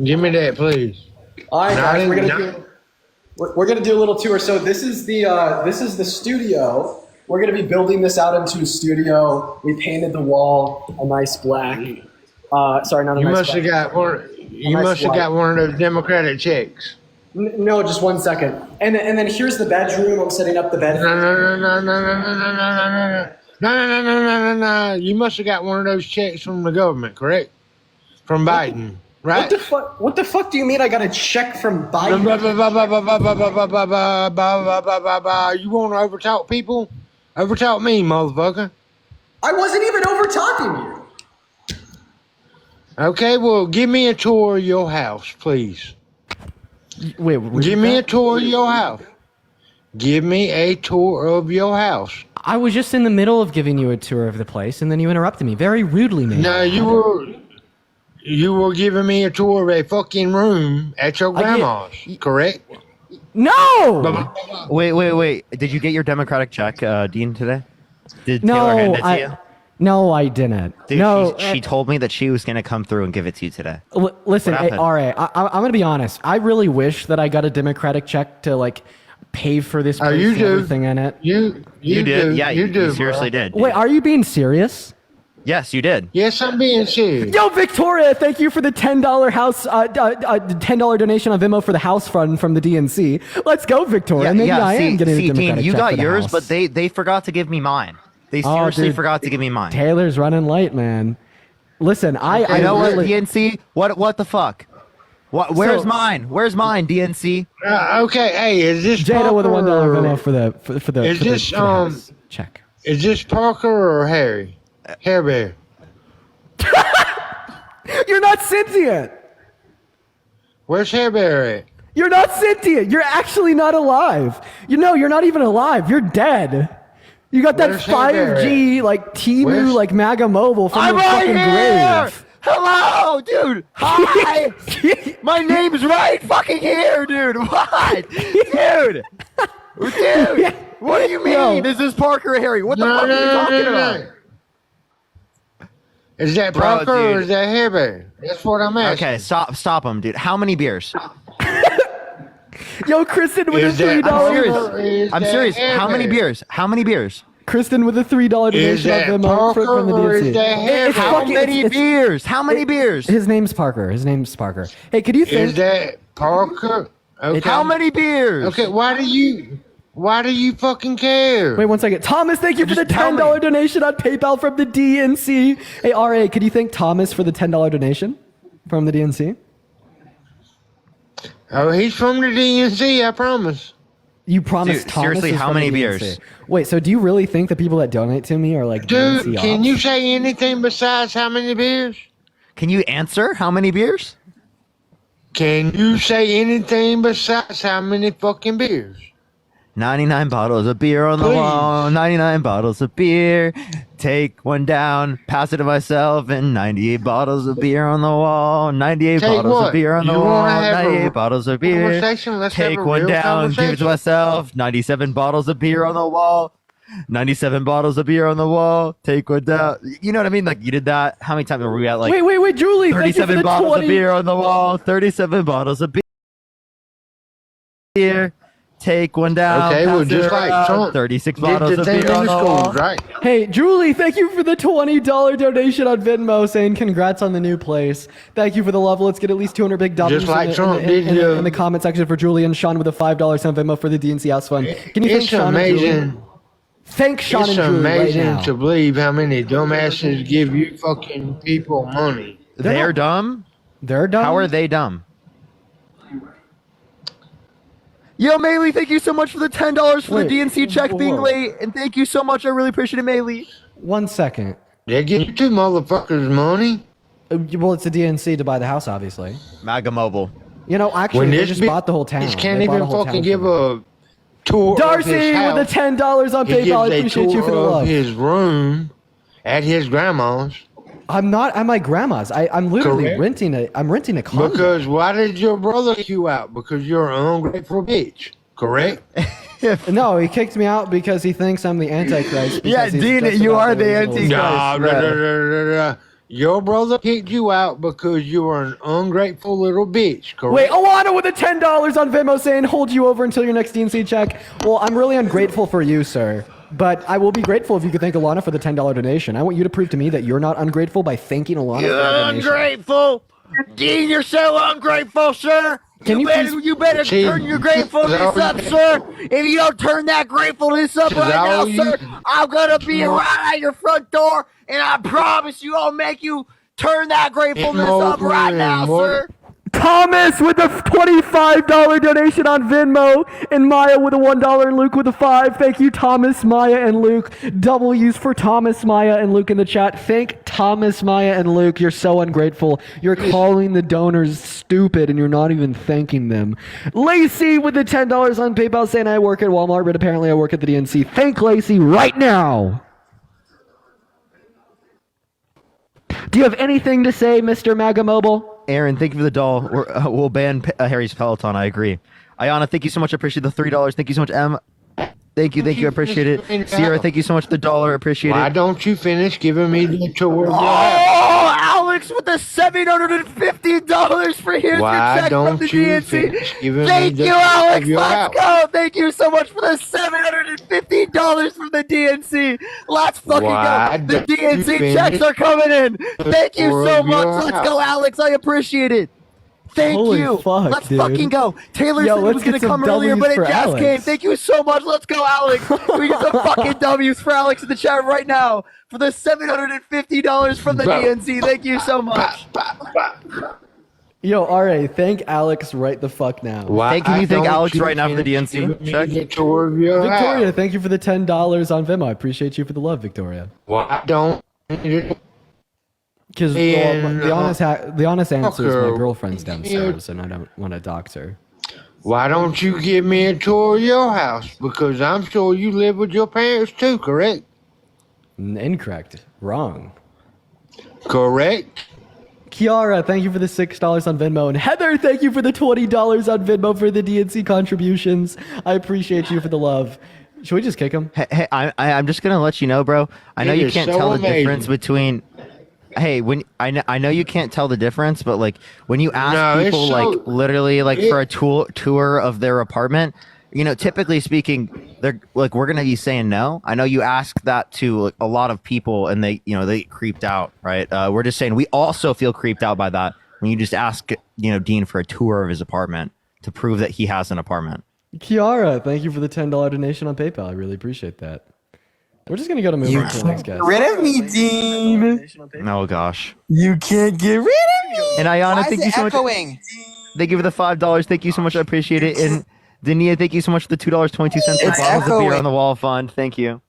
Give me that, please. All right, No, guys, we're no. gonna do a little tour. So this is the studio. We're gonna be building this out into a studio. We painted the wall a nice black. Sorry, not a You nice must have black. got one. You nice must have white. got one of those Democratic checks. No, just 1 second. And then here's the bedroom. I'm setting up the bed. No. You must have got one of those checks from the government, correct? From Biden. Right? What the fuck do you mean I got a check from Biden? You want to overtalk people? Overtalk me, motherfucker. I wasn't even over talking you. Okay, well, give me a tour of your house, please. Wait, give me a tour of your house. Give me a tour of your house. I was just in the middle of giving you a tour of the place, and then you interrupted me very rudely, man. No, you were giving me a tour of a fucking room at your grandma's, correct? No! Wait. Did you get your Democratic check, Dean, today? Did No, Taylor hand it to you? No, I didn't. Dude, no, she told me that she was going to come through and give it to you today. Listen, What hey, happened? all right, I'm going to be honest. I really wish that I got a Democratic check to, like, pay for this place you and do. everything in it. You did. do. Yeah, you do. You seriously bro. did. Wait, are you being serious? Yes, you did. Yes, I'm being serious. Yo, Victoria, thank you for the $10 house, $10 donation on Venmo for the house fund from the DNC. Let's go, Victoria. Maybe I am getting a Democratic Dean, you check got for the yours, house. but they forgot to give me mine. They Oh, seriously dude, forgot to give me mine. Taylor's running late, man. Listen, I You know what, really, DNC? What the fuck? Where's mine? Where's mine, DNC? Okay, hey, is this Jada with a $1 Parker Venmo for the Is for the- this for the house. Check. Is this Parker or Harry? Hair Bear. You're not sentient. Where's Hair Bear at? You're not sentient. You're actually not alive. You're not even alive. You're dead. You got that Where's Hair Bear 5G like Timu Where's- like MAGA mobile from I'm the right fucking here! grave. Hello, dude. Hi. My name's right fucking here, dude. What? Dude. What do you mean? Is this Parker or Harry? What the fuck are you talking about? Is that Bro, Parker or dude. is that Hair Bear? That's what I'm asking. Okay, stop him, dude. How many beers? Yo, Kristen with Is a that $3. I'm Parker or is I'm that serious. Hair How many Bear? beers? How many beers? Kristen with a $3 Is donation that on Venmo Parker from the or is DNC. that Hair It's Bear? How fucking- many it's- beers? How many beers? His name's Parker. Hey, could you think? Is that Parker? Okay. How many beers? Okay, why do you fucking care? Wait 1 second. Thomas, thank you for the Just tell $10 me. donation on PayPal from the DNC. Hey, RA, could you thank Thomas for the $10 donation from the DNC? Oh, he's from the DNC, I promise. You promised Dude, Thomas. seriously, is how from the many DNC. beers? Wait, so do you really think the people that donate to me are like Dude, DNC can ops? you say anything besides how many beers? Can you answer how many beers? Can you say anything besides how many fucking beers? 99 bottles of beer on the Please. wall. 99 bottles of beer. Take one down, pass it to myself, and 98 bottles of beer on the wall. 98 Tell you bottles what, of beer on the you wall. wanna have a 98 bottles of beer. conversation? Let's have Take a one real down, give it to conversation. myself. 97 bottles of beer on the wall. 97 bottles of beer on the wall. Take one down. You know what I mean? Like, you did that. How many times were we at, like, wait, Julie, thank you for 37 the bottles 20. of beer on the wall. 37 bottles of beer. Take one down. Okay, well, pass it just like around. Trump 36 did bottles the of thing beer in on the the wall. schools, right? Hey, Julie, thank you for the $20 donation on Venmo, saying congrats on the new place. Thank you for the love. Let's get at least 200 big W's Just like in, the, Trump in, the, did, in, the, in the comment section for Julie and Sean with a $5 on Venmo for the DNC House Fund. Can you thank It's Sean and Julie? amazing. Thank Sean It's and Julie right amazing now. to believe how many dumbasses give you fucking people money. They're dumb? They're dumb? How are they dumb? Yo, Maylee, thank you so much for the $10 for Wait, the DNC check being whoa. late. And thank you so much. I really appreciate it, Maylee. 1 second. They give you two motherfuckers money. Well, it's the DNC to buy the house, obviously. MAGA Mobile. You know, actually, When they this just bitch bought the whole town. can't They bought even a whole fucking town give from me. a tour of Darcy his house. with the $10 on He PayPal. I gives a appreciate you for the tour of love. his room at his grandma's. I'm not at my grandma's. I'm literally Correct. renting a condo. Because why did your brother kick you out? Because you're an ungrateful bitch. Correct? No, he kicked me out because he thinks I'm the Antichrist. Yeah, because he's Dean, just you about are the original Antichrist. Nah, bro. blah, blah, blah, blah, blah. Your brother kicked you out because you were an ungrateful little bitch. Correct? Wait, Alana with the $10 on Venmo saying hold you over until your next DNC check. Well, I'm really ungrateful for you, sir. But I will be grateful if you could thank Alana for the $10 donation. I want you to prove to me that you're not ungrateful by thanking Alana for the donation. Ungrateful. Dean, you're so ungrateful, sir. Can you You better See, turn your gratefulness is that up, all you- sir. If you don't turn that gratefulness up Is right that now, all you- sir, I'm gonna be right at your front door, and I promise you, I'll make you Turn that gratefulness up right now, sir. Thomas with a $25 donation on Venmo, and Maya with a $1, and Luke with a $5. Thank you, Thomas, Maya, and Luke. W's for Thomas, Maya, and Luke in the chat. Thank Thomas, Maya, and Luke. You're so ungrateful. You're calling the donors stupid, and you're not even thanking them. Lacey with the $10 on PayPal saying I work at Walmart, but apparently I work at the DNC. Thank Lacey right now. Do you have anything to say, Mr. MAGA Mobile? Aaron, thank you for the doll. We'll ban Harry's Peloton. I agree. Ayana, thank you so much. I appreciate the $3. Thank you so much, Em. Thank you. I appreciate it. Sierra, thank you so much for the $1. Appreciate Why it. don't you finish giving me the tour? Oh, Alex with the $750 for here's Why your check don't from the you DNC. finish giving Thank me the you, tour Alex. of your Let's house? go. Thank you so much for the $750 from the DNC. Let's fucking Why go. The don't you DNC finish checks are coming in. Thank you tour so of much. your Let's go, house? Alex. I appreciate it. Thank Holy you. fuck, Let's dude. fucking go. Taylor Yo, said he let's was going get to some come earlier, but W's it for just Alex. came. Thank you so much. Let's go, Alex. We get some fucking W's for Alex in the chat right now for the $750 from the DNC. Thank you so much. Yo, RA, thank Alex right the fuck now. Why Hey, can you thank don't Alex you right now for the finish DNC? giving me Check. the tour of your Victoria, house? thank you for the $10 on Venmo. I appreciate you for the love, Victoria. Why don't Because And, the honest answer is my fucker. girlfriend's downstairs, and I don't want to dox her. Why don't you give me a tour of your house? Because I'm sure you live with your parents too, correct? Incorrect. Wrong. Correct. Kiara, thank you for the $6 on Venmo. And Heather, thank you for the $20 on Venmo for the DNC contributions. I appreciate you for the love. Should we just kick him? Hey, I'm just gonna let you know, bro. I know It you is can't so tell the amazing. difference between. Hey, I know you can't tell the difference, but like when you ask No, it's people so- like literally like for a tour of their apartment, you know, typically speaking, they're like we're gonna be saying no. I know you ask that to like, a lot of people, and they get creeped out, right? We're just saying we also feel creeped out by that when you just ask Dean for a tour of his apartment to prove that he has an apartment. Kiara, thank you for the $10 donation on PayPal. I really appreciate that. We're just gonna go to move on to the next guest. Rid of me, Dean. Oh gosh. You can't get rid of me. And Ayana, Why thank is you it so much. echoing? Thank you for the $5. Thank you so much. I appreciate it. And Dania, thank you so much for the $2.22 for It's bottles of beer echoing. on the wall fund. Thank you.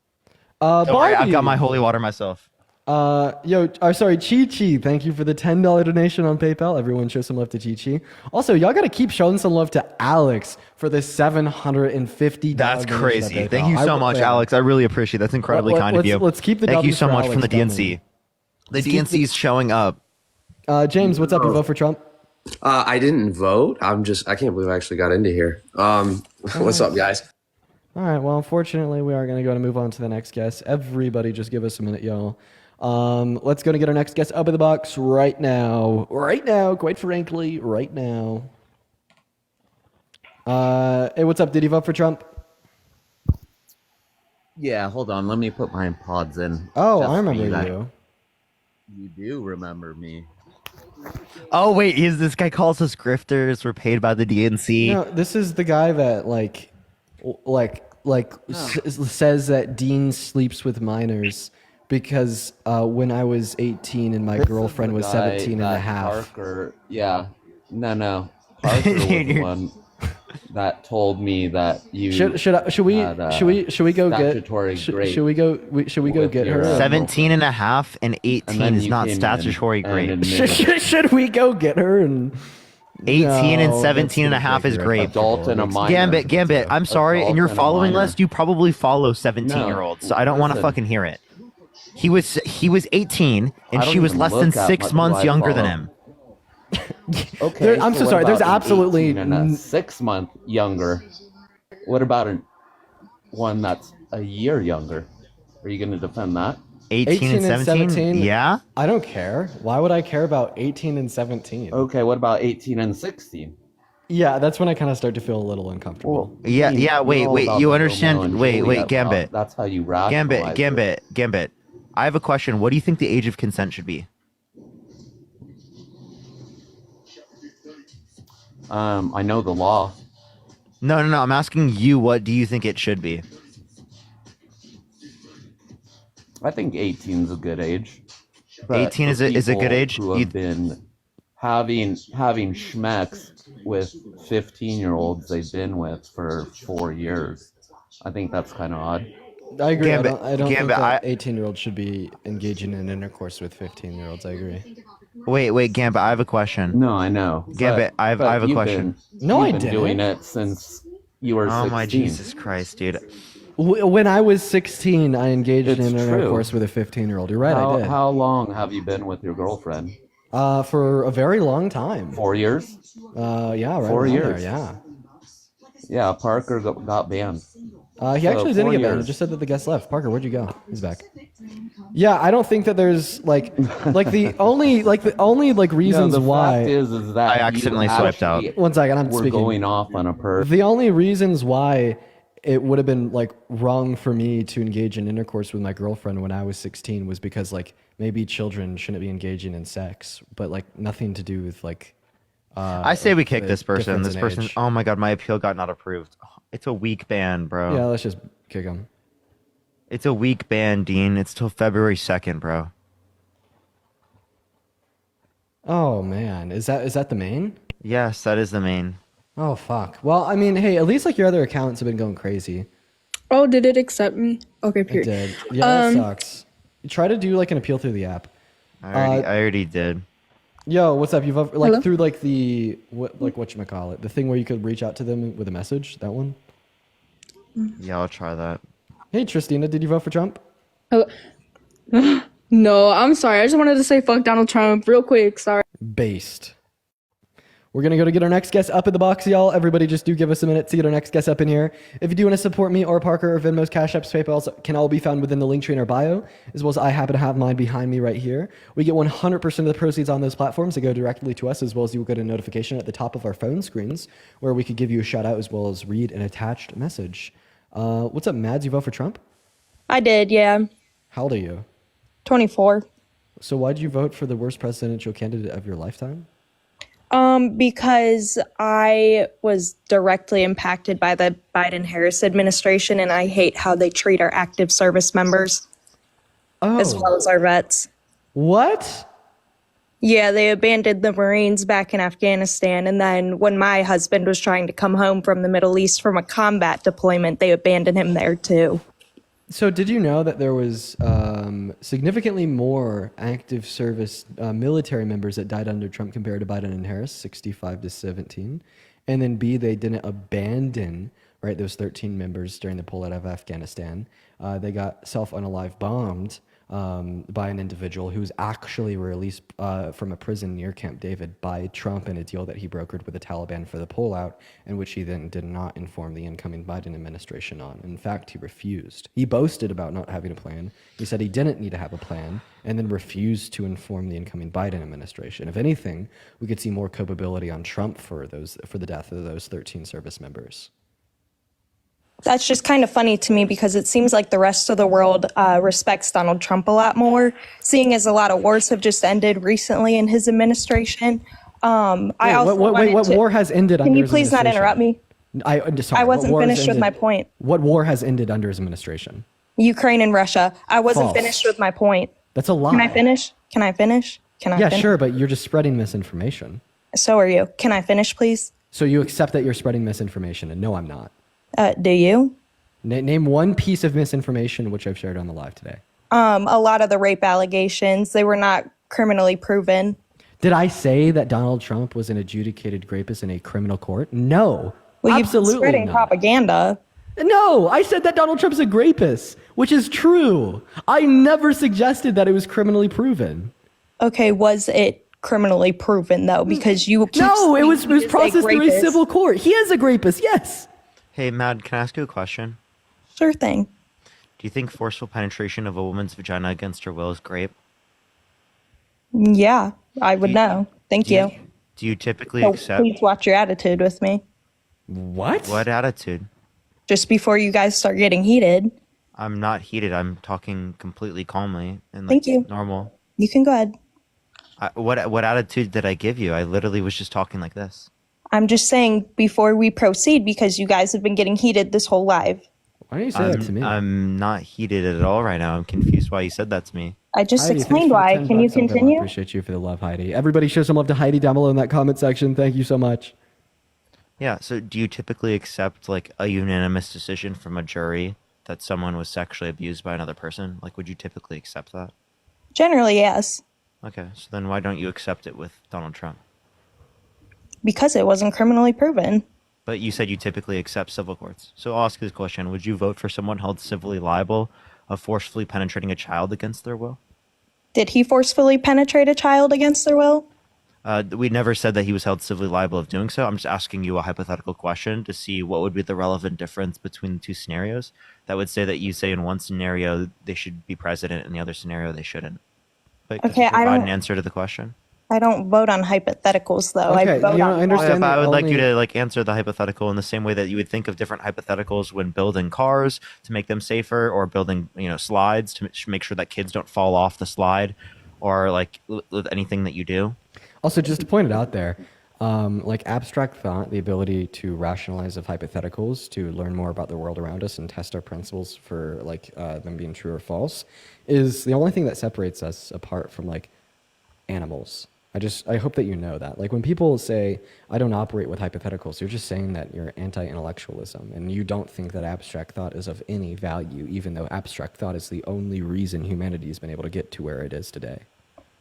Don't worry, I've Barbie. got my holy water myself. Sorry, Chi Chi. Thank you for the $10 donation on PayPal. Everyone show some love to Chi Chi. Also, y'all gotta keep showing some love to Alex for the $750. That's donation on crazy. PayPal. Thank you so much, Alex. I really appreciate it. That's incredibly kind of you. Let's keep the Thank you W's so for much Alex from the coming. DNC. The DNC's showing up. James, what's up? You vote for Trump? I didn't vote. I can't believe I actually got into here. What's up, guys? All right. Well, unfortunately, we are going to move on to the next guest. Everybody just give us a minute, y'all. Let's go and get our next guest up in the box right now. Right now, quite frankly, right now. Hey, what's up? Did you vote for Trump? Yeah, hold on. Let me put my pods in. Oh, just I for remember guys. you. You do remember me. Oh wait, this guy calls us grifters. We're paid by the DNC. No, this is the guy that says that Dean sleeps with minors because when I was 18 and my girlfriend was 17 and a half. Parker, yeah. No. Parker was the one that told me that you Should we go get statutory grape should we go get her? 17 and a half and 18 then is you not came in statutory and grape. admitted Should we go get her and 18 and No, 17 and a that's half is gonna grape. adult and a minor. Gambit, I'm sorry. In your Adult and a following minor. list, you probably follow 17-year-olds, so I don't want to listen. fucking hear it. He was 18 and I don't she was even less than look at 6 much who months I younger than follow. him. Okay, I'm so what sorry, there's about an absolutely 18 and a 6 month younger. What about one that's a year younger? Are you going to defend that? 18 and 17? Yeah? I don't care. Why would I care about 18 and 17? Okay, what about 18 and 16? Yeah, that's when I kind of start to feel a little uncomfortable. Yeah, wait, you understand? Wait, Gambit. That's how you rationalize Gambit. I have a question. What do you think the age of consent should be? I know the law. No. I'm asking you, what do you think it should be? I think 18 is a good age. But 18 is for a good people age. who have been having schmecks with 15-year-olds they've been with for 4 years. I think that's kind of odd. I agree. Gambit, I don't think Gambit, that 18-year-olds should be engaging in intercourse with 15-year-olds. I agree. Wait, Gambit, I have a question. No, I know. Gambit, I have a you've question. No, you've I been doing didn't. it since you were 16. Oh my Jesus Christ, dude. When I was 16, I engaged It's in true. intercourse with a 15-year-old. You're right, how, I did. How long have you been with your girlfriend? For a very long time. 4 years? Yeah, right. 4 around years. there, yeah. Yeah, Parker got banned. He actually didn't 4 get banned. It years. just said that the guest left. Parker, where'd you go? He's back. Yeah, I don't think that there's like the only reasons the why. fact is that I accidentally swiped out. One second, I'm We're speaking. going off on a person. The only reasons why it would have been like wrong for me to engage in intercourse with my girlfriend when I was 16 was because like maybe children shouldn't be engaging in sex, but like nothing to do with like. I say we kick the this person. difference This in person. age. Oh my God, my appeal got not approved. It's a weak ban, bro. Yeah, let's just kick him. It's a weak ban, Dean. It's till February 2nd, bro. Oh man, is that the main? Yes, that is the main. Oh fuck. Well, I mean, hey, at least like your other accounts have been going crazy. Oh, did it accept me? Okay, It period. did. Yeah, that sucks. Try to do like an appeal through the app. I already did. Yo, what's up? You've like Hello? through like the whatchamacallit, the thing where you could reach out to them with a message. That one. Yeah, I'll try that. Hey, Tristina, did you vote for Trump? Hello? No, I'm sorry. I just wanted to say fuck Donald Trump real quick. Sorry. Based. We're gonna go to get our next guest up in the box, y'all. Everybody, just do give us a minute to get our next guest up in here. If you do want to support me or Parker or Venmo's, Cash Apps, PayPal's can all be found within the link tree in our bio, as well as I happen to have mine behind me right here. We get 100% of the proceeds on those platforms that go directly to us, as well as you will get a notification at the top of our phone screens where we could give you a shout out as well as read an attached message. What's up, Mads? You vote for Trump? I did, yeah. How old are you? 24. So why did you vote for the worst presidential candidate of your lifetime? Because I was directly impacted by the Biden-Harris administration, and I hate how they treat our active service members, as well as our vets. What? Yeah, they abandoned the Marines back in Afghanistan, and then when my husband was trying to come home from the Middle East from a combat deployment, they abandoned him there too. So did you know that there was significantly more active service military members that died under Trump compared to Biden and Harris, 65 to 17? And then B, they didn't abandon, right, those 13 members during the pullout of Afghanistan. They got self-unalive bombed by an individual who was actually released from a prison near Camp David by Trump in a deal that he brokered with the Taliban for the pullout, in which he then did not inform the incoming Biden administration on. In fact, he refused. He boasted about not having a plan. He said he didn't need to have a plan, and then refused to inform the incoming Biden administration. If anything, we could see more culpability on Trump for the death of those 13 service members. That's just kind of funny to me because it seems like the rest of the world respects Donald Trump a lot more, seeing as a lot of wars have just ended recently in his administration. What war has ended under Can you his please not interrupt me? Sorry, I what wasn't war has finished with ended- my point. What war has ended under his administration? Ukraine and Russia. I wasn't False. finished with my point. That's a lie. Can I finish? Can I finish? Can I Yeah, finish? sure, but you're just spreading misinformation. So are you. Can I finish, please? So you accept that you're spreading misinformation, and no, I'm not. Do you? Name one piece of misinformation which I've shared on the live today. A lot of the rape allegations, they were not criminally proven. Did I say that Donald Trump was an adjudicated rapist in a criminal court? No, Well, you've been absolutely spreading not. propaganda. No, I said that Donald Trump's a rapist, which is true. I never suggested that it was criminally proven. Okay, was it criminally proven though? Because you keep No, it was saying he's a processed through a rapist. civil court. He is a rapist, yes. Hey, Mad, can I ask you a question? Sure thing. Do you think forceful penetration of a woman's vagina against her will is rape? Yeah, I would know. Thank you. Do you typically So accept... please watch your attitude with me. What? What attitude? Just before you guys start getting heated. I'm not heated. I'm talking completely calmly and Thank you. normal. You can go ahead. What attitude did I give you? I literally was just talking like this. I'm just saying before we proceed because you guys have been getting heated this whole live. Why do you say that to me? I'm not heated at all right now. I'm confused why you said that to me. I just Heidi, thanks explained for the why. 10 Can you bucks on Venmo. I continue? appreciate you for the love, Heidi. Everybody show some love to Heidi down below in that comment section. Thank you so much. Yeah. So, do you typically accept like a unanimous decision from a jury that someone was sexually abused by another person? Like, would you typically accept that? Generally, yes, Okay. So then, why don't you accept it with Donald Trump? because it wasn't criminally proven. But you said you typically accept civil courts. So I'll ask you this question: would you vote for someone held civilly liable of forcefully penetrating a child against their will? Did he forcefully penetrate a child against their will? We never said that he was held civilly liable of doing so. I'm just asking you a hypothetical question to see what would be the relevant difference between the two scenarios. That would say that you say in one scenario they should be president, in the other scenario they shouldn't. But could Okay, you I provide don't- an answer to the question? I don't vote on hypotheticals, though. Okay, I vote on I understand But I would like you only- to like answer the hypothetical in the same way that you would think of different hypotheticals when building cars to make them safer, or building slides to make sure that kids don't fall off the slide, or like with anything that you do. Also, just to point it out there, like abstract thought, the ability to rationalize of hypotheticals, to learn more about the world around us and test our principles for them being true or false, is the only thing that separates us apart from like animals. I hope that you know that. Like when people say, I don't operate with hypotheticals, you're just saying that you're anti-intellectualism and you don't think that abstract thought is of any value, even though abstract thought is the only reason humanity has been able to get to where it is today.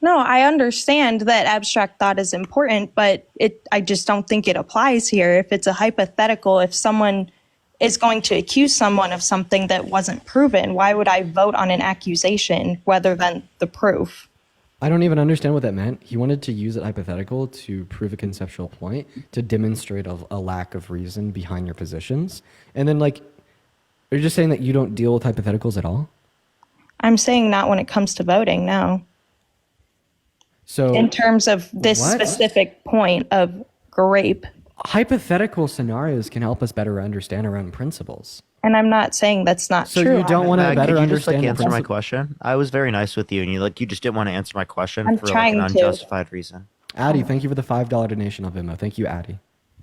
No, I understand that abstract thought is important, but I just don't think it applies here. If it's a hypothetical, if someone is going to accuse someone of something that wasn't proven, why would I vote on an accusation rather than the proof? I don't even understand what that meant. He wanted to use it hypothetical to prove a conceptual point, to demonstrate a lack of reason behind your positions. And then you're just saying that you don't deal with hypotheticals at all? I'm saying not when it comes to voting, no. So In terms of this What? specific point of grape. hypothetical scenarios can help us better understand our own principles. And I'm not saying that's not So true. you don't want to better could you just understand the answer my principle? question? I was very nice with you, and you just didn't want to answer my question I'm for like trying an to. unjustified reason. Addie, thank you for the $5 donation on Venmo. Thank you, Addie.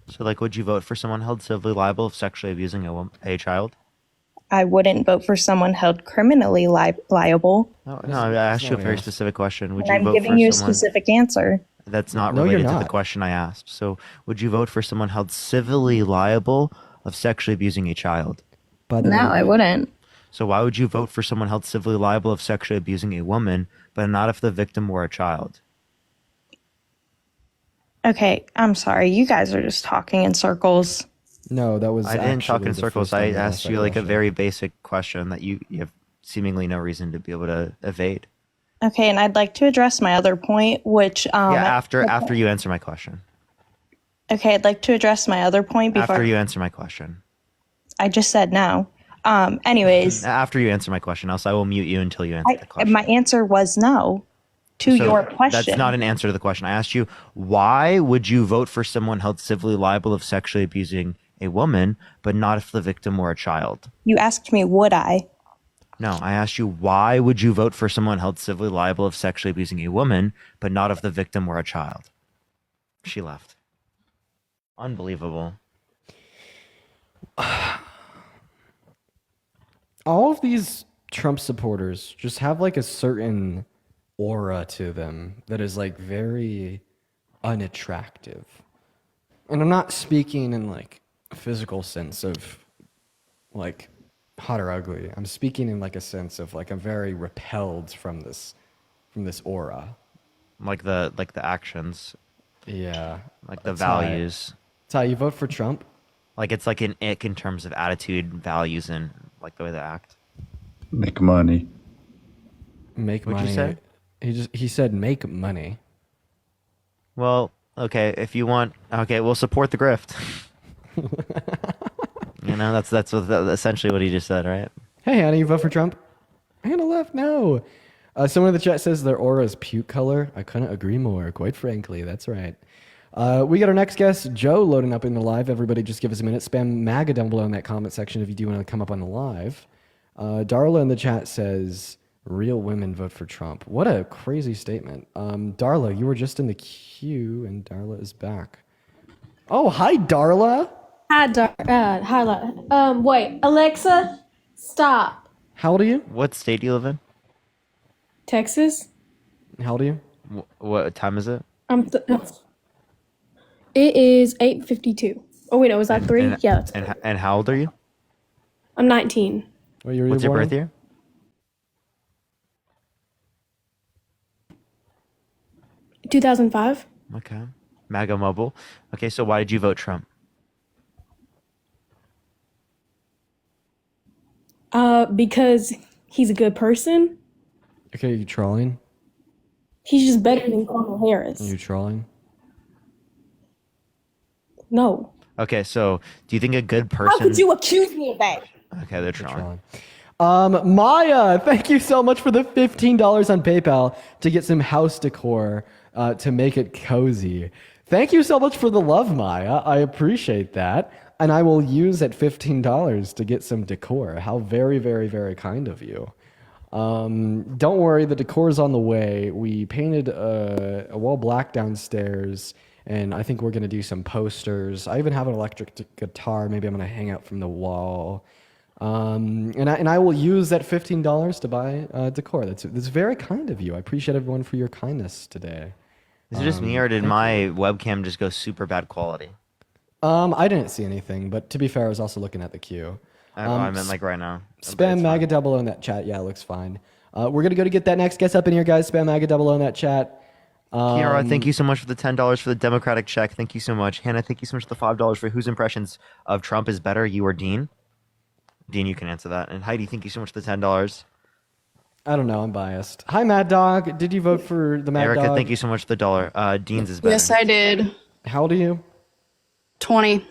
So, would you vote for someone held civilly liable of sexually abusing a child? I wouldn't vote for someone held criminally liable. No, I asked you a not very yes. specific question. Would And you I'm vote giving for you a someone? specific answer. That's not No, you're related to the not. question I asked. So, would you vote for someone held civilly liable of sexually abusing a child? By the No, way, I wouldn't. So, why would you vote for someone held civilly liable of sexually abusing a woman, but not if the victim were a child? Okay, I'm sorry. You guys are just talking in circles. no, that was I didn't talk actually in the circles. first time I I asked asked that you like a question. very basic question that you have seemingly no reason to be able to evade. Okay, and I'd like to address my other point, which Yeah, after you answer my question. Okay, I'd like to address my other point before After you answer my question. I just said no. Anyways, After you answer my question, else I will mute you until you answer the question. my answer was no to So your question. That's not an answer to the question. I asked you, why would you vote for someone held civilly liable of sexually abusing a woman, but not if the victim were a child? You asked me, would I? No, I asked you, why would you vote for someone held civilly liable of sexually abusing a woman, but not if the victim were a child? She left. Unbelievable. All of these Trump supporters just have like a certain aura to them that is like very unattractive. And I'm not speaking in like a physical sense of like hot or ugly. I'm speaking in like a sense of like I'm very repelled from this aura. Like the actions. Yeah. Like the That's how values. Ty, you vote for Trump? Like it's like an ick in terms of attitude, values, and like the way they act. Make money. Make What'd money. you say? He said make money. Well, okay, if you want, okay, we'll support the grift. That's essentially what he just said, right? Hey, Hannah, you vote for Trump? Hannah left. No. Someone in the chat says their aura is puke color. I couldn't agree more, quite frankly. That's right. We got our next guest, Joe, loading up in the live. Everybody just give us a minute. Spam MAGA down below in that comment section if you do want to come up on the live. Darla in the chat says, real women vote for Trump. What a crazy statement. Darla, you were just in the queue, and Darla is back. Oh, hi, Darla. Hi, wait, Alexa, stop. How old are you? What state do you live in? Texas. How old are you? What time is it? It is 8:52. Oh wait, no, was that 3? Yeah, that's And how old are you? I'm 19. What year were What's you your born birth in? year? in 2005. Okay. MAGA Mobile. Okay, so why did you vote Trump? Because he's a good person. Okay, you trolling? He's just better than Kamala Harris. You trolling? No. Okay, so do you think a good person? How could you accuse me of that? Okay, they're trying. Maya, thank you so much for the $15 on PayPal to get some house decor to make it cozy. Thank you so much for the love, Maya. I appreciate that. And I will use that $15 to get some decor. How very, very, very kind of you. Don't worry, the decor is on the way. We painted a wall black downstairs, and I think we're going to do some posters. I even have an electric guitar. Maybe I'm going to hang out from the wall. And I will use that $15 to buy decor. That's very kind of you. I appreciate everyone for your kindness today. Is it just me, or did my webcam just go super bad quality? I didn't see anything, but to be fair, I was also looking at the queue. I meant like right now. Spam MAGA double in that chat. Yeah, it looks fine. We're gonna go to get that next guest up in here, guys. Spam MAGA double in that chat. Kiara, thank you so much for the $10 for the Democratic check. Thank you so much. Hannah, thank you so much for the $5 for whose impressions of Trump is better, you or Dean? Dean, you can answer that. And Heidi, thank you so much for the $10. I don't know. I'm biased. Hi, Mad Dog. Did you vote for the Mad Erica, Dog? thank you so much for the $1. Dean's is better. Yes, I did. How old are you? 20.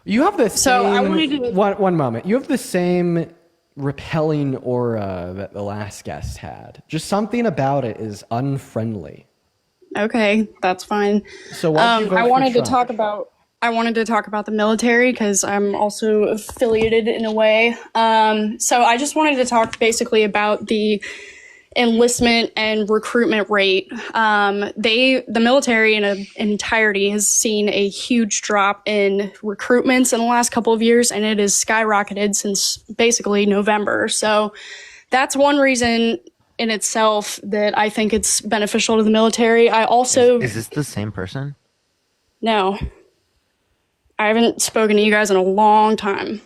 You have the same. So I wanted to. One moment. You have the same repelling aura that the last guest had. Just something about it is unfriendly. Okay, that's fine. So why did you vote I for wanted to Trump? talk about the military because I'm also affiliated in a way. So I just wanted to talk basically about the enlistment and recruitment rate. The military in entirety has seen a huge drop in recruitments in the last couple of years, and it has skyrocketed since basically November. So that's one reason in itself that I think it's beneficial to the military. I also Is this the same person? No. I haven't spoken to you guys in a long time.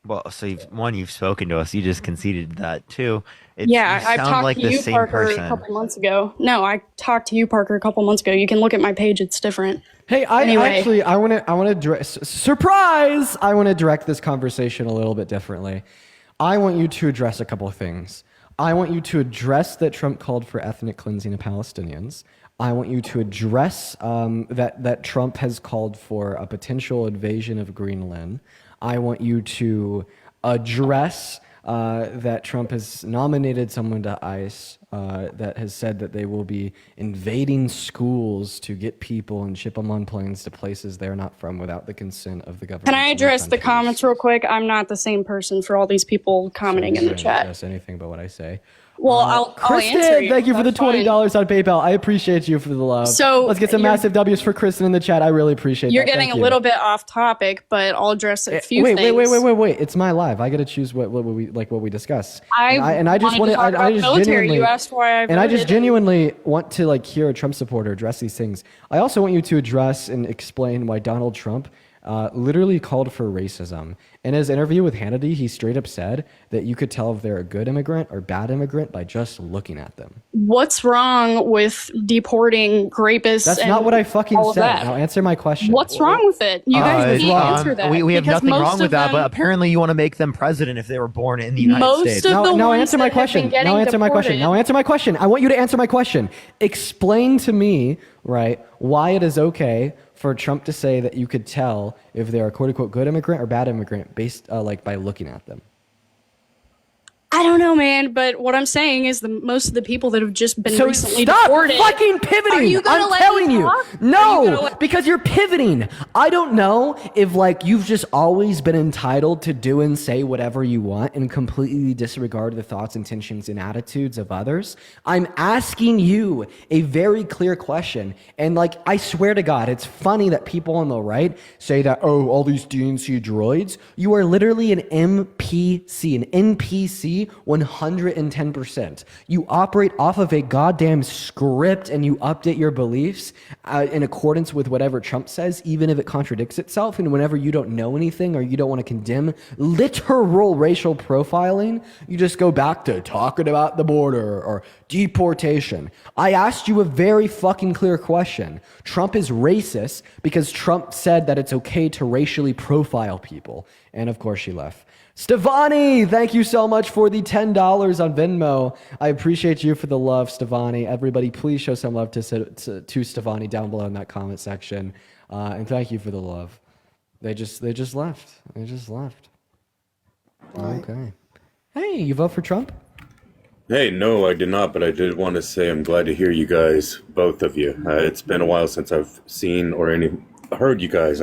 Well, so you've spoken to us. You just conceded that too. I sound talked like to the you, same Parker, person. a couple months ago. No, I talked to you, Parker, a couple months ago. You can look at my page; it's different. Hey, Anyway. I want to surprise. I want to direct this conversation a little bit differently. I want you to address a couple of things. I want you to address that Trump called for ethnic cleansing of Palestinians. I want you to address that Trump has called for a potential invasion of Greenland. I want you to address that Trump has nominated someone to ICE that has said that they will be invading schools to get people and ship them on planes to places they're not from without the consent of the government. Can I address the comments real quick? I'm not the same person for all these people commenting in the chat. Address anything but what I say. Well, I'll Kristen, answer you. thank you for the That's fine. $20 on PayPal. I appreciate you for the love. So, let's get some you're- massive W's for Kristen in the chat. I really appreciate You're that. getting Thank a you. little bit off topic, but I'll address a few wait, things. wait. It's my live. I got to choose what we discuss. I just wanted to talk about military. genuinely, You asked why I and I just voted. genuinely want to hear a Trump supporter address these things. I also want you to address and explain why Donald Trump literally called for racism. In his interview with Hannity, he straight up said that you could tell if they're a good immigrant or bad immigrant by just looking at them. What's wrong with deporting rapists? That's and not what I fucking all of said. that? Now answer my question. What's wrong with it? You guys need to answer that. We have because nothing most wrong with of that, them- but apparently you want to make them president if they were born in the United Most States. of the Now ones answer my that have question. been getting Now answer my question. deported- Now answer my question. I want you to answer my question. Explain to me, right, why it is okay for Trump to say that you could tell if they're a quote unquote good immigrant or bad immigrant based by looking at them. I don't know, man, but what I'm saying is most of the people that have just been So recently stop deported. fucking pivoting. Are you gonna I'm let telling me you. talk? No, because you're pivoting. I don't know if like you've just always been entitled to do and say whatever you want and completely disregard the thoughts, intentions, and attitudes of others. I'm asking you a very clear question. And like, I swear to God, it's funny that people on the right say that, oh, all these DNC droids. You are literally an NPC 110%. You operate off of a goddamn script and you update your beliefs in accordance with whatever Trump says, even if it contradicts itself. And whenever you don't know anything or you don't want to condemn literal racial profiling, you just go back to talking about the border or deportation. I asked you a very fucking clear question. Trump is racist because Trump said that it's okay to racially profile people. And of course she left. Stevani, thank you so much for the $10 on Venmo. I appreciate you for the love, Stevani. Everybody, please show some love to Stevani down below in that comment section. And thank you for the love. They just left. They just left. Okay. Hey, you vote for Trump? Hey, no, I did not, but I did want to say I'm glad to hear you guys, both of you. It's been a while since I've seen or heard you guys.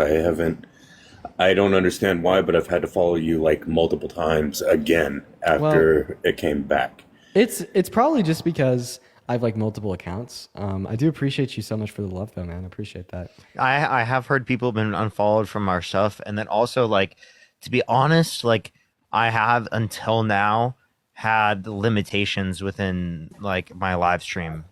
I don't understand why, but I've had to follow you like multiple times again after it came back. It's probably just because I've like multiple accounts. I do appreciate you so much for the love though, man. I appreciate that. I have heard people have been unfollowed from our stuff, and then also like, to be honest, like I have until now had limitations within like my live stream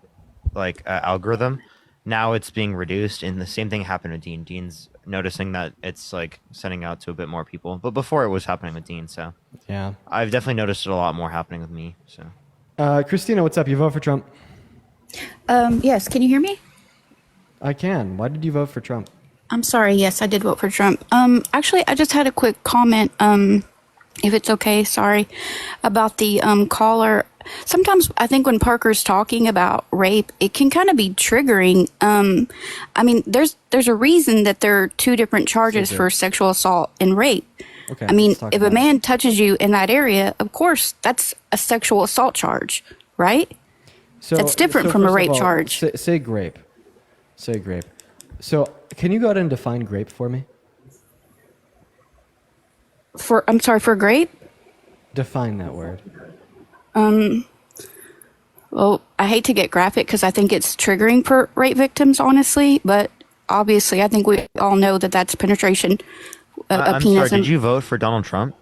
like algorithm. Now it's being reduced, and the same thing happened with Dean. Dean's noticing that it's like sending out to a bit more people, but before it was happening with Dean, so yeah, I've definitely noticed it a lot more happening with me. So Christina, what's up? You vote for Trump? Yes, can you hear me? I can. Why did you vote for Trump? I'm sorry. Yes, I did vote for Trump. Actually, I just had a quick comment. If it's okay, sorry, about the caller. Sometimes I think when Parker's talking about rape, it can kind of be triggering. I mean, there's a reason that there are two different charges for sexual assault and rape. Okay, I mean, if a man touches you in that area, of course, that's a sexual assault charge, right? So that's different from a first of rape all, charge. Say grape. Say grape. So can you go ahead and define grape for me? I'm sorry, for grape? Define that word. Well, I hate to get graphic because I think it's triggering for rape victims, honestly, but obviously I think we all know that that's penetration of I'm penis. sorry, did you vote for Donald Trump?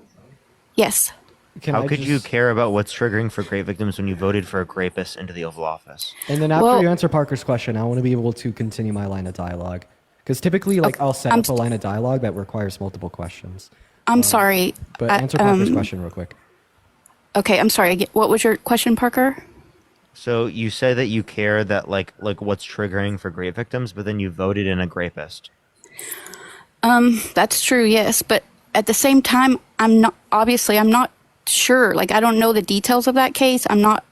Yes. How could you care about what's triggering for grape victims when you voted for a rapist into the Oval Office? And then after you answer Parker's question, I want to be able to continue my line of dialogue. Because typically, like, I'll set up a line of dialogue that requires multiple questions. I'm sorry. But answer Parker's question real quick. Okay, I'm sorry. What was your question, Parker? So you say that you care that like what's triggering for grape victims, but then you voted in a rapist. That's true, yes. But at the same time, I'm not sure. Like, I don't know the details of that case. I'm not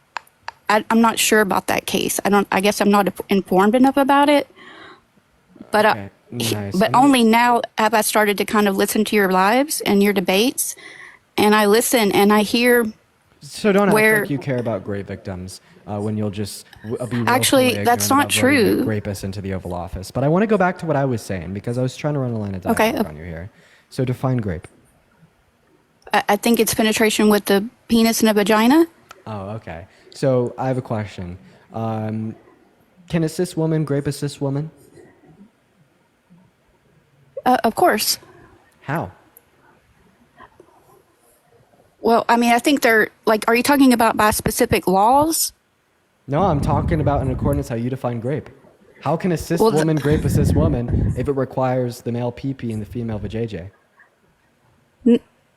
sure about that case. I guess I'm not informed enough about it. But Okay, nice. but only now have I started to kind of listen to your lives and your debates, and I listen and I hear. So don't act where like you care about grape victims when you'll just be Actually, willfully that's ignorant not about voting true. rapists into the Oval Office. But I want to go back to what I was saying because I was trying to run a line of dialogue Okay. on you here. So define grape. I think it's penetration with the penis and a vagina. Oh, okay. So I have a question. Can a cis woman grape a cis woman? Of course. How? Well, I mean, I think they're like. Are you talking about by specific laws? No, I'm talking about in accordance how you define grape. How can a cis woman grape a cis woman if it requires the male PP and the female vajayjay?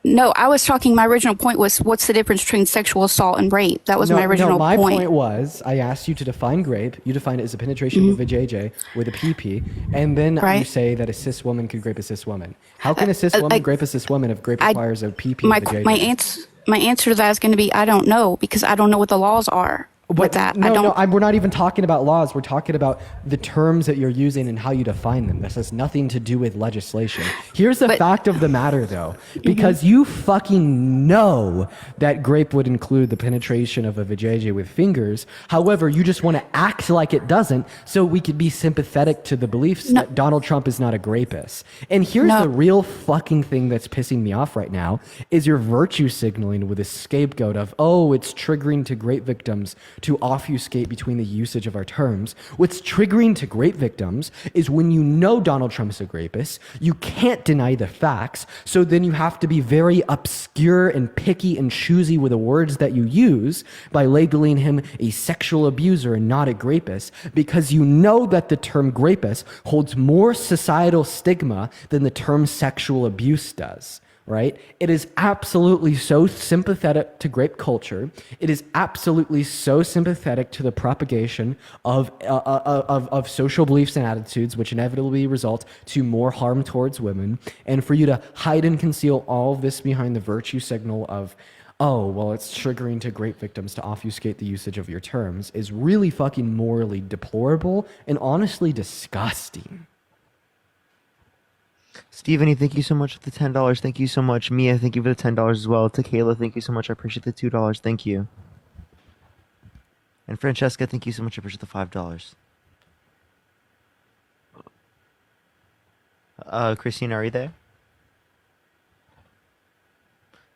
No, I was talking. My original point was, what's the difference between sexual assault and rape? That was my original my point. point was, I asked you to define grape. You define it as a penetration of a vajayjay with a PP, and then you Right. say that a cis woman could grape a cis woman. How can a cis woman grape a cis woman if grape requires a PP My and vajayjay? answer to that is going to be I don't know because I don't know what the laws are. with that. We're not even talking about laws. We're talking about the terms that you're using and how you define them. This has nothing to do with legislation. Here's the fact of the matter, though, because you fucking know that grape would include the penetration of a vajayjay with fingers. However, you just want to act like it doesn't, so we could be sympathetic to the beliefs that Donald Trump is not a grapist. And here's the real fucking thing that's pissing me off right now is your virtue signaling with a scapegoat of, oh, it's triggering to grape victims to obfuscate between the usage of our terms. What's triggering to grape victims is when you know Donald Trump is a rapist, you can't deny the facts, so then you have to be very obscure and picky and choosy with the words that you use by labeling him a sexual abuser and not a grapist, because you know that the term grapist holds more societal stigma than the term sexual abuse does. Right? It is absolutely so sympathetic to grape culture. It is absolutely so sympathetic to the propagation of social beliefs and attitudes, which inevitably result to more harm towards women. And for you to hide and conceal all of this behind the virtue signal of, oh, well, it's triggering to grape victims to obfuscate the usage of your terms is really fucking morally deplorable and honestly disgusting. Stephanie, thank you so much for the $10. Thank you so much. Mia, thank you for the $10 as well. Tequila, thank you so much. I appreciate the $2. Thank you. And Francesca, thank you so much. I appreciate the $5. Christina, are you there?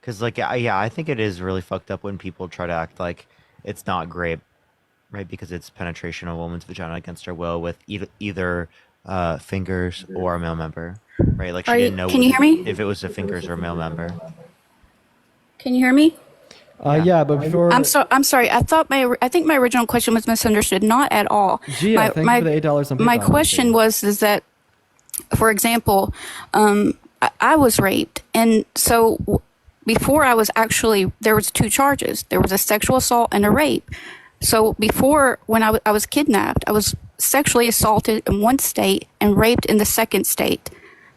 Because, like, yeah, I think it is really fucked up when people try to act like it's not grape, right? Because it's penetration of a woman's vagina against her will with either fingers or a male member, right? Like she didn't know. Can you hear me? If it was a fingers or a male member. Can you hear me? Yeah, but before I'm sorry. I think my original question was misunderstood. Not at all. Gia, thank you for the $8 on PayPal. My question is that, for example, I was raped, and so before I was there was 2 charges. There was a sexual assault and a rape. So before, when I was kidnapped, I was sexually assaulted in one state and raped in the second state.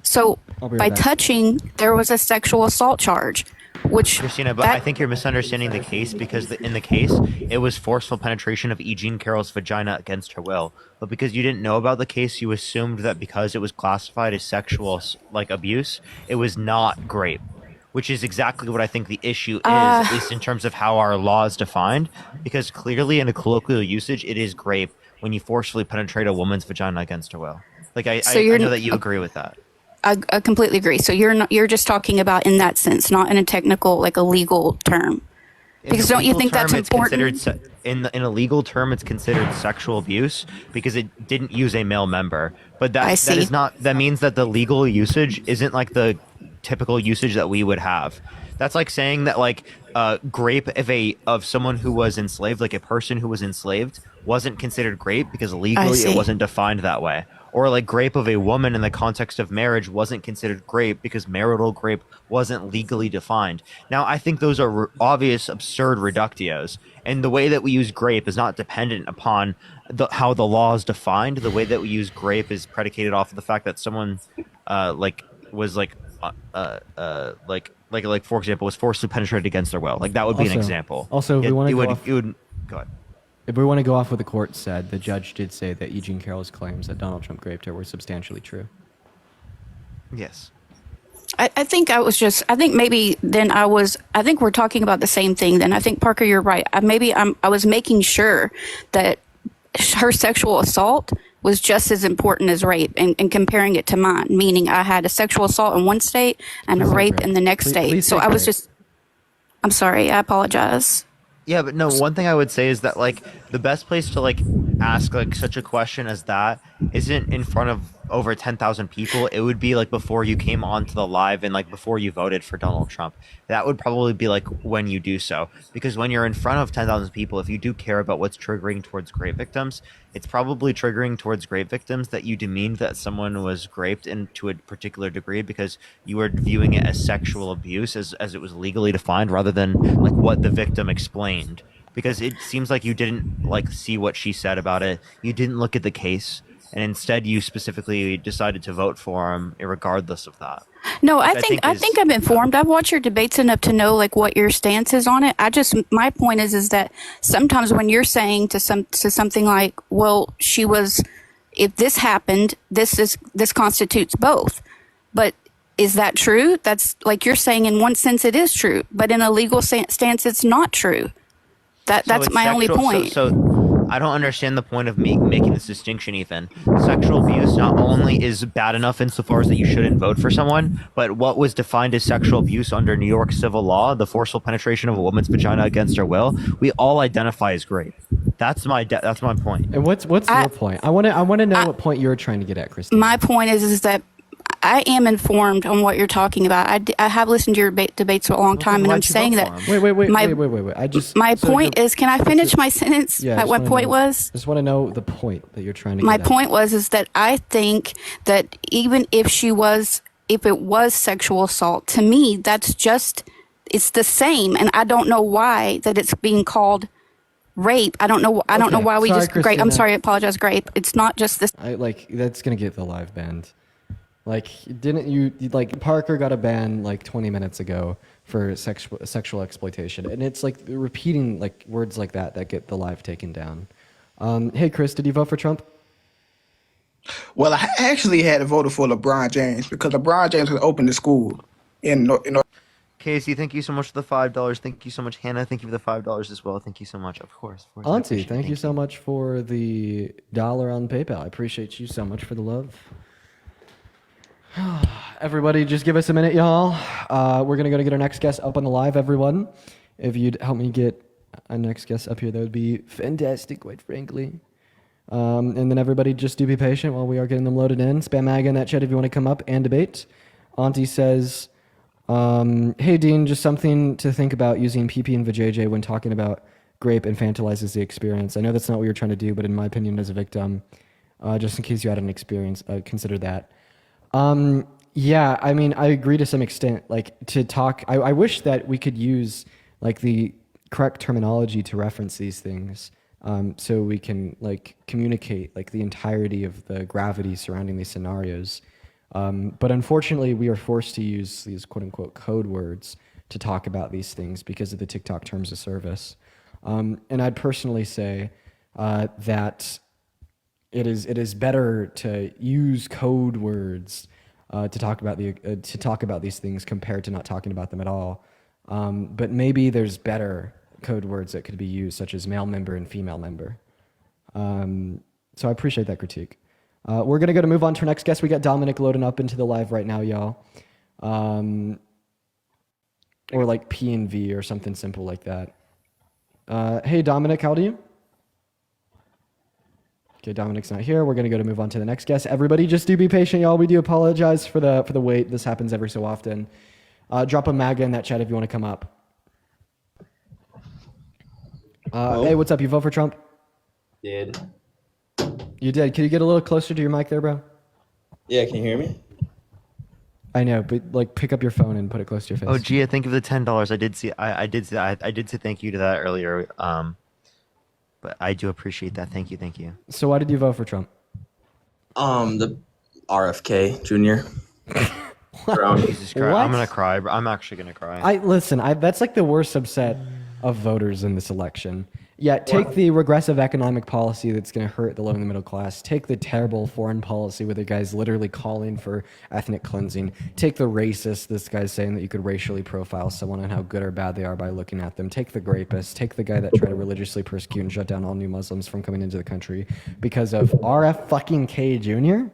So by touching, there was a sexual assault charge, which Christina, but I think you're misunderstanding the case because in the case, it was forceful penetration of E. Jean Carroll's vagina against her will. But because you didn't know about the case, you assumed that because it was classified as sexual abuse, it was not grape. Which is exactly what I think the issue is, at least in terms of how our law is defined. Because clearly in a colloquial usage, it is grape when you forcefully penetrate a woman's vagina against her will. Like I know that you agree with that. I completely agree. So you're just talking about in that sense, not in a technical, like a legal term. Because don't you think that's important? In a legal term, it's considered sexual abuse because it didn't use a male member. But that means that the legal usage isn't like the typical usage that we would have. That's like saying that like grape of someone who was enslaved, like a person who was enslaved, wasn't considered grape because legally it wasn't defined that way. Or like grape of a woman in the context of marriage wasn't considered grape because marital grape wasn't legally defined. Now, I think those are obvious, absurd reductios. And the way that we use grape is not dependent upon how the law is defined. The way that we use grape is predicated off of the fact that someone for example, was forcibly penetrated against their will. Like that would be an example. Also, if we want to go ahead. If we want to go off what the court said, the judge did say that E. Jean Carroll's claims that Donald Trump raped her were substantially true. Yes. I think maybe then I think we're talking about the same thing then. I think, Parker, you're right. I was making sure that her sexual assault was just as important as rape and comparing it to mine, meaning I had a sexual assault in one state and a rape in the next state. So I was I'm sorry, I apologize. Yeah, but no, one thing I would say is that like the best place to like ask like such a question as that isn't in front of over 10,000 people. It would be like before you came onto the live and like before you voted for Donald Trump. That would probably be like when you do so, because when you're in front of 10,000 people, if you do care about what's triggering towards grape victims, it's probably triggering towards grape victims that you demeaned that someone was raped to a particular degree because you were viewing it as sexual abuse as it was legally defined rather than like what the victim explained. Because it seems like you didn't like see what she said about it. You didn't look at the case. and instead you specifically decided to vote for him regardless of that. No, Which I think I'm informed. I've watched your debates enough to know like what your stance is on it. My point is that sometimes when you're saying to something like, well, if this happened, this constitutes both. But is that true? That's like you're saying in one sense it is true, but in a legal stance it's not true. That's my only point. So I don't understand the point of making this distinction, Ethan. Sexual abuse not only is bad enough insofar as that you shouldn't vote for someone, but what was defined as sexual abuse under New York civil law, the forceful penetration of a woman's vagina against her will, we all identify as rape. That's my point. And what's your point? I want to know what point you're trying to get at, Christine. My point is that I am informed on what you're talking about. I have listened to your debates for a long time, and I'm saying that. Wait. My point is, can I finish my sentence? Yeah, At what point was? I just want to know the point that you're trying to My get at. point was that I think that even if it was sexual assault, to me it's the same, and I don't know why that it's being called rape. I don't know why we Sorry, grape. I'm Christina. sorry, I apologize, grape. It's not just this. That's gonna get the live banned. Like, didn't you like Parker got a ban like 20 minutes ago for sexual exploitation, and it's like repeating like words like that get the live taken down. Hey Chris, did you vote for Trump? Well, I actually had voted for LeBron James because LeBron James has opened the school in Casey, thank you so much for the $5. Thank you so much, Hannah. Thank you for the $5 as well. Thank you so much. Of course. I Auntie, appreciate it. thank you so much for the $1 on PayPal. I appreciate you so much for the love. Everybody, just give us a minute, y'all. We're gonna get our next guest up on the live, everyone. If you'd help me get a next guest up here, that would be fantastic, quite frankly. And then everybody, just do be patient while we are getting them loaded in. Spam mag in that chat if you want to come up and debate. Auntie says, hey Dean, just something to think about using PP and vajayjay when talking about grape infantilizes the experience. I know that's not what you're trying to do, but in my opinion, as a victim, just in case you had an experience, consider that. Yeah, I mean, I agree to some extent. Like to talk, I wish that we could use like the correct terminology to reference these things, so we can like communicate like the entirety of the gravity surrounding these scenarios. But unfortunately, we are forced to use these quote unquote code words to talk about these things because of the TikTok terms of service. And I'd personally say that it is better to use code words to talk about these things compared to not talking about them at all. But maybe there's better code words that could be used, such as male member and female member. So I appreciate that critique. We're gonna move on to our next guest. We got Dominic loading up into the live right now, y'all. Or like P and V or something simple like that. Hey Dominic, how old are you? Okay, Dominic's not here. We're gonna move on to the next guest. Everybody, just do be patient, y'all. We do apologize for the wait. This happens every so often. Drop a MAGA in that chat if you want to come up. Hey, what's up? You vote for Trump? Did. You did. Can you get a little closer to your mic there, bro? Yeah, can you hear me? I know, but like pick up your phone and put it close to your face. Oh, Gia, thank you for the $10. I did say thank you to that earlier. But I do appreciate that. Thank you. So why did you vote for Trump? The RFK Jr. Jesus Christ, I'm gonna cry. I'm actually gonna cry. That's like the worst subset of voters in this election. Yeah, take the regressive economic policy that's going to hurt the low and the middle class. Take the terrible foreign policy where the guy's literally calling for ethnic cleansing. Take the racist, this guy's saying that you could racially profile someone and how good or bad they are by looking at them. Take the rapist. Take the guy that tried to religiously persecute and shut down all new Muslims from coming into the country because of RFK Jr.?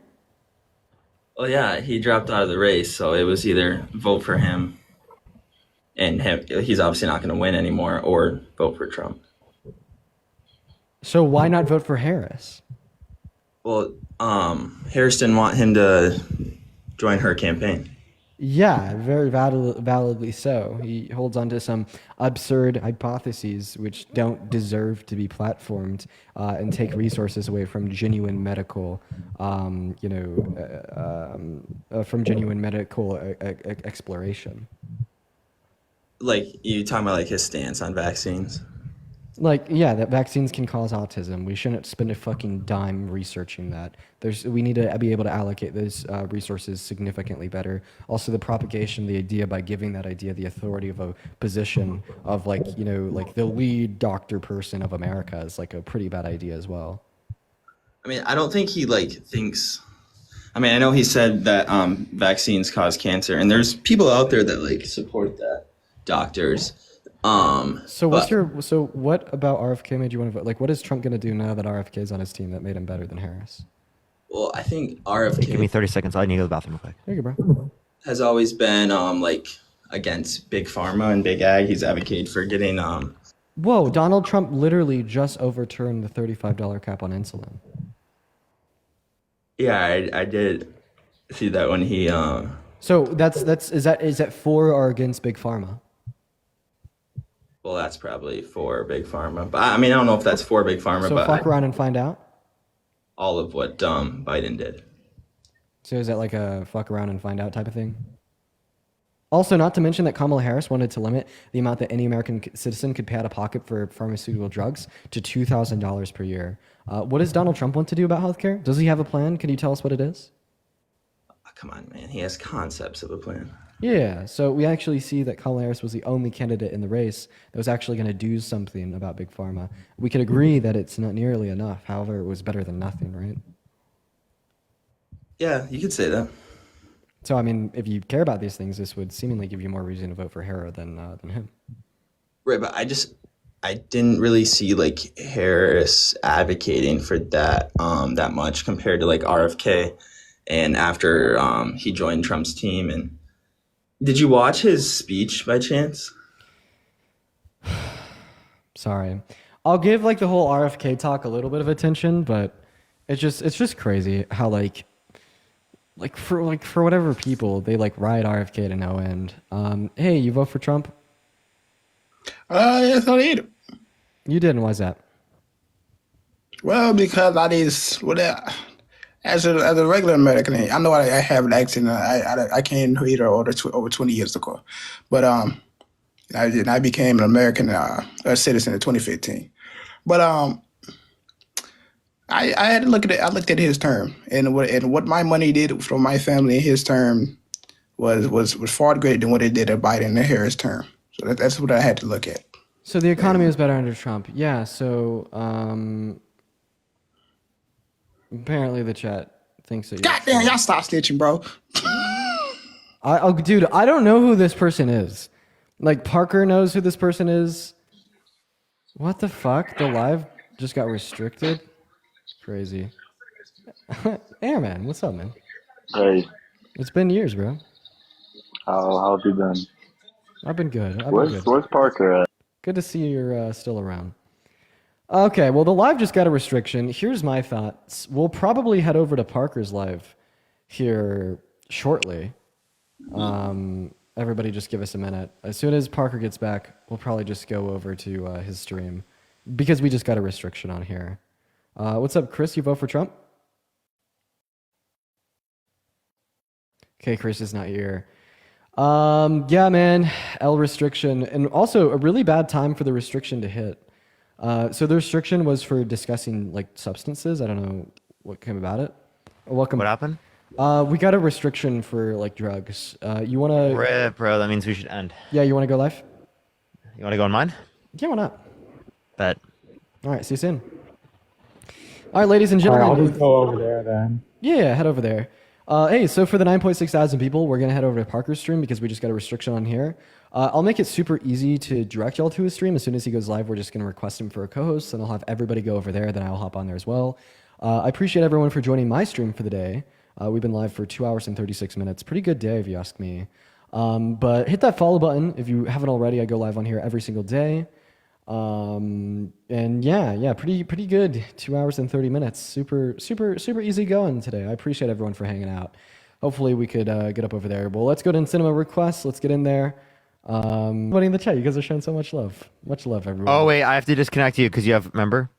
Well, yeah, he dropped out of the race, so it was either vote for him, and he's obviously not going to win anymore, or vote for Trump. So why not vote for Harris? Well, Harris didn't want him to join her campaign. Yeah, very validly so. He holds on to some absurd hypotheses which don't deserve to be platformed and take resources away from genuine medical, exploration. Like, you talking about like his stance on vaccines? Like, yeah, that vaccines can cause autism. We shouldn't spend a fucking dime researching that. We need to be able to allocate those resources significantly better. Also, the propagation, the idea by giving that idea the authority of a position of like, you know, like the lead doctor person of America is like a pretty bad idea as well. I mean, I don't think he like thinks. I mean, I know he said that vaccines cause cancer, and there's people out there that like support that, doctors. So what about RFK made you want to vote? Like, what is Trump going to do now that RFK is on his team that made him better than Harris? Well, I think RFK. Give me 30 seconds. I need to go to the bathroom real quick. There you go, bro. Has always been like against big pharma and big ag. He's advocated for getting Whoa, Donald Trump literally just overturned the $35 cap on insulin. Yeah, I did see that when he So is that for or against big pharma? Well, that's probably for big pharma, but I mean, I don't know if that's for big pharma. So but fuck around and find out. All of what Biden did. So is that like a fuck around and find out type of thing? Also, not to mention that Kamala Harris wanted to limit the amount that any American citizen could pay out of pocket for pharmaceutical drugs to $2,000 per year. What does Donald Trump want to do about healthcare? Does he have a plan? Can you tell us what it is? Come on, man. He has concepts of a plan. Yeah, so we actually see that Kamala Harris was the only candidate in the race that was actually going to do something about big pharma. We could agree that it's not nearly enough. However, it was better than nothing, right? Yeah, you could say that. So, I mean, if you care about these things, this would seemingly give you more reason to vote for Harris than him. Right, but I didn't really see like Harris advocating for that that much compared to like RFK, and after he joined Trump's team. And did you watch his speech by chance? Sorry, I'll give like the whole RFK talk a little bit of attention, but it's just crazy how like for whatever people they like ride RFK to no end. Hey, you vote for Trump? Yes, I did. You didn't. Why's that? Well, because as a regular American, I know I have an accent. I came here over 20 years ago, but I became an American citizen in 2015. But I had to look at it. I looked at his term, and what my money did for my family in his term was far greater than what it did at Biden and Harris' term. So that's what I had to look at. So the economy was better under Trump. Yeah. So apparently the chat thinks that. Goddamn, y'all stop snitching, bro. Dude, I don't know who this person is. Like Parker knows who this person is. What the fuck? The live just got restricted. Crazy. Airman, what's up, man? Hey, It's been years, bro. how have you been? I've been good. Where's Parker at? Good to see you're still around. Okay, well, the live just got a restriction. Here's my thoughts. We'll probably head over to Parker's live here shortly. Everybody just give us a minute. As soon as Parker gets back, we'll probably just go over to his stream because we just got a restriction on here. What's up, Chris? You vote for Trump? Okay, Chris is not here. Yeah, man, L restriction, and also a really bad time for the restriction to hit. So the restriction was for discussing like substances. I don't know what came about it. Welcome. What happened? We got a restriction for like drugs. You want to? Rip, bro. That means we should end. Yeah, you want to go live? You want to go on mine? Yeah, why not? Bet. All right, see you soon. All right, ladies and gentlemen. I'll just go over there then. Yeah, head over there. Hey, so for the 9.6 thousand people, we're going to head over to Parker's stream because we just got a restriction on here. I'll make it super easy to direct y'all to his stream. As soon as he goes live, we're just going to request him for a co-host, and I'll have everybody go over there. Then I'll hop on there as well. I appreciate everyone for joining my stream for the day. We've been live for 2 hours and 36 minutes. Pretty good day, if you ask me. But hit that follow button if you haven't already. I go live on here every single day. And yeah, pretty good. 2 hours and 30 minutes. Super easy going today. I appreciate everyone for hanging out. Hopefully we could get up over there. Well, let's go to cinema requests. Let's get in there. Everybody in the chat, you guys are showing so much love. Much love, everyone. Oh wait, I have to disconnect you because you have. Remember?